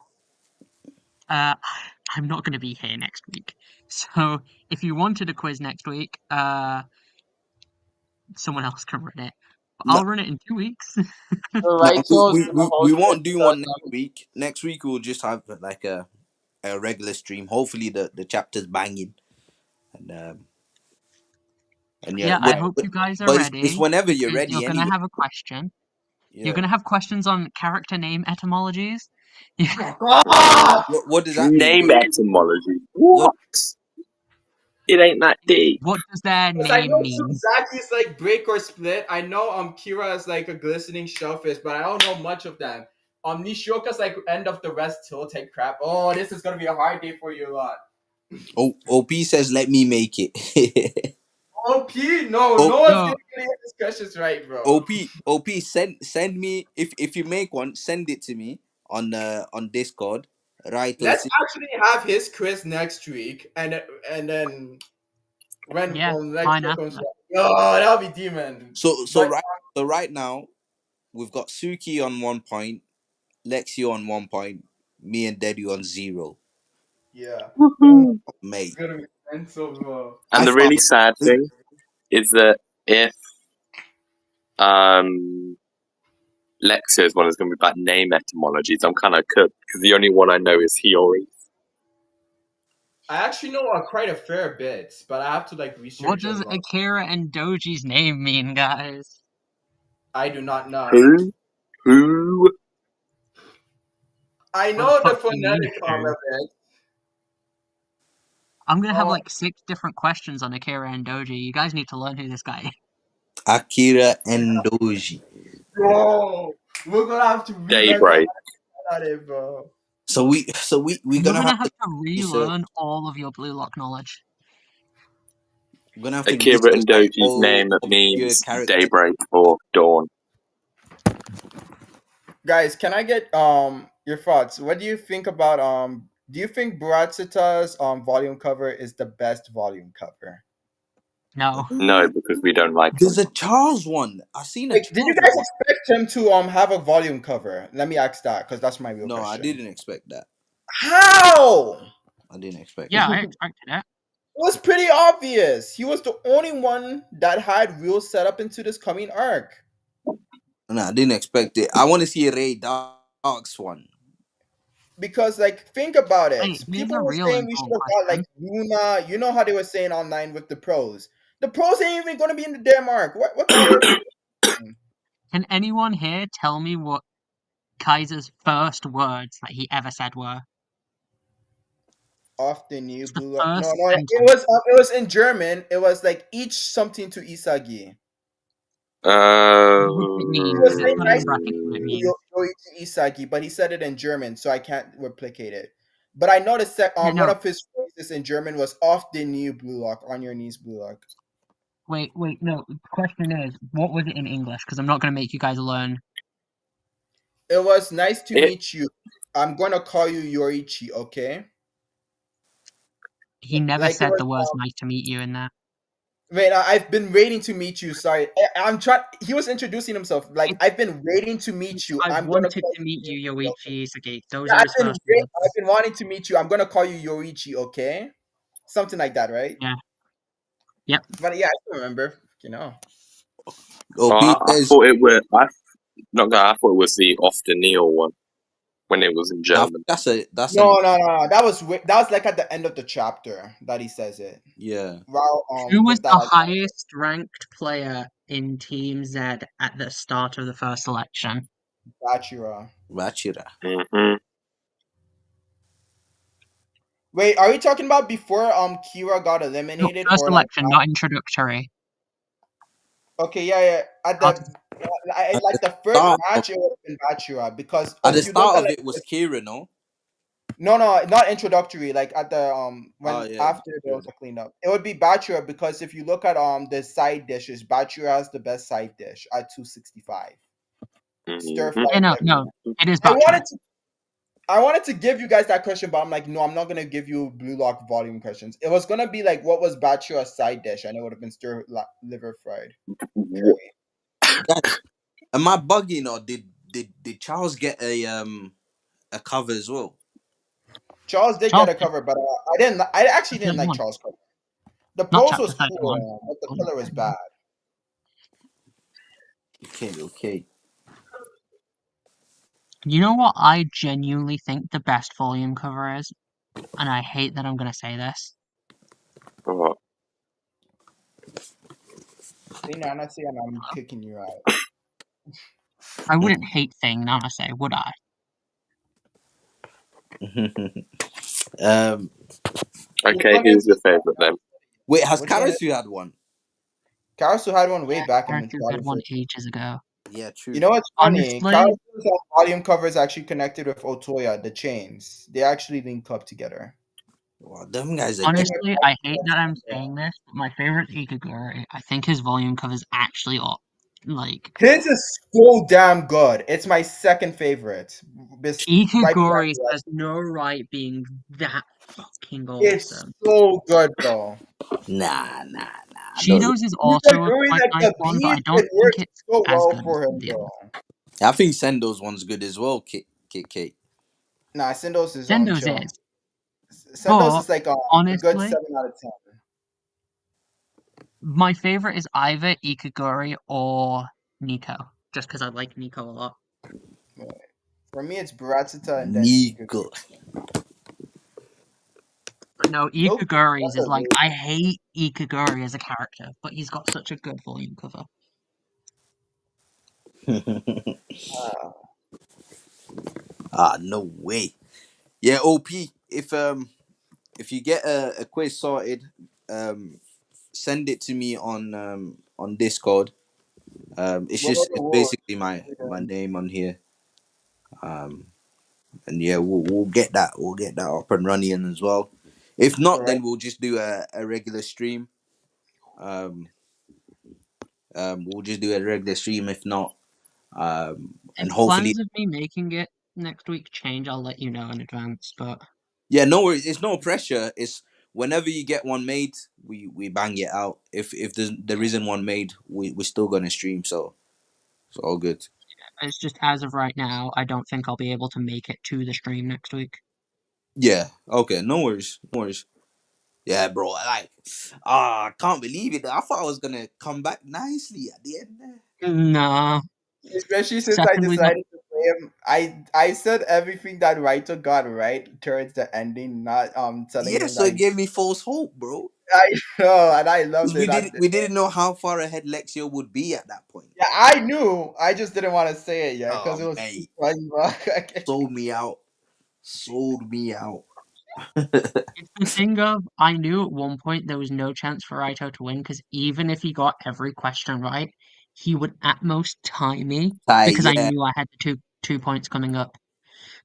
I'm not going to be here next week. So, if you wanted a quiz next week, someone else can run it. But No, I'll run it in 2 weeks. So no, Raito is gonna we host it won't do because one next week. Next week we'll just have like a regular stream. Hopefully the chapter's banging. And yeah, Yeah, I hope you guys are but it's ready whenever you're because ready you're going to anyway. have a question. You're Yeah. going to have questions on character name etymologies. God! What does that mean? Name etymology. What? What? It ain't that deep. What does their Because I name know mean? Tsubaki is like break or split. I know Kira is like a glistening shellfish, but I don't know much of them. Nishioka's like end of the rest till take crap. Oh, this is gonna be a hard day for you a lot. OP says let me make it. OP, no, O- no one's Yo, gonna get these questions right, bro. OP send me if you make one, send it to me on Discord. Raito. Let's actually have his quiz next week, and then when yeah, next mine show comes after. out, oh, that'll be demon. But So right now we've got Suki on 1 point, Lexi on 1 point, me and Dedu on 0. yeah, oh, Woohoo. it's Mate, gonna be mental, bro. And I the really found sad thing is that if um Lexia's one is going to be about name etymologies, I'm kind of cooked because the only one I know is Hiyori. I actually know quite a fair bit, but I have to like What research a does lot. Akira and Doji's name mean, guys? I do not know. Who? Who? I What the know the fuck do you mean, phonetic of who? it. I'm gonna have Oh, like 6 different questions on Akira and Doji. You guys need to learn who this guy is. Akira and Doji. bro, we're gonna have to relearn the Daybreak. hell out of it, bro. We're You're gonna gonna have have to to research. relearn all of your Blue Lock knowledge. We're gonna have to Akira research and like Doji's all name obscure means characters. daybreak or dawn. Guys, can I get your thoughts? What do you think about do you think Buratsuta's volume cover is the best volume cover? No. No, because we don't like him. There's a Charles one. I seen a Like, did you Charles guys one. expect him to have a volume cover? Let me ask that because that's my real No, I question. didn't expect that. How? I didn't expect Yeah, that. I expected it. It was pretty obvious. He was the only one that had real setup into this coming arc. No, I didn't expect it. I want to see a Ray Darks one. Because like think about Hey, it. here's People a were real saying we should important have got like question. Luna. You know how they were saying online with the pros. The pros ain't even going to be in the Denmark. What the hell are we doing? Can anyone here tell me what Kaiser's first words that he ever said were? Off the new Just the blue. No, first no, sentence. it was in German. It was like each something to isagi. What does it He mean? was Because it's saying got it nice in brackets what it to means. Isagi, but he said it in German, so I can't replicate it. But I noticed that Yeah, one no, of his phrases in German was "Off the new blue lock, on your knees, blue lock." wait, no. The question is, what was it in English? Because I'm not going to make you guys learn. It was nice to It, meet you. I'm gonna call you Yorichi, okay? He never Like it said was. the words "nice to meet you" in there. Wait, I've been waiting to meet you. Sorry, I'm trying. He was introducing himself. Like It, I've been waiting to meet you. I've I'm gonna wanted call to you meet you, Yorichi, okay? Yoichi Isagi. Those Yeah, are his first I've words. been wanting to meet you. I'm gonna call you Yorichi, okay? Something like that, right? Yeah. Yep. But yeah, I still remember. You know. OP I says, thought it were. I thought it was the off the Neil one when it was in I think German. that's No, an no, no, no. That was like at the end of the chapter that he says it. yeah. Wow. Who was With that the icon, highest ranked player in Team Z at the start of the first selection? Bachira. Rachira. Hmm. Wait, are we talking about before Kira got No, eliminated first or like? selection, not introductory. Okay, yeah, yeah. At Not, the At the like the first start of match, it would have been Bachira because at the if you look start at of like it was Kira, no? no, no, not introductory. Like at the Oh when yeah, after there Bachira. was a cleanup, it would be Bachira because if you look at the side dishes, Bachira has the best side dish at 265. Stir fry yeah, no, everything. no, it is I Bachira. wanted to I wanted to give you guys that question, but I'm like, no, I'm not gonna give you blue lock volume questions. It was gonna be like, what was Bachira's side dish? And it would have been liver fried curry. Guys, am I bugging or did Charles get a cover as well? Charles did get Charles a cover, but I didn't. I actually the didn't third like one, Charles' cover. The not pose chapter was 31. cool, but the Volume color was 31. bad. Okay, okay. You know what I genuinely think the best volume cover is? And I hate that I'm gonna say this. Oh, See, Nana, see, and I'm kicking you out. I wouldn't hate Thing Nanase, would I? um, You're okay, going who's into your favorite then? wait, has which one? Karasu had one? Karasu had one way Yeah, back in Characters had one 2014. ages ago. Yeah, You true. know what's funny? Honestly, Karasu's volume cover is actually connected with Otoya, the chains. They actually link up together. Wow, them guys are Same dead. with honestly, I hate that I'm yeah. saying this, but my favorite Ikaguri, I think his volume covers actually all like His is so damn good. It's my second favorite. Right behind Ikaguri's the has no right being that fucking It's awesome. so good though. Nah. I don't. Shido's is He's also a doing quite like nice the one, but I beat. don't It think works it's so as well good as for him the others. though. I think Sendo's one's good as well. Kit. Nah, Sendos is Sendo's chill. is, Sendos but is like a good honestly, 7 out of 10. my favorite is either Ikaguri or Nico, just because I like Nico a lot. For me, it's Baratsita and then Nico. Ikaguri. But no, Loki, Ikaguri's that's a is like, really I hate Ikaguri as a character, but he's got such a good volume cover. uh, No way. Yeah, OP. If you get a quiz sorted, um, send it to me on Discord. It's what are just the it's rules? basically my name on here. Um, and yeah, we'll get that up and running as well. If not, Alright. then we'll just do a regular stream. Um, we'll just do a regular stream. If not, If and hopefully, plans of me making it next week change, I'll let you know in advance, but yeah, no worries. It's no pressure. It's whenever you get one made, we bang it out. If there isn't one made, we're still gonna stream. So it's all good. it's just as of right now, I don't think I'll be able to make it to the stream next week. Yeah. Okay. No worries. No worries. Yeah, bro. I can't believe it. I thought I was gonna come back nicely at the end there. No. Especially since I Secondly, that decided to play him. I said everything that Raito got right towards the ending, not telling Yeah, him so that it gave me false hope, bro. I know, and I Because loved it at the we didn't end. know how far ahead Lexio would be at that point. Yeah, I knew. I just didn't want to say it yet because Oh it was too mate, funny, bro. sold me out. Sold me out. it's the thing of I knew at one point there was no chance for Raito to win because even if he got every question right, he would at most tie me Ty, because I yeah, knew I had the two points coming up.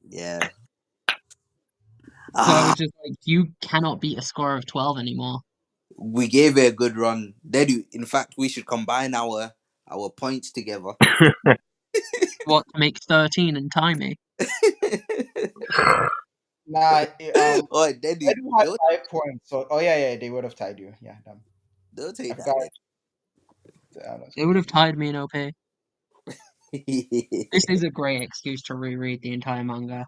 yeah. So I was Ah, just like, you cannot beat a score of 12 anymore. we gave it a good run. In fact, we should combine our points together. What to make 13 and tie me? Nah, Oh, Dedu, Edu had 5 points. So, oh yeah, they would have tied you. Yeah, damn. they'll I take that. forgot. That's They would have crazy. tied me in OP. This Then. is a great excuse to reread the entire manga.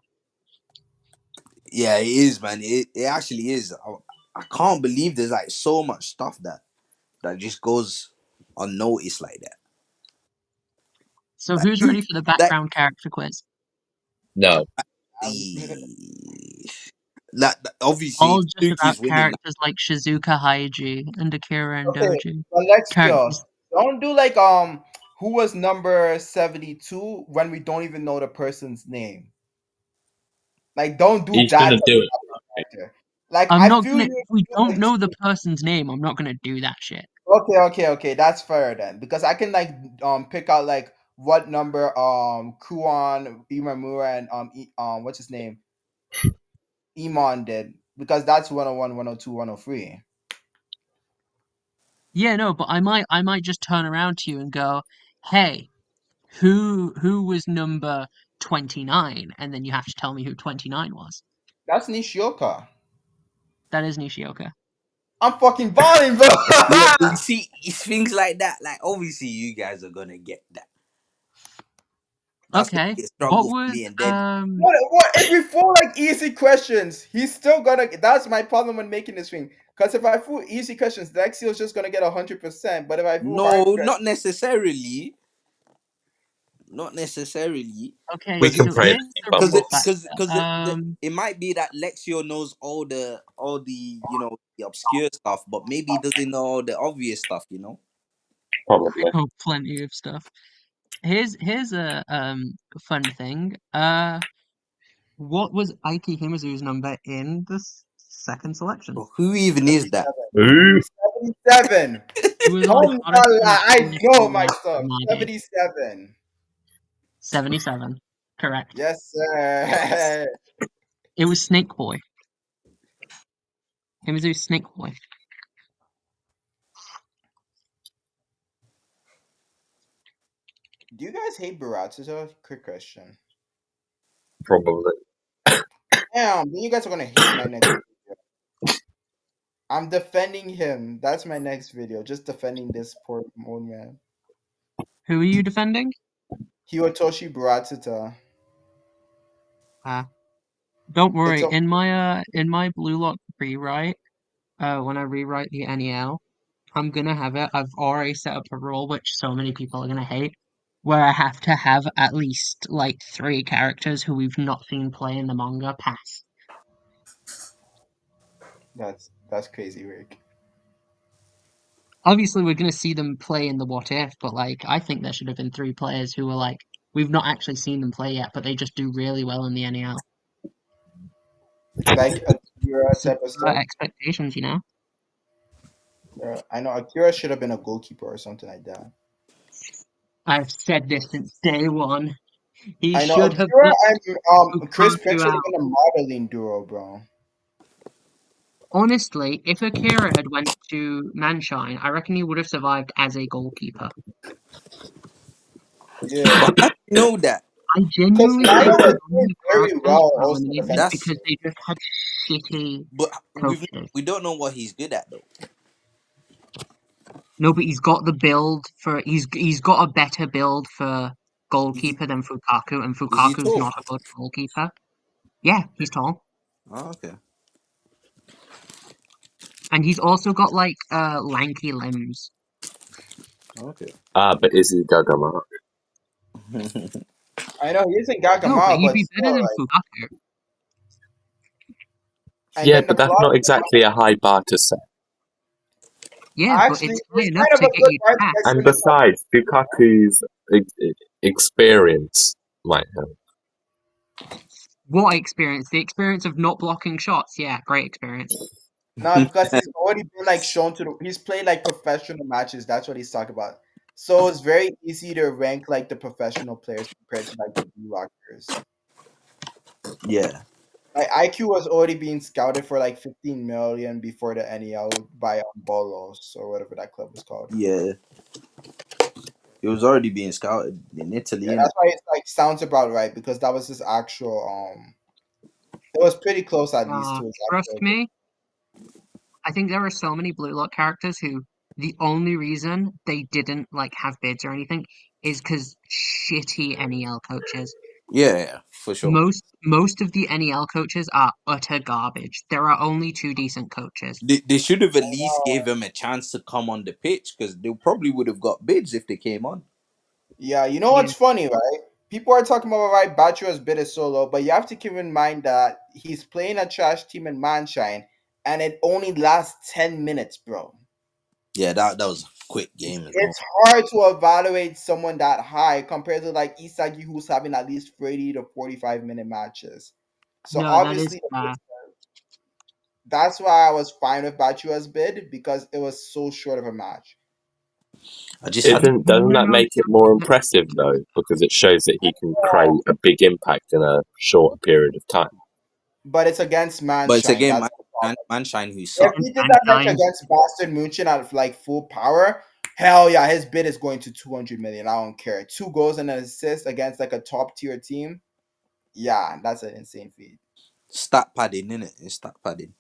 Yeah, it is, man. It actually is. I can't believe there's like so much stuff that just goes unnoticed like that. So Like who's you, ready for the that background character quiz? No. Um, obviously All just Suki about is winning. characters like Shizuka Haiji and Akira and okay, Doji. but let's go. Characters. Don't do like who was number 72 when we don't even know the person's name. Like, don't do He's that gonna type do of it. character. Like, I'm I not feel gonna, you if we if you don't like know the person's name, I'm not gonna do that shit. okay, that's fair then because I can like pick out like what number Kuon, Imamura, and what's his name, Iman did because that's 101, 102, 103. Yeah, no, but I might just turn around to you and go, hey, who was number 29? And then you have to tell me who 29 was. That's Nishioka. That is Nishioka. I'm fucking balling, bro. Yeah, but you see, it's things like that. Like obviously, you guys are gonna get that. That's gonna Okay. be a What struggle for was me and Dedu. What if we throw like easy questions? He's still gonna. That's my problem when making this thing. Because if I threw easy questions, Lexio's just gonna get 100%. But if I threw hard No, questions, not necessarily. Not necessarily. Okay, We Because can so play here's the the because real it bumbles. because factor. because it might be that Lexio knows all the the obscure stuff, but maybe he doesn't know all the obvious stuff. I Probably. know plenty of stuff. Here's a fun thing. What was Aiki Himizu's number in the second selection? But who even is that? 77. Ooh. 77. He was on Don't Odyssey lie. I know finishing my up stuff. Nagi. 77. 77. Correct. Yes, Yes. sir. It was Snake Boy. Himizu's Snake Boy. Do you guys hate Baratsuzo? Quick question. Probably. Damn, then you guys are gonna hate my next video. I'm defending him. That's my next video. Just defending this poor old man. Who are you defending? Hiyotoshi Baratsuta. Don't It's worry. a In my BLUELOCK rewrite, when I rewrite the NEL, I'm gonna have it. I've already set up a rule which so many people are gonna hate, where I have to have at least like 3 characters who we've not seen play in the manga pass. that's crazy, Rick. Obviously, we're gonna see them play in the What If, but like I think there should have been 3 players who were like we've not actually seen them play yet, but they just do really well in the NEL. Like Akira So type of stuff. expectations, you know. I know Akira should have been a goalkeeper or something like that. I've said this since day one. He I know should have Akira ditched and Chris Prince Fukaku should have out. been a modeling duo, bro. Honestly, if Akira had went to Manshine, I reckon he would have survived as a goalkeeper. Yeah, But how do you know that? I because genuinely Nana think was the doing only very characters well were also eliminated defensively. That's because they just had shitty but coaches. we don't know what he's good at though. No, but he's got the build for he's got a better build for Is he, goalkeeper than Fukaku, and is he Fukaku's tall? not a good goalkeeper. Yeah, he's tall. Oh, okay. And he's also got like lanky limbs. Okay. Ah, but is he Gagama? I know he isn't No, but Gagama, he'd but be better still, than like, Fugaku. and Yeah, then the but that's plot. not exactly a high bar to set. Yeah, but Actually, it's high it's enough kind of to a get good you part to get past. you And in the top. besides, Fukaku's experience might help. What experience? The experience of not blocking shots. Yeah, great experience. No, because he's already been like shown to. He's played like professional matches. That's what he's talking about. So it's very easy to rank like the professional players compared to like the blue lockers. Yeah, Like IQ was already being scouted for like 15 million before the NEL by Bolos or whatever that club was called. yeah. He was already being scouted in Italy, Yeah, innit? that's why it like sounds about right because that was his actual. It was pretty close at least to his Trust actual. me, I think there are so many Blue Lock characters who the only reason they didn't like have bids or anything is because shitty NEL coaches. Yeah, yeah, for sure. Most of the NEL coaches are utter garbage. There are only two decent coaches. They should have at least Oh, gave him a chance to come on the pitch because they probably would have got bids if they came on. yeah, you know Yeah, what's funny, right? People are talking about why Bachua's bid is so low, but you have to keep in mind that he's playing a trash team in Manshine, and it only lasts 10 minutes, bro. Yeah, that was a quick game as well. It's hard to evaluate someone that high compared to like Isagi, who's having at least 30 to 45 minute matches. So no, that is obviously, that's why I was fine with Bachua's bid because it was so short of a match. I just had Doesn't that make it more impressive though? Because it shows that he can create a big impact in a short period of time. But it's against but it's Manshine. again That's the problem. Manshine who If suck. he did that match Mankind. against Boston Munchen at like full power, hell yeah, his bid is going to 200 million. I don't care. 2 goals and an assist against like a top tier team. Yeah, that's an insane feat. Stat padding, innit? It's stat padding.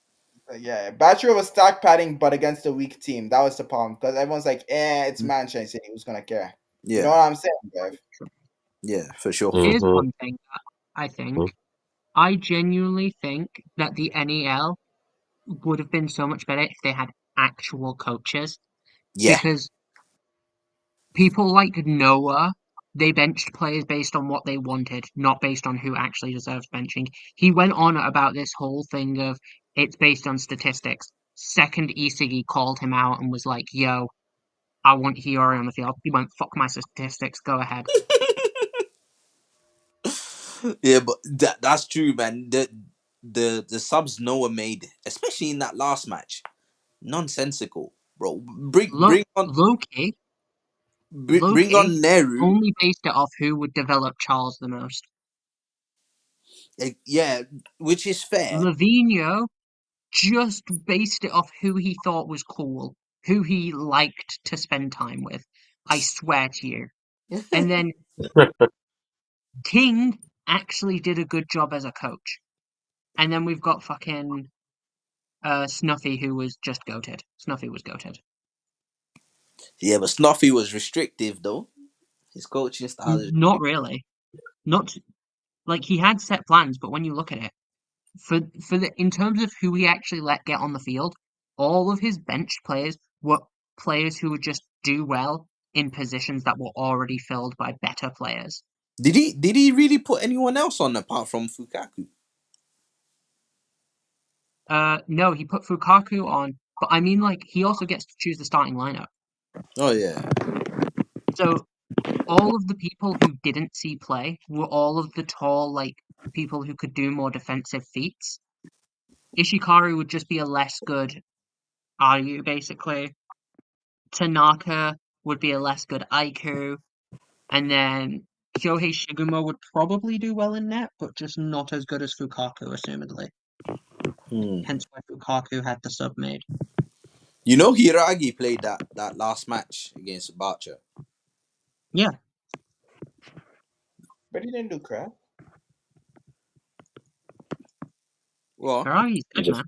Yeah, Bachelor was stack padding, but against a weak team. That was the problem because everyone's like, it's Mm. Manchester City. Who's gonna care? You know Yeah, what I'm saying, Bev? yeah, for sure. Here's Hmm. one thing that I think. I genuinely think that the NEL would have been so much better if they had actual coaches Yeah. because people like Noah, they benched players based on what they wanted, not based on who actually deserves benching. He went on about this whole thing of it's based on statistics. Second Isagi called him out and was like, yo, I want Hiyori on the field. He went, fuck my statistics, go ahead. Yeah, but that's true, man. The subs Noah made, especially in that last match, nonsensical, bro. Loki, Bring on Loki Neru. only based it off who would develop Charles the most. Yeah, which is fair. Lavinio just based it off who he thought was cool, who he liked to spend time with. I swear to you. And then King actually did a good job as a coach. And then we've got fucking Snuffy who was just goated. Snuffy was goated. Yeah, but Snuffy was restrictive though. His coaching style is Not really. Not like he had set plans, but when you look at it, for the in terms of who he actually let get on the field, all of his bench players were players who would just do well in positions that were already filled by better players. Did he really put anyone else on apart from Fukaku? No, he put Fukaku on, but I mean like he also gets to choose the starting lineup. Oh yeah. So all of the people who didn't see play were all of the tall like people who could do more defensive feats. Ishikaru would just be a less good Ayu basically. Tanaka would be a less good Aiku. And then Kyohei Shiguma would probably do well in net, but just not as good as Fukaku, assumedly. Hmm. Hence why Fukaku had the sub made. You know Hiragi played that last match against Bacha. Yeah, But he didn't do crap. Well, Haragi's He good, just man.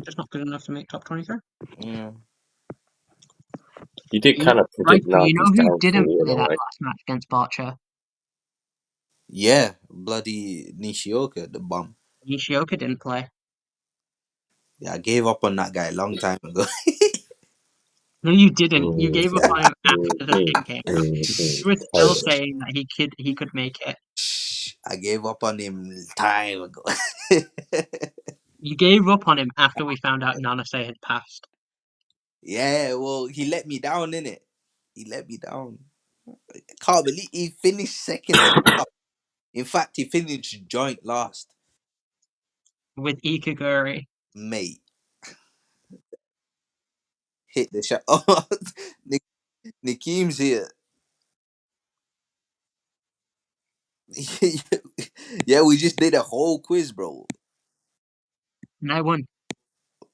Just not good enough to make top 23. yeah. you did kind of Right, predict but you know Nagi's who downfall didn't in play a that way. last match against Barcher? Yeah, bloody Nishioka, the bum. Nishioka didn't play. Yeah, I gave up on that guy a long time ago. No, you didn't. You gave up on him after the pin game. Shh, You were still Totally. saying that he could make it. shh. I gave up on him time ago. You gave up on him after we found out Nanase had passed. Yeah, well, he let me down, innit? He let me down. I can't believe he finished second at the top. In fact, he finished joint last. With Ikiguri. Mate, hit the shot. Oh, Nikim's here. Yeah, we just did a whole quiz, bro. And I won.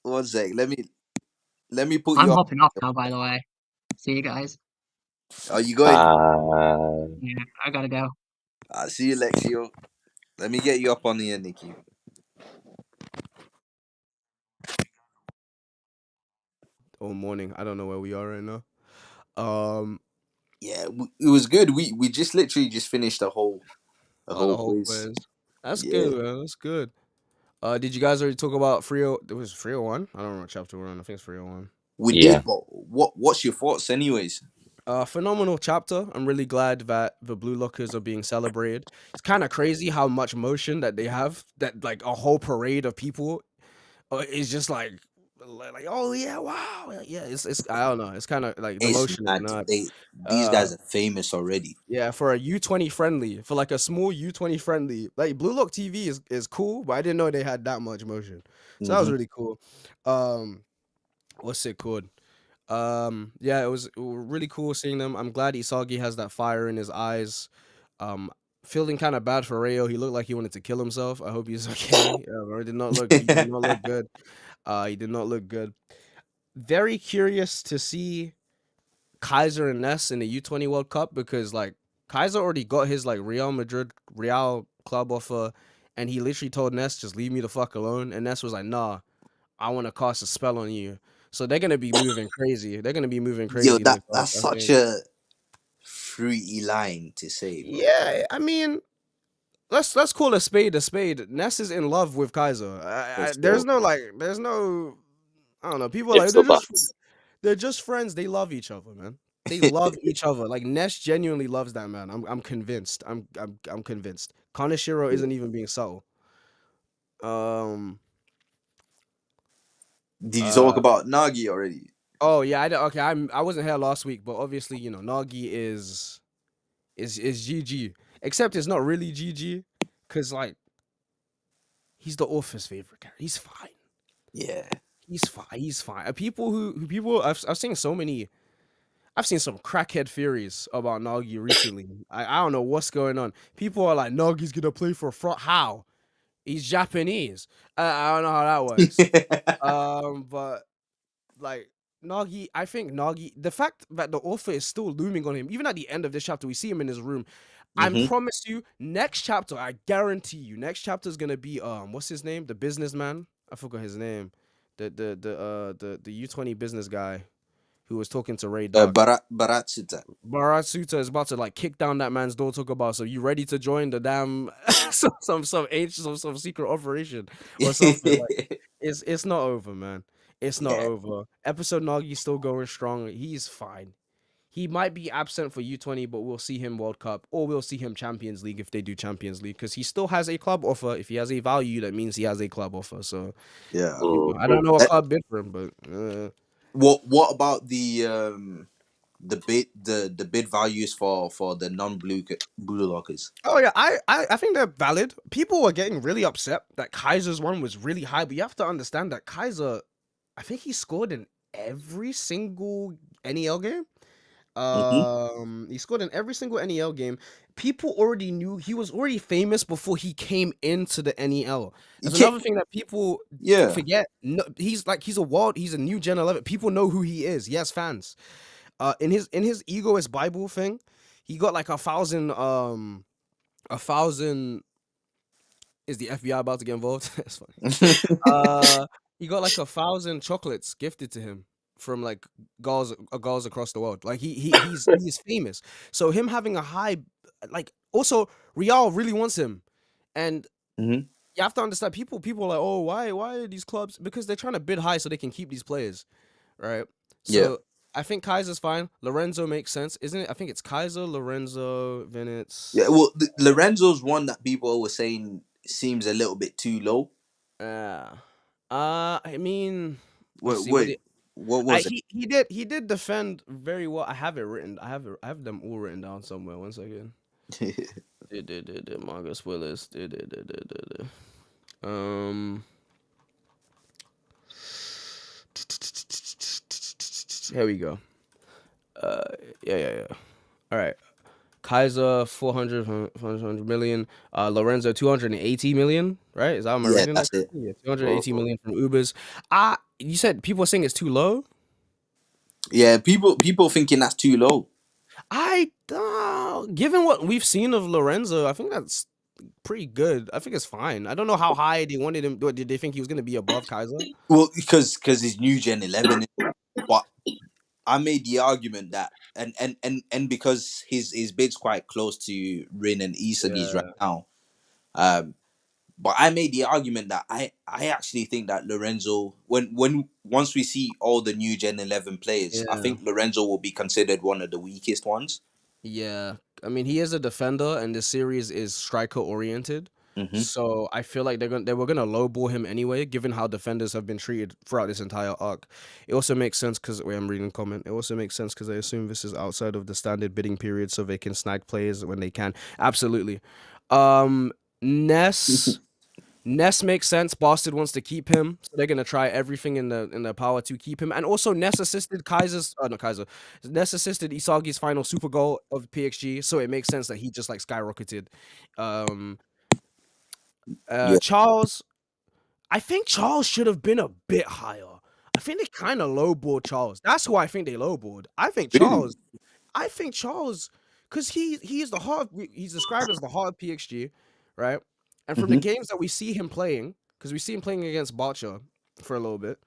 One sec. Let me put I'm you up. hopping off now, by the way. See you guys. Are you going? Yeah, I gotta go. I'll see you, Lexio. Let me get you up on here, Nikki. or morning. I don't know where we are right now. Um, Yeah, it was good. We just literally just finished a the whole whole quiz. quiz. That's Yeah, good, man. That's good. Did you guys already talk about Frio? It was 301. I don't remember what chapter we're on. I think it's 301. we Yeah. did. But what's your thoughts, anyways? Phenomenal chapter. I'm really glad that the Blue Lockers are being celebrated. It's kind of crazy how much motion that they have. That like a whole parade of people is just like oh yeah, wow, yeah. It's I don't know. It's kind of like the It's motion is mad. not. These Uh, guys are famous already. Yeah, for a U20 friendly, for like a small U20 friendly, like Blue Lock TV is cool, but I didn't know they had that much motion. So that was Hmm. really cool. Um, what's it called? Yeah, it was really cool seeing them. I'm glad Isagi has that fire in his eyes. Um, feeling kind of bad for Rayo. He looked like he wanted to kill himself. I hope he's okay. It did not look. He did not look good. He did not look good. Very curious to see Kaiser and Ness in the U20 World Cup because like Kaiser already got his like Real club offer, and he literally told Ness just leave me the fuck alone, and Ness was like, nah, I want to cast a spell on you. So they're gonna be moving crazy. They're gonna be moving Yo, crazy in the cup, that's I such think. a fruity line to say, bro. Yeah, I mean, let's call a spade a spade. Ness is in love with Kaiser. For There's sure. no like, there's no, I don't know. People are like Ifs or buts. they're just friends. They love each other, man. They love each other. Like Ness genuinely loves that man. I'm convinced. I'm convinced. Kaneshiro isn't even being subtle. Um. Did you talk Uh. about Nagi already? Oh yeah. Okay. I wasn't here last week, but obviously Nagi is GG. Except it's not really GG, cause like he's the author's favorite character. He's fine. Yeah. He's fine. He's fine. People who people I've seen so many. I've seen some crackhead theories about Nagi recently. I don't know what's going on. People are like, Nagi's gonna play for front. How? He's Japanese. I don't know how that works. But like Nagi, I think Nagi, the fact that the author is still looming on him, even at the end of this chapter, we see him in his room. I Hmm. promise you, next chapter, I guarantee you, next chapter is gonna be what's his name? The businessman. I forgot his name. The U20 business guy who was talking to Ray Dark. Baratsuta. Baratsuta is about to like kick down that man's door. Talk about, so you ready to join the damn some ancient some secret operation or something? Like it's not over, man. It's not Yeah. over. Episode Nagi's still going strong. He's fine. He might be absent for U20, but we'll see him World Cup or we'll see him Champions League if they do Champions League because he still has a club offer. If he has a value, that means he has a club offer. So Yeah. I don't know what Uh, club bid for him, but what about the bid values for the blue lockers? oh yeah, I think they're valid. People were getting really upset that Kaiser's one was really high, but you have to understand that Kaiser, I think he scored in every single NEL game. Hmm. He scored in every single NEL game. People already knew he was already famous before he came into the NEL. That's Yeah. another thing that people Yeah. forget. No, he's he's a new Gen 11. People know who he is. He has fans. In his egoist Bible thing, he got like 1,000. Is the FBI about to get involved? That's funny. He got like 1,000 chocolates gifted to him from like girls across the world. Like he's famous. So him having a high, like also Real really wants him, and Hmm. you have to understand people are like, oh why are these clubs, because they're trying to bid high so they can keep these players, right? Yeah. So I think Kaiser's fine. Lorenzo makes sense, isn't it? I think it's Kaiser, Lorenzo, then Yeah, it's well, Lorenzo's one that people were saying seems a little bit too low. yeah. I mean, let's Wait, see what wait, the what was it? he did defend very well. I have it written. I have them all written down somewhere. One second. Manga spoilers. Um, here we go. Yeah. All right. Kaiser 400 million. Lorenzo 280 million. Right? Is that am I Yeah, reading that that's it. correctly? Yeah, 280 million from Ubers. You said people are saying it's too low. Yeah, people thinking that's too low. Given what we've seen of Lorenzo, I think that's pretty good. I think it's fine. I don't know how high they wanted him. Did they think he was going to be above Kaiser? Well, because it's new Gen 11, but I made the argument that and because his bid's quite close to Rin and Isagi's right Yeah, now. Um, but I made the argument that I actually think that Lorenzo, when once we see all the new Gen 11 players, I yeah. think Lorenzo will be considered one of the weakest ones. Yeah, I mean he is a defender, and the series is striker oriented. Hmm. So I feel like they were gonna lowball him anyway, given how defenders have been treated throughout this entire arc. It also makes sense because wait, I'm reading comment. It also makes sense because I assume this is outside of the standard bidding period, so they can snag players when they can. Absolutely. Um, Ness. Ness makes sense. Boston wants to keep him, so they're gonna try everything in their power to keep him. And also, Ness assisted Kaiser's, no Kaiser, Ness assisted Isagi's final super goal of PXG, so it makes sense that he just like skyrocketed. Um, Yeah, Charles, I think Charles should have been a bit higher. I think they kind of lowballed Charles. That's who I think they lowballed. really. I think Charles, because he's the heart. He's described as the heart PXG, right? And from the Hmm. games that we see him playing, because we see him playing against Botcha for a little bit,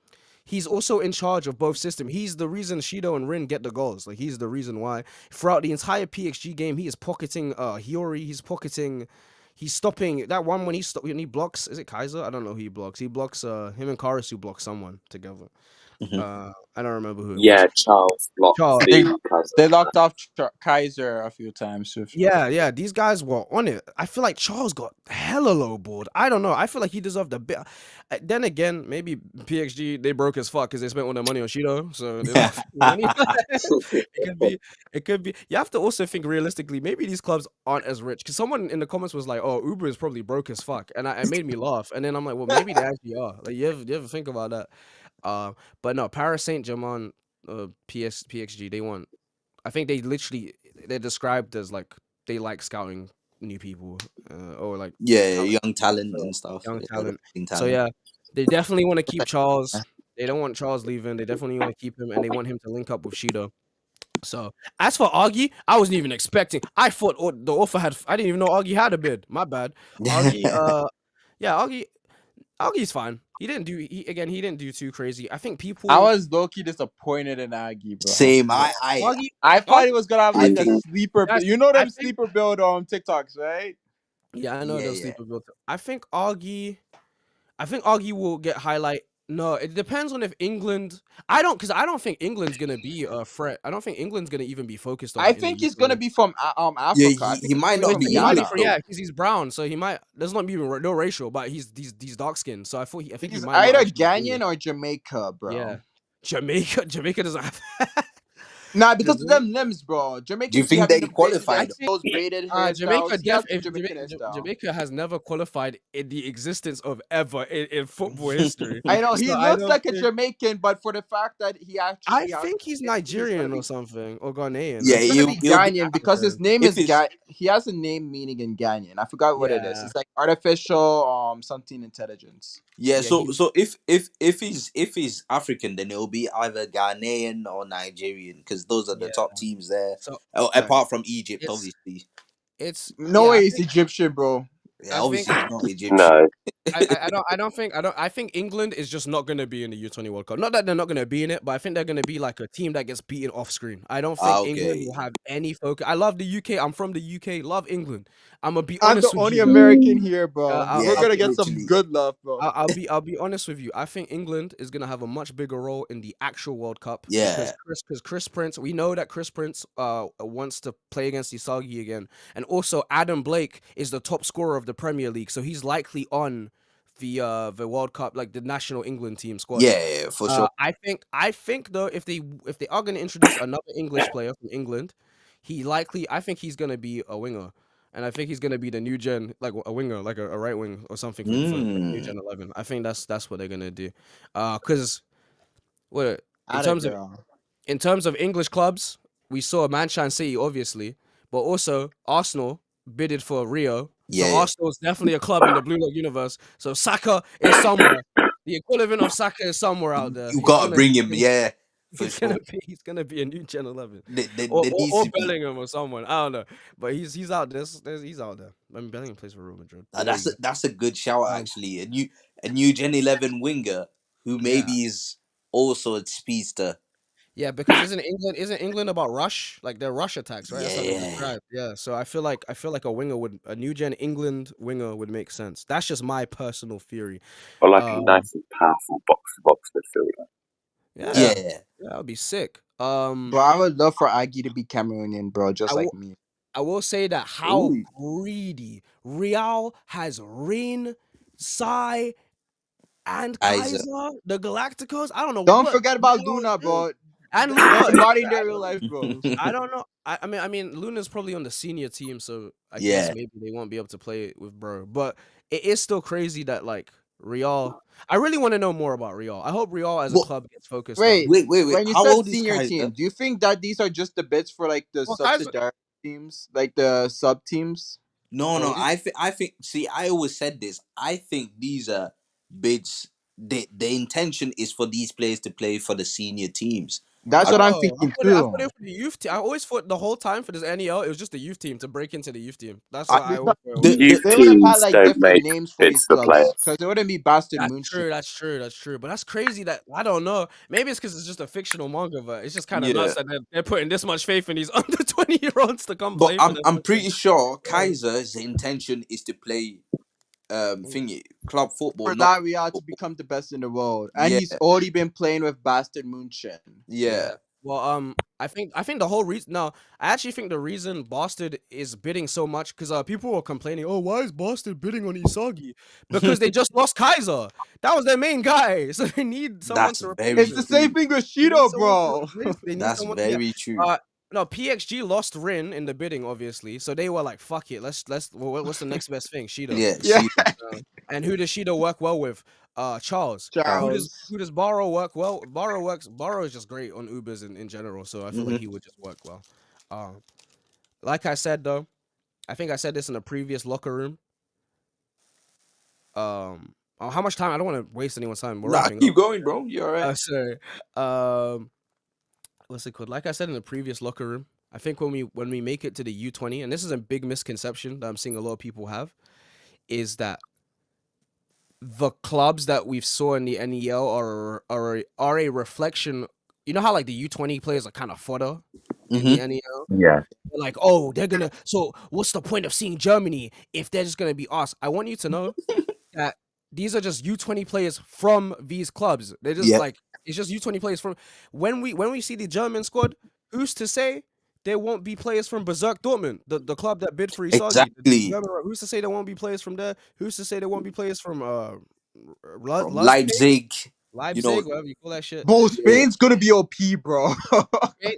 he's also in charge of both systems. He's the reason Shido and Rin get the goals. Like he's the reason why throughout the entire PXG game he is pocketing Hiyori. He's pocketing. He's stopping that one when he blocks. Is it Kaiser? I don't know who he blocks. He blocks him and Karasu block someone together. Hmm. I don't remember who it was. Yeah, Charles blocks Charles. They the Kaiser. they locked off Kaiser a few times. Yeah, these guys were on it. I feel like Charles got hella low board. I don't know. I feel like he deserved a bit. Then again, maybe PXG they broke as fuck because they spent all their money on Shido, so they don't have money. It could be. It could be. You have to also think realistically. Maybe these clubs aren't as rich. Because someone in the comments was like, "Oh, Uber is probably broke as fuck," and it made me laugh. And then I'm like, "Well, maybe they actually are." Like, you ever think about that? But no, Paris Saint Germain, PXG, they want. I think they're described as like they like scouting new people or like Yeah, talent, young talent and stuff. young Yeah, talent. rising So talent. yeah, they definitely want to keep Charles. They don't want Charles leaving. They definitely want to keep him, and they want him to link up with Shido. So as for Augie, I wasn't even expecting. I thought the offer had. I didn't even know Augie had a bid. My bad. Augie. Yeah, Augie's fine. He didn't do. He didn't do too crazy. I think I people. was low key disappointed in Aggie, bro. Same. Yeah, Augie. I thought he Augie. was gonna have I like a think. sleeper. That's. You know I them think. sleeper build on TikToks, right? Yeah, I know Yeah, those yeah. sleeper built. I think Augie. I think Augie will get highlight. No, it depends on if England. Because I don't think England's gonna be a threat. I don't think England's gonna even be focused on I it in the think he's gonna Euro. be from Yeah, Africa. I he think he's might playing No, not from be he might be English Ghana. for though. because he's brown, so he might. There's not even no racial, but he's dark skinned. So I think he He's might not either actually be English. Ghanaian or Jamaica, Yeah, bro. Jamaica doesn't have. Nah, because of Jamaica, them limbs, bro. Do you Jamaicans be think having they them I qualified? think those braided hairstyles. Jamaica He has the Jamaican hairstyle. Jamaica has never qualified in the existence of ever in football history. I know he So I looks don't like a think. Jamaican, but for the fact that he I actually has, think he's he's gonna Nigerian or be something or Ghanaian. Yeah, I he's think gonna he's be it'll be Ghanaian because his African. name if is it's He has a name meaning in Ghanaian. I forgot what it is. Yeah, It's like artificial something intelligence. yeah. yeah, So he. if he's African, then it'll be either Ghanaian or Nigerian because those are the Yeah. top teams there. So Oh, Fact. apart from Egypt, it's obviously. it's No yeah. I way he's think Egyptian, bro. Yeah, I think obviously he's not Egyptian. No. I think England is just not gonna be in the U20 World Cup. Not that they're not gonna be in it, but I think they're gonna be like a team that gets beaten off screen. I don't think England will Okay. have any focus. I love the UK. I'm from the UK. Love England. I'm gonna be I'm the honest with only you. American here, bro. Yeah, We're gonna get some literally. good love, bro. I'll be honest with you. I think England is gonna have a much bigger role in the actual World Cup Yeah. because Chris Prince. We know that Chris Prince wants to play against Isagi again, and also Adam Blake is the top scorer of the Premier League, so he's likely on the World Cup, like the national England team squad. Yeah, for sure. I think though, if they are gonna introduce another English player from England, I think he's gonna be a winger. And I think he's gonna be the new gen, like a winger, like a right wing or something for new gen 11. I think that's what they're gonna do. Because what in Atta terms of girl. English clubs, we saw Manchester City obviously, but also Arsenal bidded for Rio. So Yeah. Arsenal is definitely a club in the Blue Lock universe. So Saka is somewhere. The equivalent of Saka is somewhere out there. You gotta bring him, yeah, for sure. He's gonna be a new Gen 11, There needs or to be. Bellingham or someone. I don't know, but he's out there. He's out there. I mean, Bellingham plays for Real Madrid. But there you That's a good shout go. actually. A new Gen 11 winger who Yeah, maybe is also a speedster. yeah, because isn't England about rush, like their rush attacks, right? That's how they Yeah. describe. Yeah, so I feel like a new gen England winger would make sense. That's just my personal theory. Or like a nice and powerful box-to-box midfielder. Yeah, Yeah. that would be sick. Bro, I would love for Aggie to be Cameroonian, bro, just I like will- me. I will say that how Ooh. greedy Real has Rin, Sai, and Kaiser. Kaiser, the Galacticos. I don't know. Don't what forget about Real is Luna, doing. bro. And That's Luna. somebody in their real life, bro. I don't know. I mean, Luna's probably on the senior team, so I Yeah. guess maybe they won't be able to play with bro. But it is still crazy that like Real. I really want to know more about Real. I hope Real as a Well, club gets focused. Wait, wait. when you How said old is senior Kaiser? team, do you think that these are just the bits for like the Well, Kaiser- subsidiary teams, like the sub teams? No. I think. See, I always said this. I think these are bids. The intention is for these players to play for the senior teams. That's what I'm thinking I too. put it for the youth team. I always thought the whole time for this NEL, it was just the youth team to break into the youth team. That's what I always thought. The- Youth They would have had teams like don't different make names for bids these for clubs players. because it wouldn't be Bastard That's Munchen. true. That's true. But that's crazy that I don't know. Maybe it's because it's just a fictional manga, but it's just kind of Yeah. nuts that they're putting this much faith in these under 20-year-olds to come But play for them. I'm pretty sure Kaiser's intention is to play thingy club football. For Not that, we are to become the best in the world, and Yeah. he's already been playing with Bastard Munchen. yeah. Well, I think the whole reason. No, I actually think the reason Bastard is bidding so much because people were complaining. Oh, why is Bastard bidding on Isagi? Because they just lost Kaiser. That was their main guy, so they need someone That's to very replace It's him. the same thing with They need Shido, someone to bro. replace- They need That's someone. very true. No, PXG lost Rin in the bidding, obviously. So they were like, "Fuck it, let's. What's the next best thing? Shido." Yeah. Yeah. She, And who does Shido work well with? Charles. Charles. Who does Barrow work well? Barrow is just great on Ubers in general, so I feel like he would just work well. Like I said though, I think I said this in a previous locker room. How much time? I don't want to waste anyone's time. We're wrapping keep up. going, bro. You're alright. Sorry. What's it called? Like I said in the previous locker room, I think when we make it to the U20, and this is a big misconception that I'm seeing a lot of people have, is that the clubs that we've saw in the NEL are a reflection. You know how like the U20 players are kind of fodder in the NEL? Yeah. They're like, oh, they're gonna. So what's the point of seeing Germany if they're just gonna be us? I want you to know that these are just U20 players from these clubs. They're just Yeah. like it's just U20 players from when we see the German squad. Who's to say there won't be players from Berserk Dortmund, the club that bid for Isagi? Exactly. Who's to say there won't be players from there? Who's to say there won't be players from From Leipzig. Leipzig, You know, whatever you call that shit. Bro, Spain's gonna be OP, bro.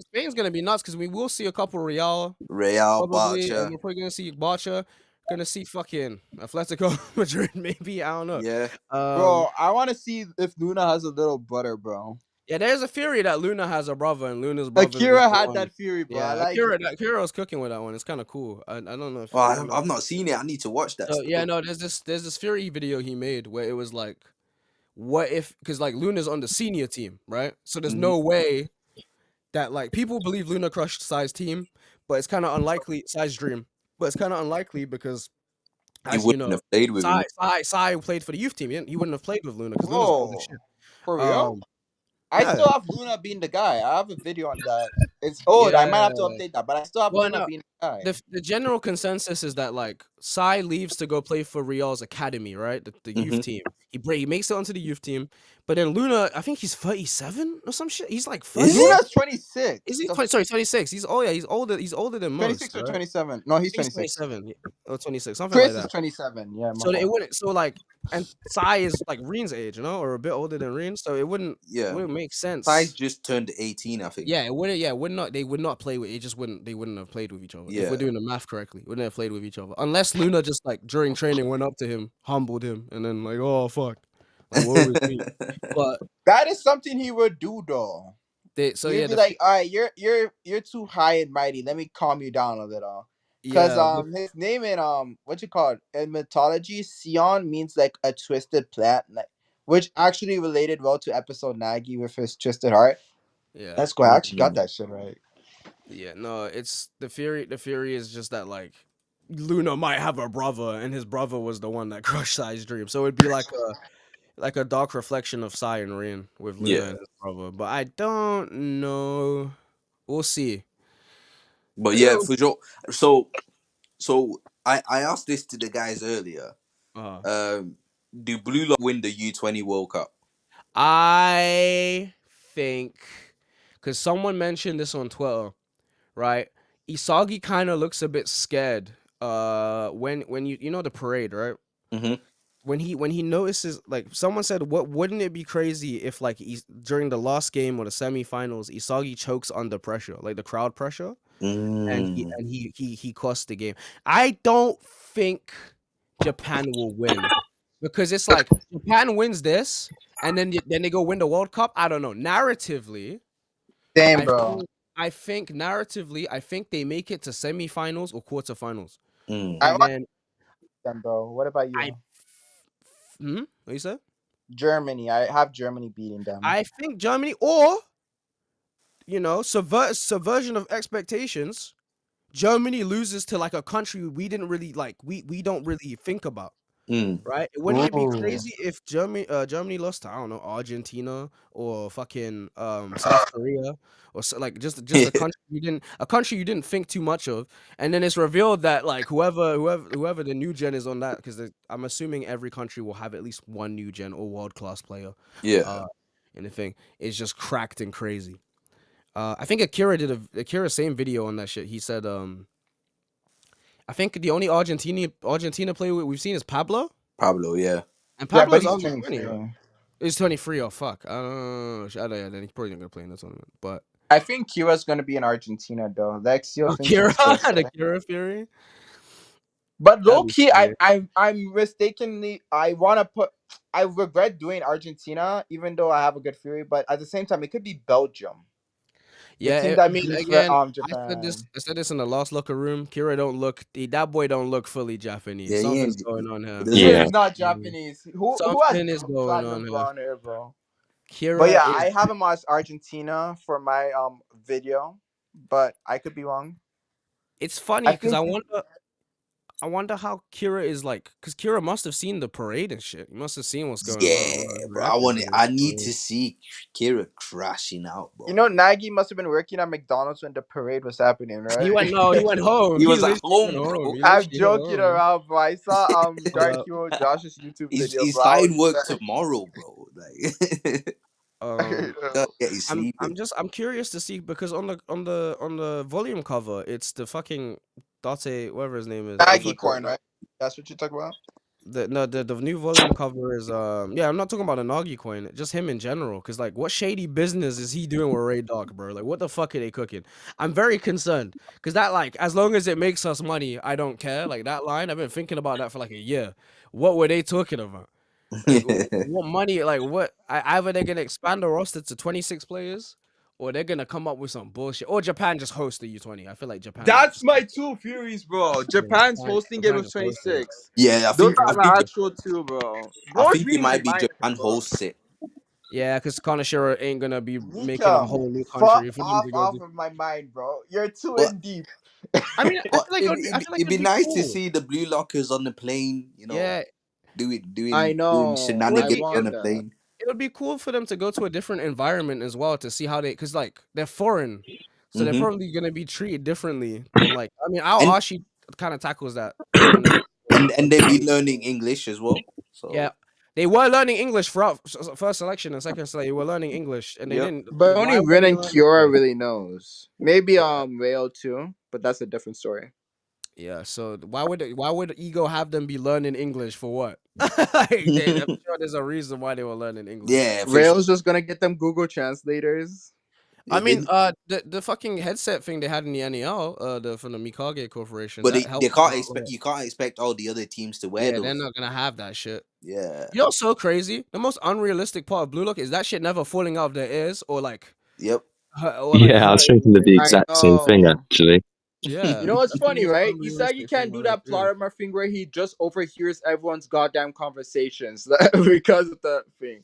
Spain's gonna be nuts because we will see a couple Real, Real, probably, Barca. and we're probably gonna see Barca. Gonna see fucking Atletico Madrid, maybe. I don't know. Yeah. Bro, I want to see if Luna has a little brother, bro. Yeah, there's a theory that Luna has a brother, and Luna's brother. Akira had that theory, bro. Yeah, I like Akira's cooking with that one. It's kind of cool. I don't know if Oh, I've not seen it. I need to watch that. So, yeah, no, there's this Fury video he made where it was like, what if, because like Luna's on the senior team, right? So there's no way that like people believe Luna crushed Sai's team, but it's kind of unlikely. Sai's dream, but it's kind of unlikely because He As you wouldn't know, have played with him. Sai played for the youth team. He wouldn't have played with Luna because Luna's old as Bro, shit. for real? I Yeah. still have Luna being the guy. I have a video on that. It's old. I might have to update that, but I still have Well, Luna no, being the guy. the general consensus is that like Sai leaves to go play for Real's academy, right? The youth team. He makes it onto the youth team, but then Luna, I think he's 37 or some shit. He's like 30. Luna's 26. Is he 20, sorry, 26? He's he's older. He's older than most. 26 or right? 27? No, he's He's 26. 27 or 26, something Chris like is that. 27. Yeah, So it wouldn't. So like, and Sai is like Reen's age, you know, or a bit older than Reen. So it wouldn't make sense. Sai's just turned 18, I think. Yeah, it wouldn't. Yeah, would not. They would not play with. It just wouldn't. They wouldn't have played with each other. Yeah. If we're doing the math correctly, wouldn't have played with each other unless Luna just like during training went up to him, humbled him, and then like, oh fuck, like what was me? But that is something he would do though. He'd be like, all right, you're too high and mighty. Let me calm you down a little. Because his name in what you call it in mythology, Sion means like a twisted plant, like which actually related well to episode Nagi with his twisted heart. Yeah, that's cool. I actually got that shit right. Yeah, no, it's the theory. The theory is just that like Luna might have a brother, and his brother was the one that crushed Sai's dream. So it'd be like a dark reflection of Sai and Reen with Luna and his brother. But I don't know. We'll see. But yeah, for sure. So I asked this to the guys earlier. Do BLUELOCK win the U20 World Cup? I think because someone mentioned this on Twitter, right? Isagi kind of looks a bit scared. When you know the parade, right? Mm-hmm. When he notices, like someone said, what wouldn't it be crazy if like during the last game or the semifinals, Isagi chokes under pressure, like the crowd pressure, and he costs the game. I don't think Japan will win because it's like Japan wins this, and then they go win the World Cup. I don't know. Narratively, damn, bro. I think narratively, I think they make it to semifinals or quarterfinals. Them, bro. What about you? What you said? Germany. I have Germany beating them. I think Germany, or subversion of expectations. Germany loses to like a country we didn't really like. We don't really think about. Right? Wouldn't it be crazy if Germany lost to, I don't know, Argentina or fucking South Korea or like just a country you didn't think too much of, and then it's revealed that like whoever the new gen is on that, because I'm assuming every country will have at least one new gen or world class player. In the thing is just cracked and crazy. I think Akira same video on that shit. He said I think the only Argentina player we've seen is Pablo. Pablo, yeah. And Pablo's only 20. He's 23. Oh fuck! I don't know. Then he's probably not gonna play in that tournament. But I think Kira's gonna be in Argentina though. The Kira Fury. But low key, I'm mistakenly. I regret doing Argentina, even though I have a good theory. But at the same time, it could be Belgium. Yeah, again, I said this in the Lost Locker room. Kira that boy don't look fully Japanese. Yeah, something's going on here. Yeah, he's not Japanese. Something is going on here, bro? Kira, but yeah, I have him as Argentina for my video, but I could be wrong. It's funny because I wonder how Kira is like, because Kira must have seen the parade and shit. He must have seen what's going on. Yeah, bro. I need to see Kira crashing out, bro. You know, Nagi must have been working at McDonald's when the parade was happening, right? He went home. He was at home, bro. I'm joking around, bro. I saw Dark Hero Josh's YouTube video. He's starting work tomorrow, bro. Like, I'm curious to see, because on the volume cover, it's the fucking Date, whatever his name is. Nagi coin, right? That's what you talk about? The new volume cover is I'm not talking about a Nagi coin, just him in general. Cause like, what shady business is he doing with Ray Dog, bro? Like, what the fuck are they cooking? I'm very concerned, cause that, like, as long as it makes us money, I don't care. Like, that line, I've been thinking about that for like a year. What were they talking about? Like, what money? Like, what? Either they're gonna expand the roster to 26 players, or they're gonna come up with some bullshit, or Japan just host the U20. I feel like Japan. That's my two theories, bro. Japan's hosting it with 26. Yeah, those are my actual two, bro. I think it might be Japan hosts it. Yeah, because Kanashiro ain't gonna be making a Nika, whole new country fuck for them off to go off to. of my mind, bro. You're too But in deep. I mean, I feel like it'd be it'd be nice to cool. see the Blue Lockers on the plane. Yeah, I doing know. it would I shenanigans be on want the that. plane. it would be cool for them to go to a different environment as well to see how they, because like they're foreign, so they're Hmm. probably gonna be treated differently than like. I mean, Ao And Ashi kind of tackles that in the and they'd be learning English as well. yeah. So They were learning English throughout first selection and second selection. They were learning English, and they yep. didn't. But only Why would Rin they and learn Kiora English? really knows. Maybe Rayo too, but that's a different story. Yeah, so why would Ego have them be learning English for what? Like, I'm sure there's a reason why they were learning English. Yeah, for sure. Rayo's just gonna get them Google translators. I Yeah, mean, the fucking headset thing they had in the NEL, the from the Mikage Corporation, but that they helped them can't out a expect lot. you can't expect all the other teams to wear Yeah, they're those. not gonna have that shit. Yeah. You know what's so crazy? The most unrealistic part of Blue Look is that shit never falling out of their ears or like Yep. Yeah, I was hurting thinking of their the I ears. exact same thing know. actually. Yeah, You know what's that's the funny, most right? Isagi unrealistic thing can't do about it that too. plot thing where he just overhears everyone's goddamn conversations because of the thing.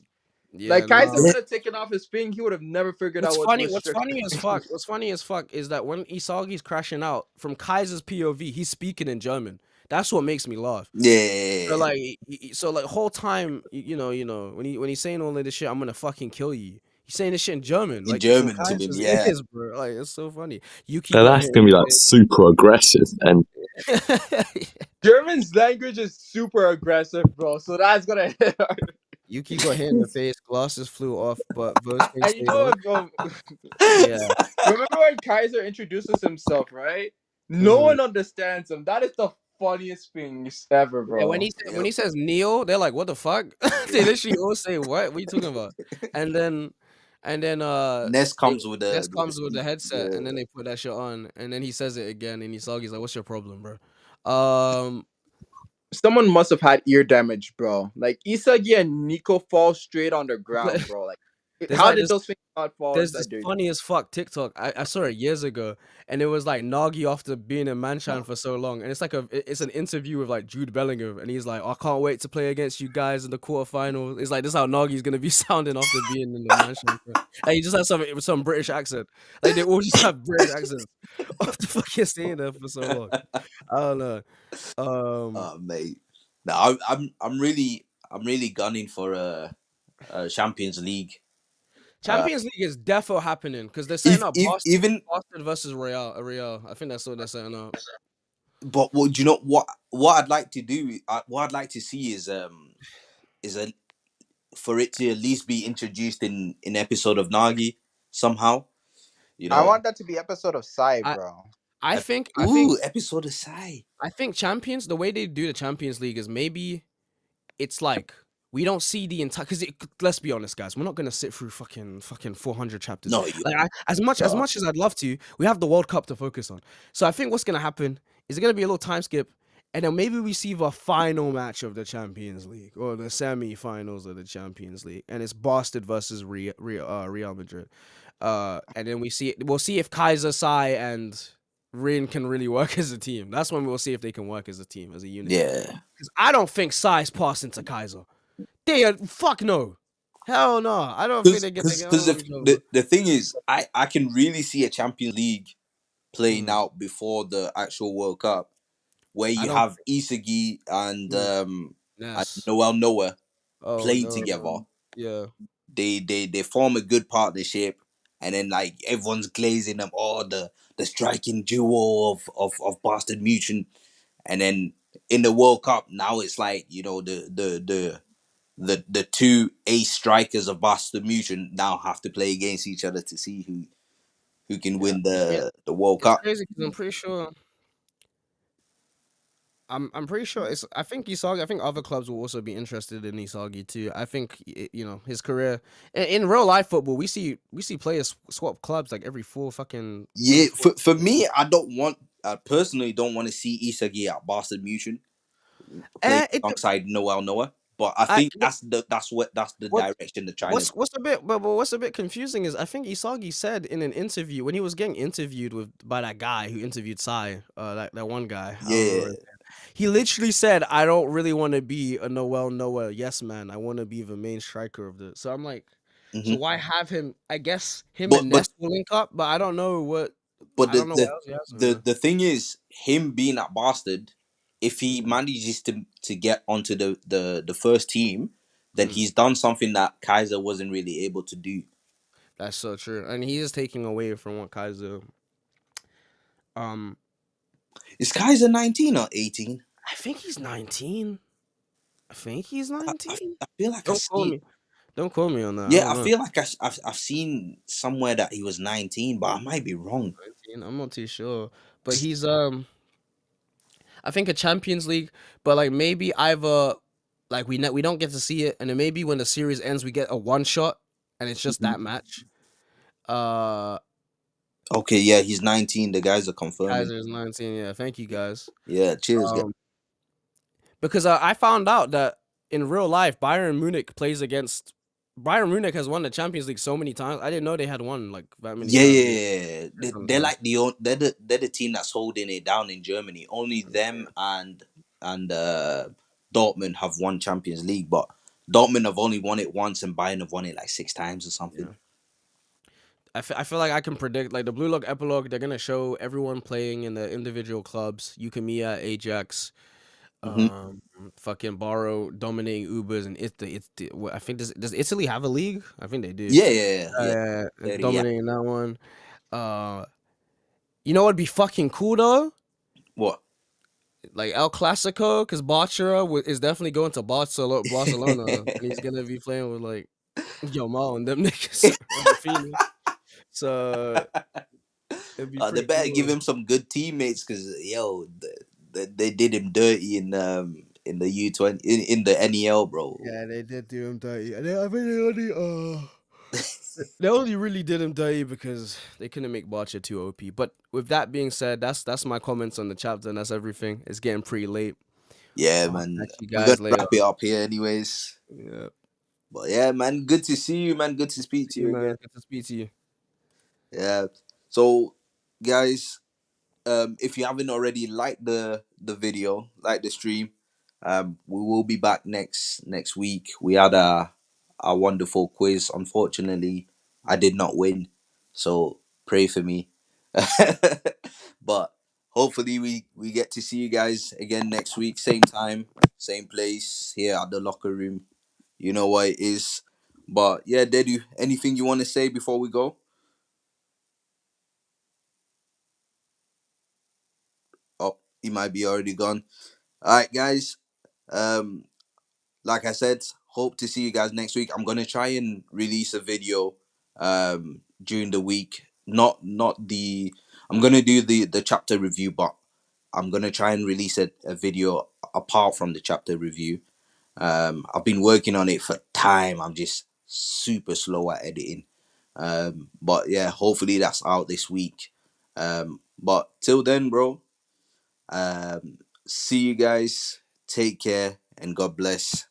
Yeah, Like Kaiser no. would have taken off his thing, he would have never figured out What's what funny? was What's strictly funny as fuck? What's funny as fuck is that when Isagi's crashing out from Kaiser's POV, he's speaking in German. That's what makes me laugh. So Yeah. like, so like, whole time, when he's saying all of this shit, I'm gonna fucking kill you. He's saying this shit in German, In like from German to him, Kaiser's yeah. ears, bro. Like, it's so funny. Yuki So got that's hit gonna be in like super aggressive, and the face. German's language is super aggressive, bro. So that's gonna hit hard. Yuki got hit in the face. Glasses flew off, but Vosping And you stayed know on. what, bro? Yeah. Remember when Kaiser introduces himself, right? No Mhm. one understands him. That is the funniest thing ever, Yeah, bro. when Yep. he says Neo, they're like, "What the fuck?" They literally all say, "What? What are you talking about?" And then, and then, Ness they, comes with Ness the comes with the speak. headset, and Yeah. then they put that shit on, and then he says it again, and Isagi's like, "What's your problem, bro?" Um, Someone must have had ear damage, bro. Like Isagi and Nico fall straight on the ground, bro. Like, there's how like did this those things not fall There's this inside their? funny as fuck TikTok. I saw it years ago, and it was like Nagi after being in Manchan for so long, and it's an interview with like Jude Bellingham, and he's like, "I can't wait to play against you guys in the quarterfinals." It's like this is how Nagi's gonna be sounding after being in the Manchan. And he just has some British accent. Like they all just have British accents after fucking staying there for so long. I don't know. Oh mate. No, I'm really gunning for a Champions League. Uh, Champions League is defo happening because they're setting if up if even Boston versus Real. I think that's what they're setting up. but what do you know what I'd like to do? What I'd like to see is a for it to at least be introduced in episode of Nagi somehow. You I know, want that to be episode of Sai, I bro. I Ep- think I think ooh, episode of Sai. I think Champions, the way they do the Champions League is maybe it's like we don't see the entire because let's be honest, guys, we're not gonna sit through fucking 400 chapters. No, you Like as no. much as I'd love to, we have the World Cup to focus on. So I think what's gonna happen is gonna be a little time skip, and then maybe we see the final match of the Champions League or the semi-finals of the Champions League, and it's Boston versus Real Madrid. And then we'll see if Kaiser, Sai, and Rin can really work as a team. That's when we'll see if they can work as a team, as a unit. Yeah, Because I don't think Sai's passing to Kaiser. They are fuck no. Hell no. I don't think they're gonna get because on each other. the thing is, I can really see a Champions League playing Mm, out before the actual World Cup, where I you don't have Isagi mm, and Ness. Noel Noah Oh playing no. together. Yeah. They form a good partnership, and then like everyone's glazing them. Oh, the striking duo of Bastard Mutant, and then in the World Cup now it's like the two ace strikers of Bastard Mutant now have to play against each other to see who can Yeah. win Yeah. the World It's Cup. crazy because I'm pretty sure I'm pretty sure it's I think Isagi, I think other clubs will also be interested in Isagi too. I think his career in real life football, we see players swap clubs like Yeah, every four for me, I personally don't want to see Isagi at Bastard Mutant playing it alongside Noel Noah. But I I think that's the what direction they're trying to. what's a bit confusing is I think Isagi said in an interview when he was getting interviewed by that guy who interviewed Sai, that one guy, I don't Yeah, remember. He literally said, "I don't really want to be a Noel Noah yes man. I want to be the main striker of the." So I'm like, So Hmm. why have him? I guess him But and but Ness will link up, but I don't know what. but I don't know what the else he has. the thing is, him being that bastard, if he Mm, manages to get onto the first team, then mm. he's done something that Kaiser wasn't really able to do. That's so true, and he is taking away from what Kaiser. Um, Is Kaiser 19 or 18? I think he's 19. I think he's I, I, 19. I feel like I Don't quote see. me. Don't quote me on that. I Yeah, don't I know. feel like I've seen somewhere that he was 19, but I might be wrong. 19. I'm not too sure, but he's I think a Champions League, but like maybe either like we don't get to see it, and then maybe when the series ends, we get a one shot, and it's just Mhm. that match. Uh, Okay, yeah, he's 19. The guys are confirming. Kaiser's 19. Yeah, thank you guys. Yeah, cheers, guys. Um, because I found out that in real life, Bayern Munich plays against. Bayern Munich has won the Champions League so many times. I didn't know they had won like that many Yeah, times. yeah, yeah. They're Sometimes. like they're the team that's holding it down in Germany. Only them and Dortmund have won Champions League, but Dortmund have only won it once, and Bayern have won it like 6 times or something. Yeah. I feel like I can predict like the Blue Lock epilogue. They're gonna show everyone playing in the individual clubs. Yukimiya, Ajax, Hmm. um, fucking Barrow dominating Ubers and Italy. I think does Italy have a league? I think they do. Yeah, yeah, yeah, yeah. Yeah. Dominating that one. Uh, you know what'd be fucking cool though? What? Like El Clasico, because is definitely going to Barcelona, and he's gonna be playing with like Yamal and them niggas on Rafinha. So it'd be They pretty better give cool. him some good teammates because yo, they did him dirty in the U20 in the NEL, bro. Yeah, they did do him dirty. I think they only really did him dirty because they couldn't make Barca too OP. But with that being said, that's my comments on the chapter, and that's everything. It's getting pretty late. Yeah, I'll man. catch you We're gonna guys later. wrap it up here, anyways. Yeah, But yeah, man, good to see you, man. Good to speak to see you, you man. again. Good to speak to you. Yeah. So, guys, if you haven't already, like the video, like the stream. We will be back next week. We had a wonderful quiz. Unfortunately, I did not win, so pray for me. But hopefully, we get to see you guys again next week, same time, same place here at the locker room. You know what it is. But yeah, Dedu, anything you want to say before we go? Oh, he might be already gone. All right, guys. Um, like I said, hope to see you guys next week. I'm gonna try and release a video during the week. Not the I'm gonna do the chapter review, but I'm gonna try and release a video apart from the chapter review. I've been working on it for time. I'm just super slow at editing. But yeah, hopefully that's out this week. But till then, bro. See you guys. Take care and God bless.